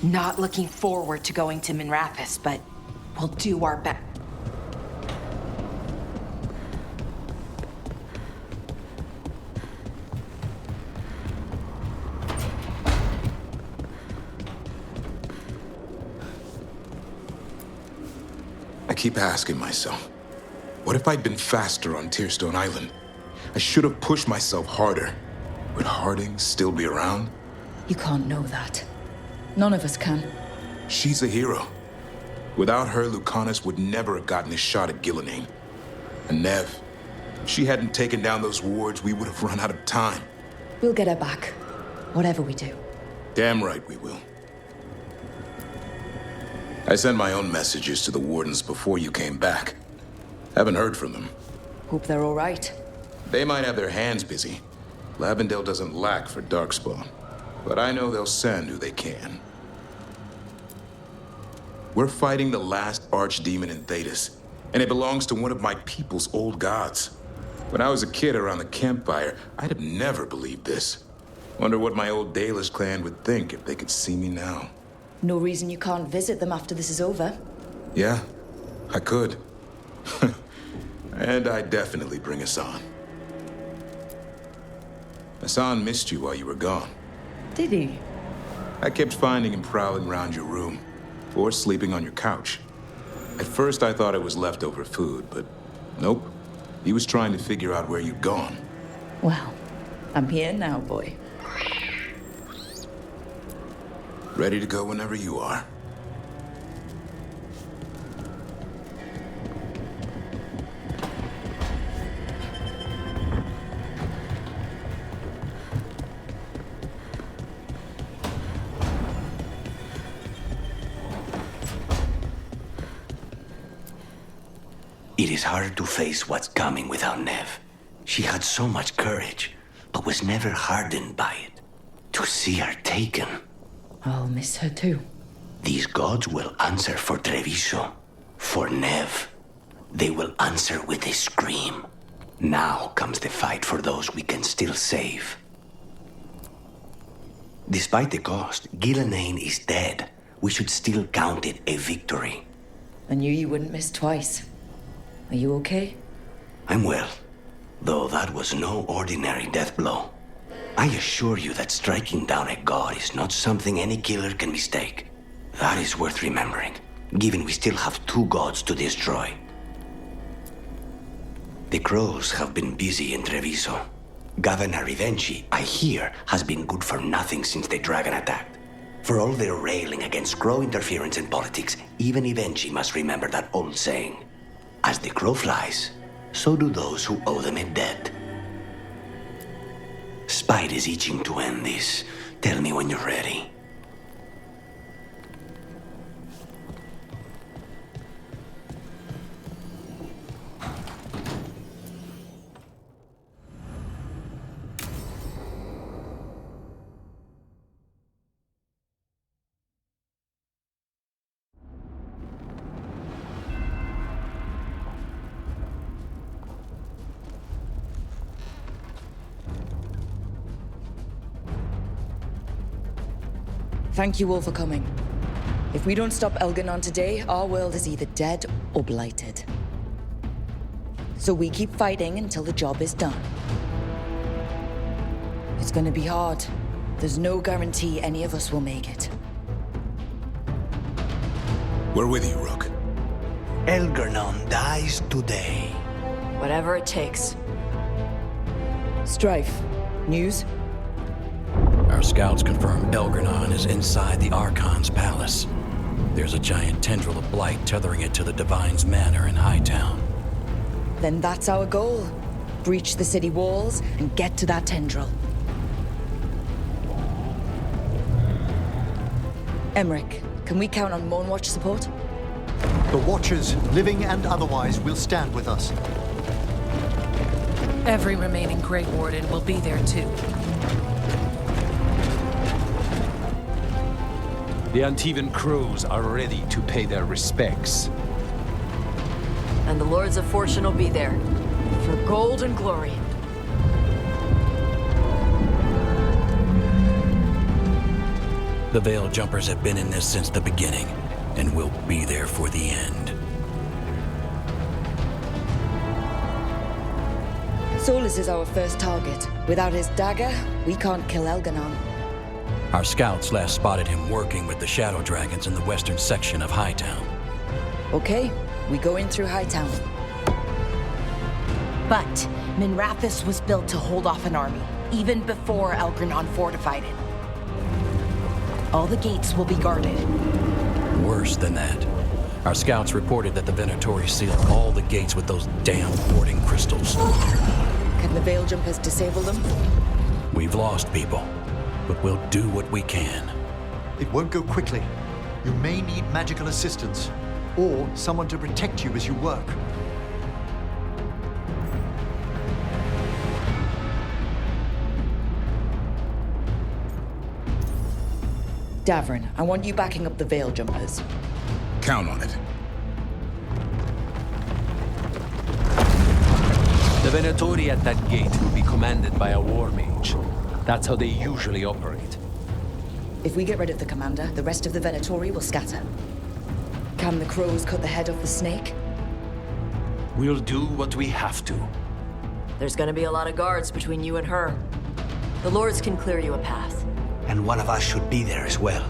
Not looking forward to going to Minrathous, but we'll do our best. I keep asking myself, what if I'd been faster on Tearstone Island? I should have pushed myself harder. Would Harding still be around? You can't know that. None of us can. She's a hero. Without her, Lucanus would never have gotten his shot at Gillenane. And Nev, if she hadn't taken down those wards, we would have run out of time. We'll get her back. Whatever we do. Damn right we will. I sent my own messages to the wardens before you came back. Haven't heard from them. Hope they're all right. They might have their hands busy. Lavendale doesn't lack for Darkspawn. But I know they'll send who they can. We're fighting the last archdemon in Thedas, and it belongs to one of my people's old gods. When I was a kid around the campfire, I'd have never believed this. Wonder what my old Dalish clan would think if they could see me now. No reason you can't visit them after this is over. Yeah, I could. And I'd definitely bring Hassan. Hassan missed you while you were gone. Did he? I kept finding him prowling around your room, or sleeping on your couch. At first I thought it was leftover food, but nope. He was trying to figure out where you'd gone. Well, I'm here now, boy. Ready to go whenever you are. It is hard to face what's coming without Nev. She had so much courage, but was never hardened by it. To see her taken. I'll miss her too. These gods will answer for Treviso, for Nev. They will answer with a scream. Now comes the fight for those we can still save. Despite the cost, Gillenane is dead. We should still count it a victory. I knew you wouldn't miss twice. Are you okay? I'm well, though that was no ordinary death blow. I assure you that striking down a god is not something any killer can mistake. That is worth remembering, given we still have 2 gods to destroy. The crows have been busy in Treviso. Governor Rivenchi, I hear, has been good for nothing since the dragon attacked. For all their railing against crow interference in politics, even Rivenchi must remember that old saying. As the crow flies, so do those who owe them a debt. spite is itching to end this. Tell me when you're ready. Thank you all for coming. If we don't stop Elganon today, our world is either dead or blighted. So we keep fighting until the job is done. It's gonna be hard. There's no guarantee any of us will make it. We're with you, Rook. Elganon dies today. Whatever it takes. Strife, news? Our scouts confirm Elganon is inside the Archon's palace. There's a giant tendril of blight tethering it to the Divine's manor in Hightown. Then that's our goal. Breach the city walls and get to that tendril. Emmerich, can we count on Moonwatch support? The Watchers, living and otherwise, will stand with us. Every remaining Grey Warden will be there too. The Antivan crows are ready to pay their respects. And the Lords of Fortune will be there. For gold and glory. The Veil Jumpers have been in this since the beginning, and will be there for the end. Solus is our first target. Without his dagger, we can't kill Elganon. Our scouts last spotted him working with the Shadow Dragons in the western section of Hightown. Okay, we go in through Hightown. But Minrathous was built to hold off an army, even before Elganon fortified it. All the gates will be guarded. Worse than that. Our scouts reported that the Venatori sealed all the gates with those damn warding crystals. Can the Veil Jumpers disable them? We've lost people, but we'll do what we can. It won't go quickly. You may need magical assistance, or someone to protect you as you work. Davrin, I want you backing up the Veil Jumpers. Count on it. The Venatori at that gate will be commanded by a war mage. That's how they usually operate. If we get rid of the commander, the rest of the Venatori will scatter. Can the crows cut the head off the snake? We'll do what we have to. There's gonna be a lot of guards between you and her. The Lords can clear you a path. And one of us should be there as well.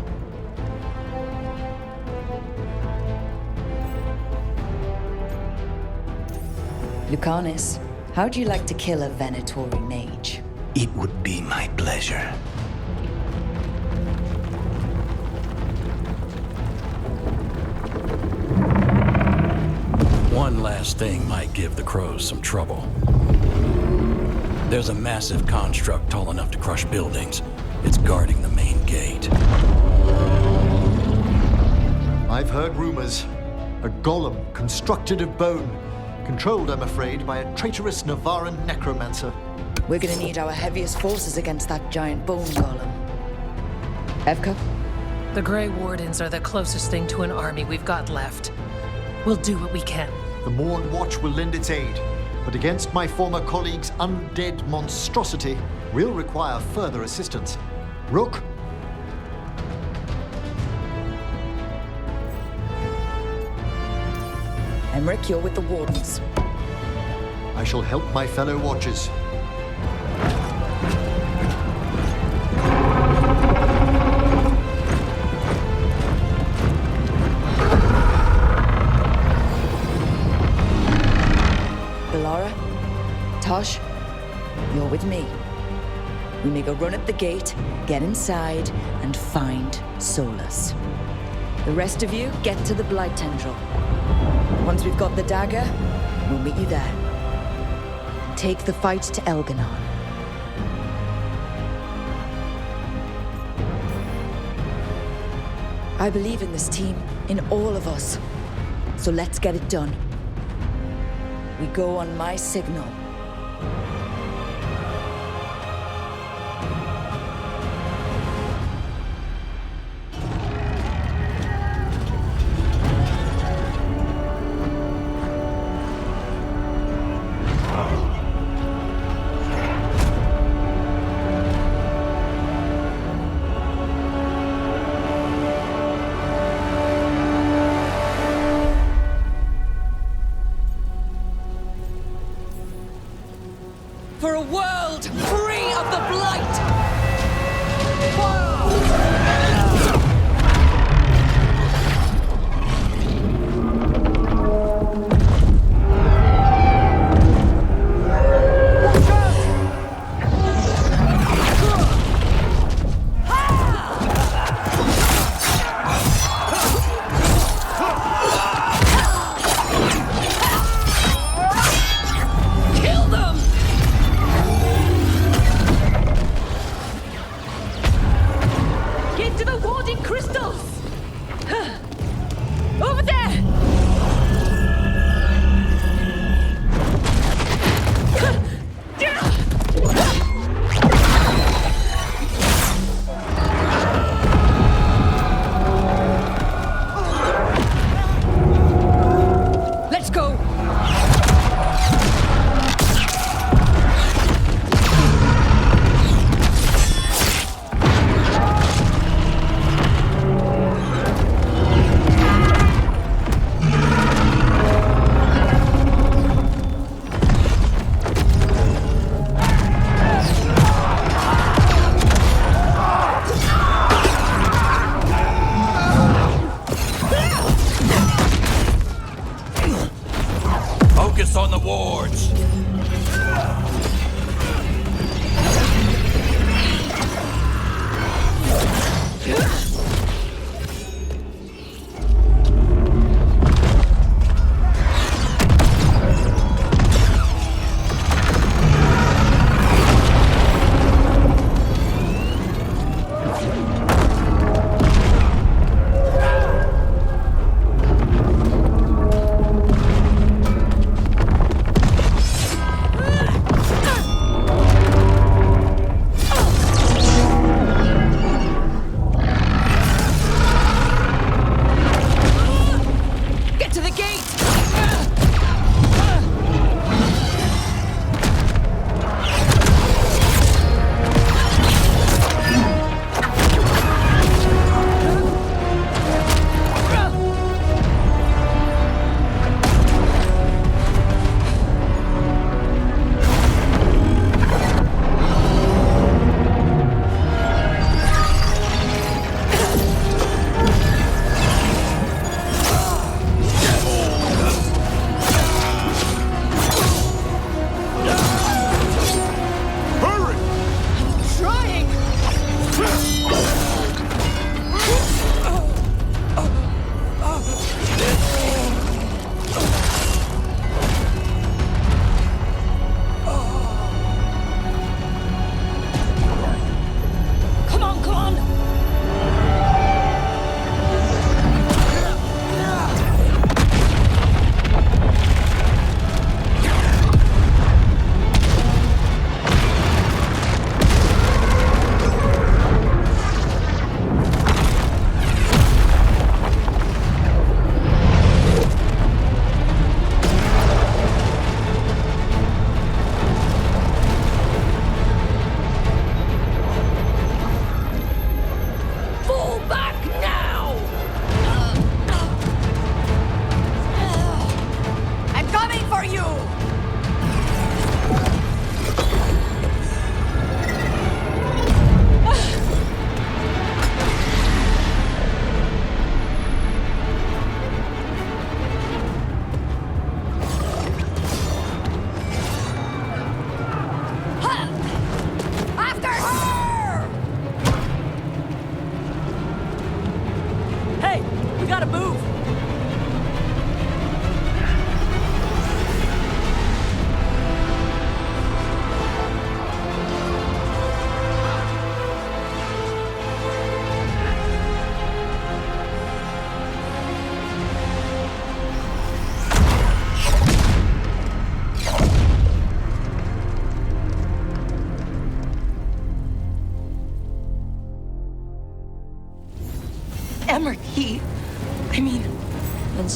Lucanis, how'd you like to kill a Venatori mage? It would be my pleasure. One last thing might give the crows some trouble. There's a massive construct tall enough to crush buildings. It's guarding the main gate. I've heard rumors. A golem constructed of bone. Controlled, I'm afraid, by a traitorous Navaran necromancer. We're gonna need our heaviest forces against that giant bone golem. Evka? The Grey Wardens are the closest thing to an army we've got left. We'll do what we can. The Morn Watch will lend its aid, but against my former colleague's undead monstrosity, we'll require further assistance. Rook? Emmerich, you're with the Wardens. I shall help my fellow Watchers. Belara, Tosh, you're with me. We make a run at the gate, get inside, and find Solus. The rest of you, get to the Blight Tendril. Once we've got the dagger, we'll meet you there. Take the fight to Elganon. I believe in this team, in all of us. So let's get it done. We go on my signal. For a world free of the Blight! Kill them!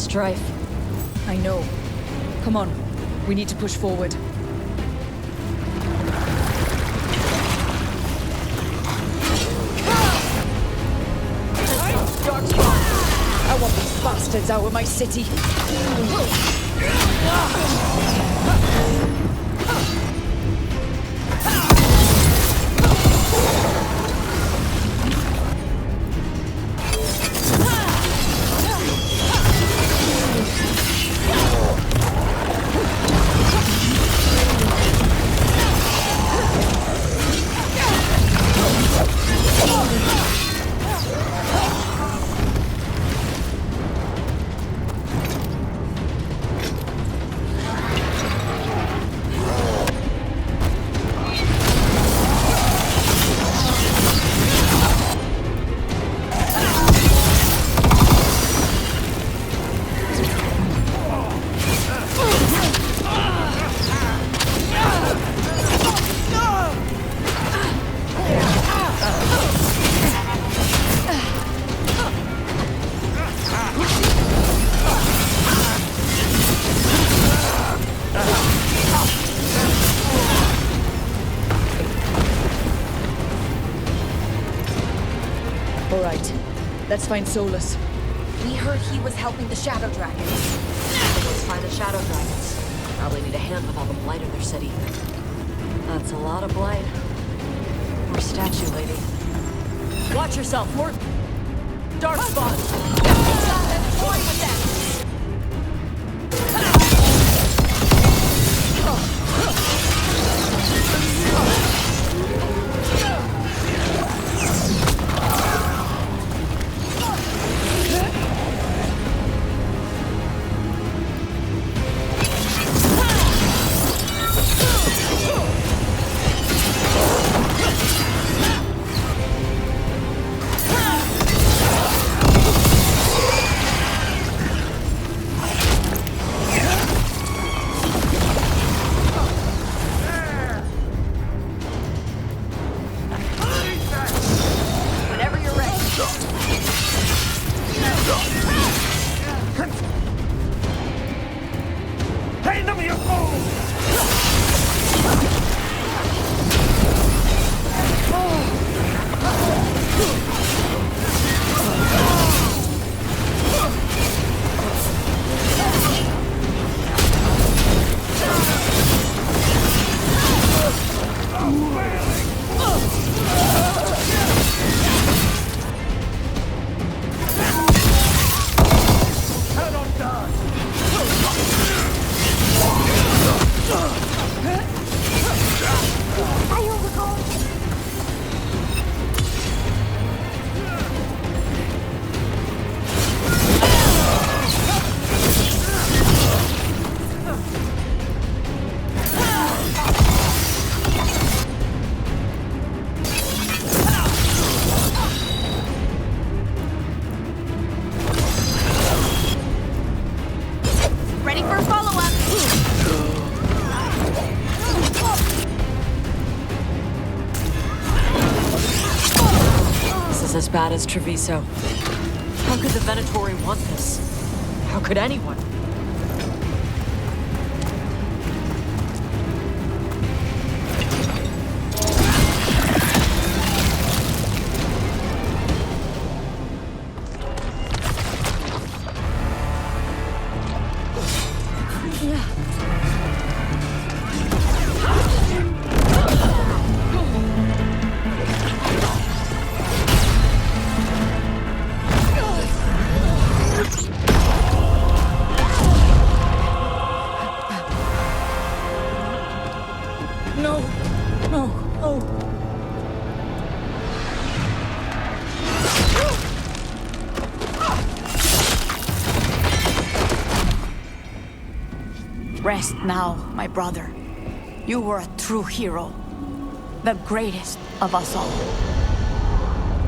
strife. I know. Come on. We need to push forward. Darkspawn! I want these bastards out of my city. All right. Let's find Solus. We heard he was helping the Shadow Dragons. Let's find the Shadow Dragons. Probably need a hand with all the blight in their city. That's a lot of blight. More statue, lady. Watch yourself, more dark spots. Toy with that. As bad as Treviso. How could the Venatori want this? How could anyone? Rest now, my brother. You were a true hero. The greatest of us all.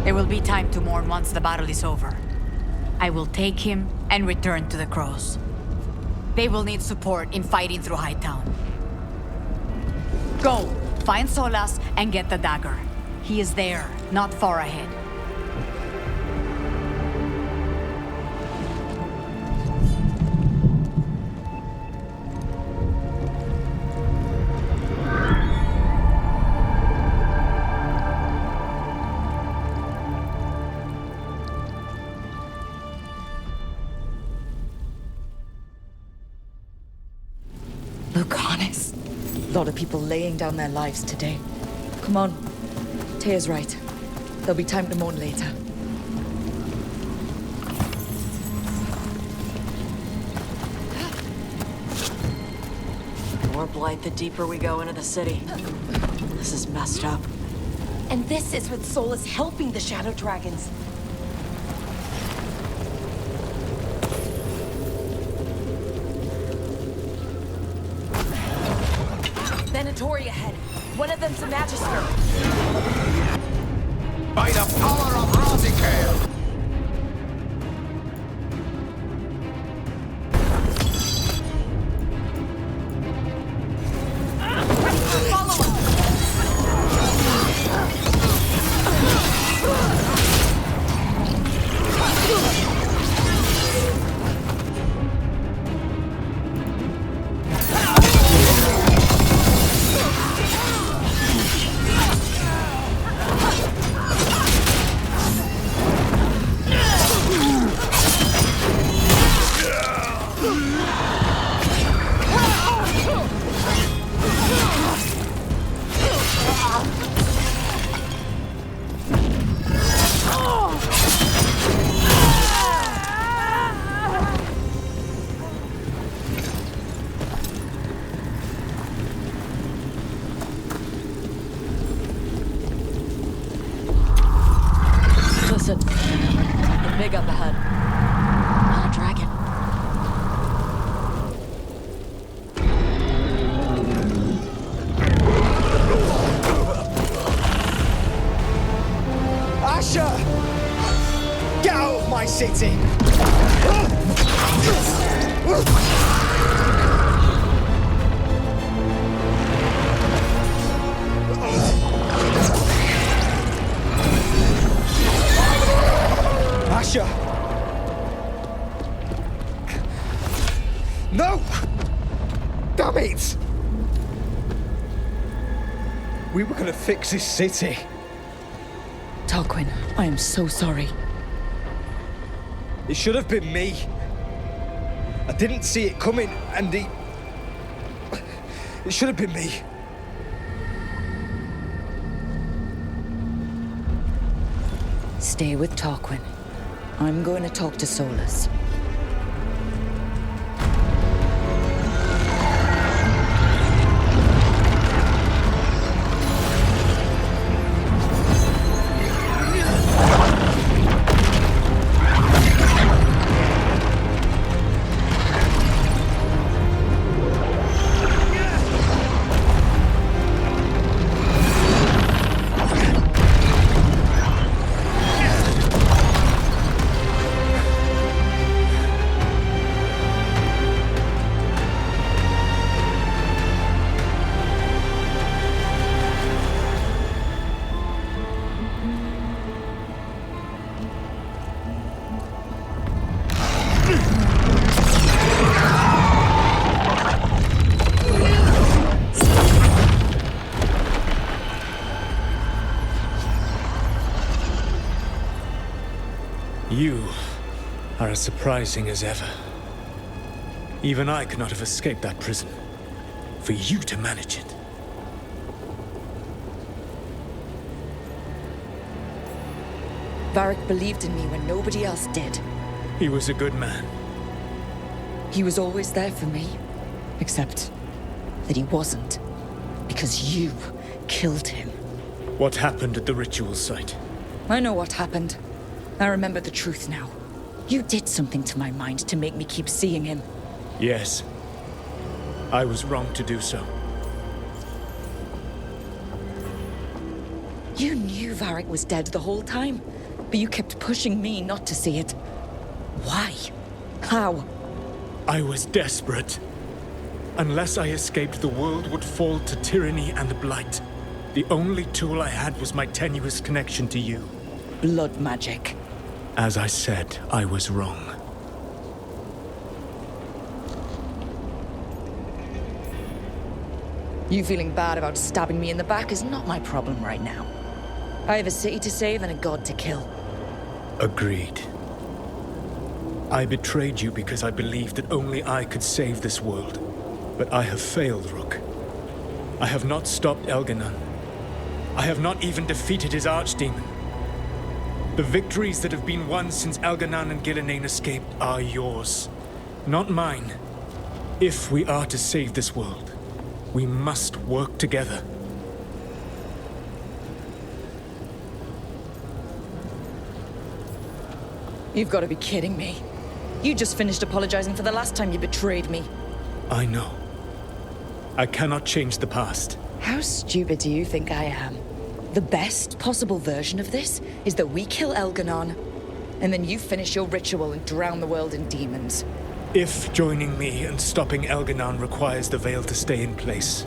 There will be time to mourn once the battle is over. I will take him and return to the Crows. They will need support in fighting through Hightown. Go, find Solas and get the dagger. He is there, not far ahead. A lot of people laying down their lives today. Come on. Taya's right. There'll be time to mourn later. More blight the deeper we go into the city. This is messed up. And this is with Solus helping the Shadow Dragons. Venatori ahead. One of them's a Magister. By the power of Razikale! Something big up ahead. Not a dragon. Asher! Get out of my city! Asher! No! Damn it! We were gonna fix this city. Tarquin, I am so sorry. It should have been me. I didn't see it coming, and it should have been me. Stay with Tarquin. I'm going to talk to Solus. You are as surprising as ever. Even I could not have escaped that prison. For you to manage it. Varric believed in me when nobody else did. He was a good man. He was always there for me. Except that he wasn't. Because you killed him. What happened at the ritual site? I know what happened. I remember the truth now. You did something to my mind to make me keep seeing him. Yes. I was wrong to do so. You knew Varric was dead the whole time, but you kept pushing me not to see it. Why? How? I was desperate. Unless I escaped, the world would fall to tyranny and the blight. The only tool I had was my tenuous connection to you. Blood magic. As I said, I was wrong. You feeling bad about stabbing me in the back is not my problem right now. I have a city to save and a god to kill. Agreed. I betrayed you because I believed that only I could save this world. But I have failed, Rook. I have not stopped Elganon. I have not even defeated his archdemon. The victories that have been won since Elganon and Gillenane escaped are yours, not mine. If we are to save this world, we must work together. You've got to be kidding me. You just finished apologizing for the last time you betrayed me. I know. I cannot change the past. How stupid do you think I am? The best possible version of this is that we kill Elganon, and then you finish your ritual and drown the world in demons. If joining me and stopping Elganon requires the veil to stay in place,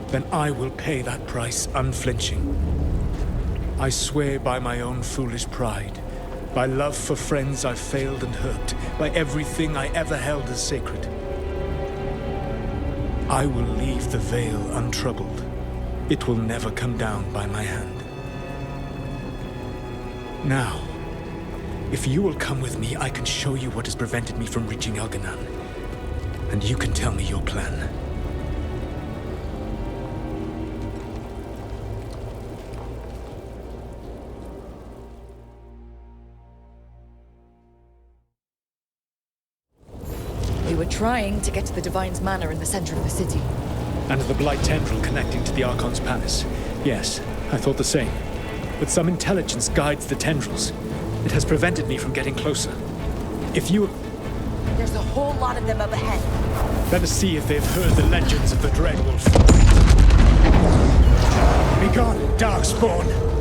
then I will pay that price unflinching. I swear by my own foolish pride, by love for friends I've failed and hurt, by everything I ever held as sacred. I will leave the veil untroubled. It will never come down by my hand. Now, if you will come with me, I can show you what has prevented me from reaching Elganon. And you can tell me your plan. We were trying to get to the Divine's Manor in the center of the city. And the Blight tendril connecting to the Archon's palace. Yes, I thought the same. But some intelligence guides the tendrils. It has prevented me from getting closer. If you... There's a whole lot of them up ahead. Let us see if they've heard the legends of the Dreadwolf. Begone, Darkspawn!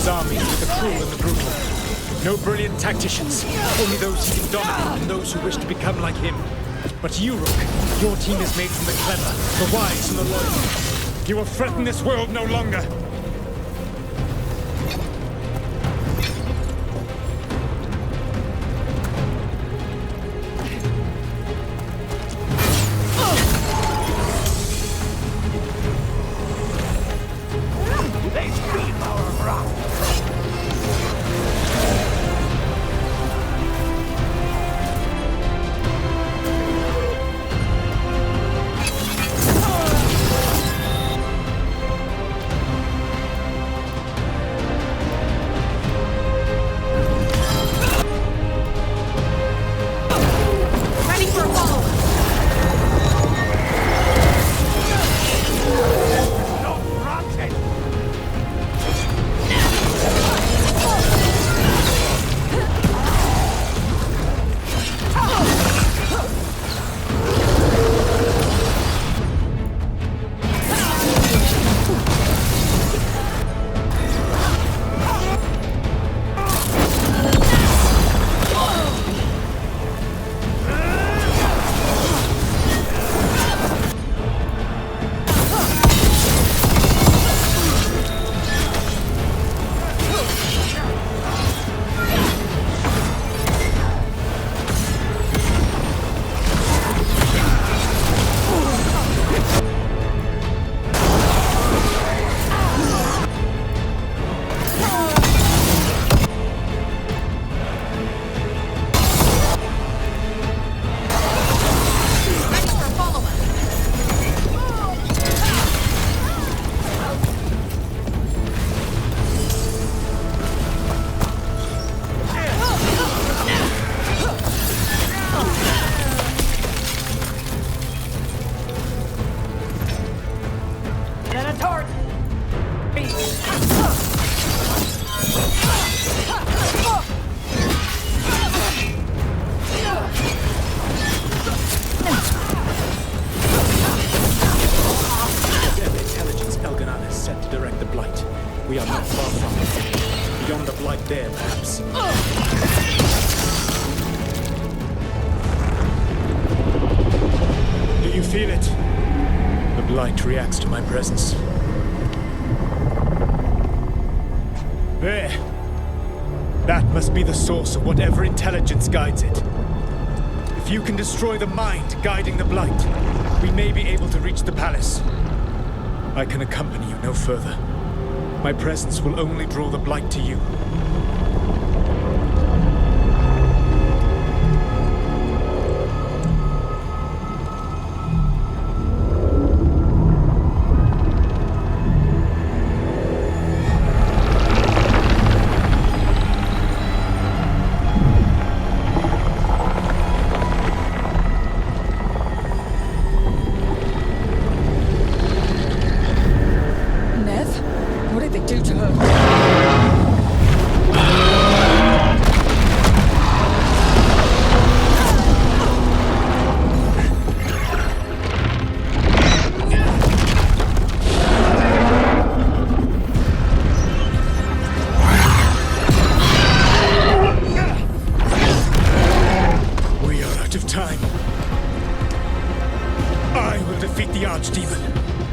his armies with the cruel and the brutal. No brilliant tacticians, only those he can dominate and those who wish to become like him. But you, Rook, your team is made from the clever, the wise, and the loyal. You will threaten this world no longer. We are not far from it. Beyond the blight there, perhaps. Do you feel it? The blight reacts to my presence. There. That must be the source of whatever intelligence guides it. If you can destroy the mind guiding the blight, we may be able to reach the palace. I can accompany you no further. My presence will only draw the blight to you.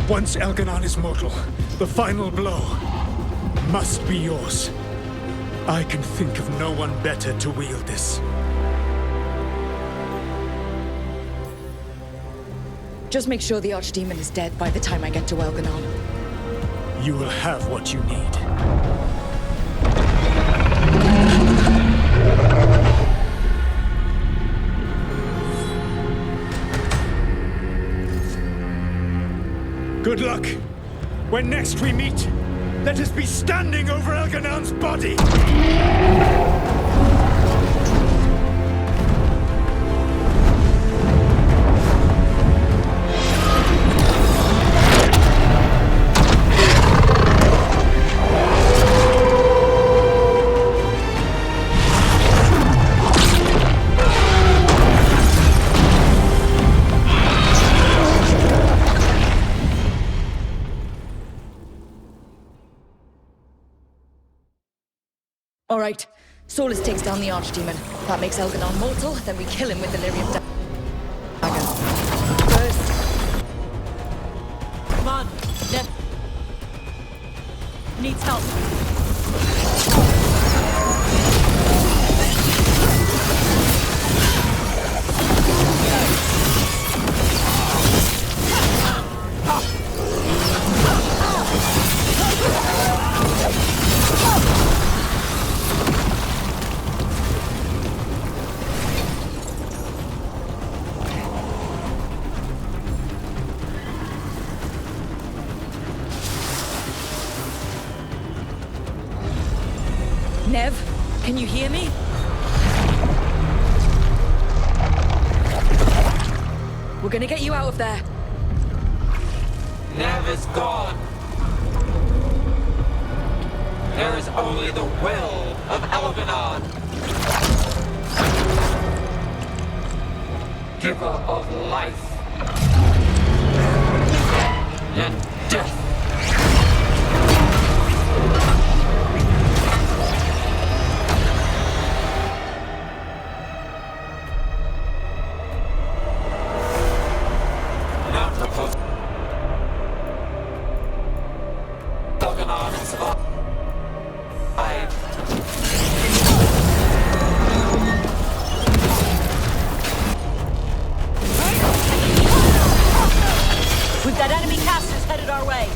Once Elganon is mortal, the final blow must be yours. I can think of no one better to wield this. Just make sure the Archdemon is dead by the time I get to Elganon. You will have what you need. Good luck. When next we meet, let us be standing over Elganon's body! All right. Solus takes down the Archdemon. That makes Elganon mortal, then we kill him with the Lyrium dagger. First... Come on, Ned. Needs help. Nev, can you hear me? We're gonna get you out of there. Nev is gone. There is only the will of Elganon. Giver of life and death. We've got enemy casters headed our way.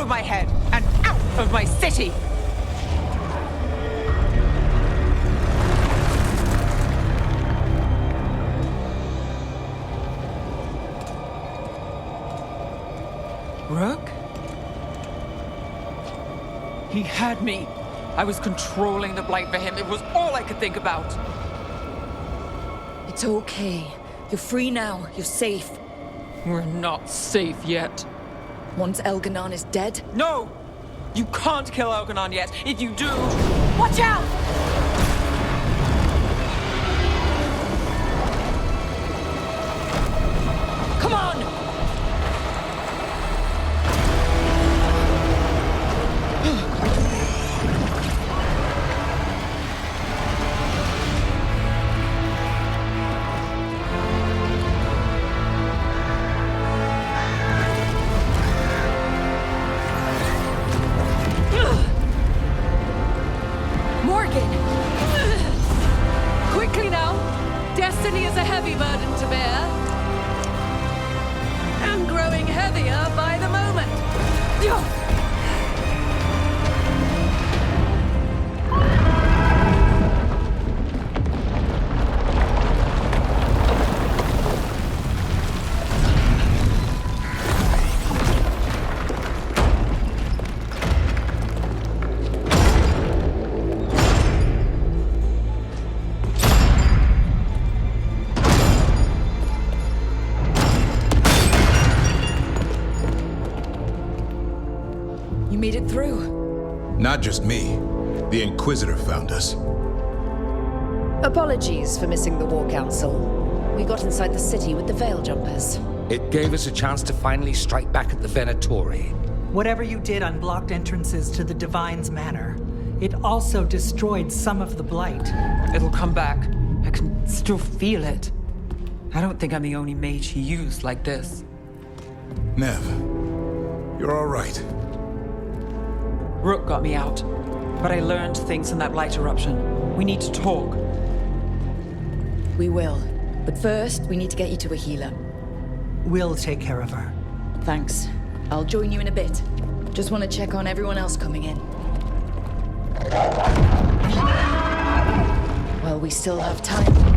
of my head and out of my city! Rook? He had me. I was controlling the Blight for him. It was all I could think about. It's okay. You're free now. You're safe. We're not safe yet. Once Elganon is dead? No! You can't kill Elganon yet. If you do... Watch out! Come on! Quickly now! Destiny is a heavy burden to bear. And growing heavier by the moment. You made it through. Not just me. The Inquisitor found us. Apologies for missing the War Council. We got inside the city with the Veil Jumpers. It gave us a chance to finally strike back at the Venatori. Whatever you did unblocked entrances to the Divine's Manor. It also destroyed some of the Blight. It'll come back. I can still feel it. I don't think I'm the only mage he used like this. Nev, you're all right. Rook got me out, but I learned things in that Blight eruption. We need to talk. We will. But first, we need to get you to a healer. We'll take care of her. Thanks. I'll join you in a bit. Just want to check on everyone else coming in. Well, we still have time.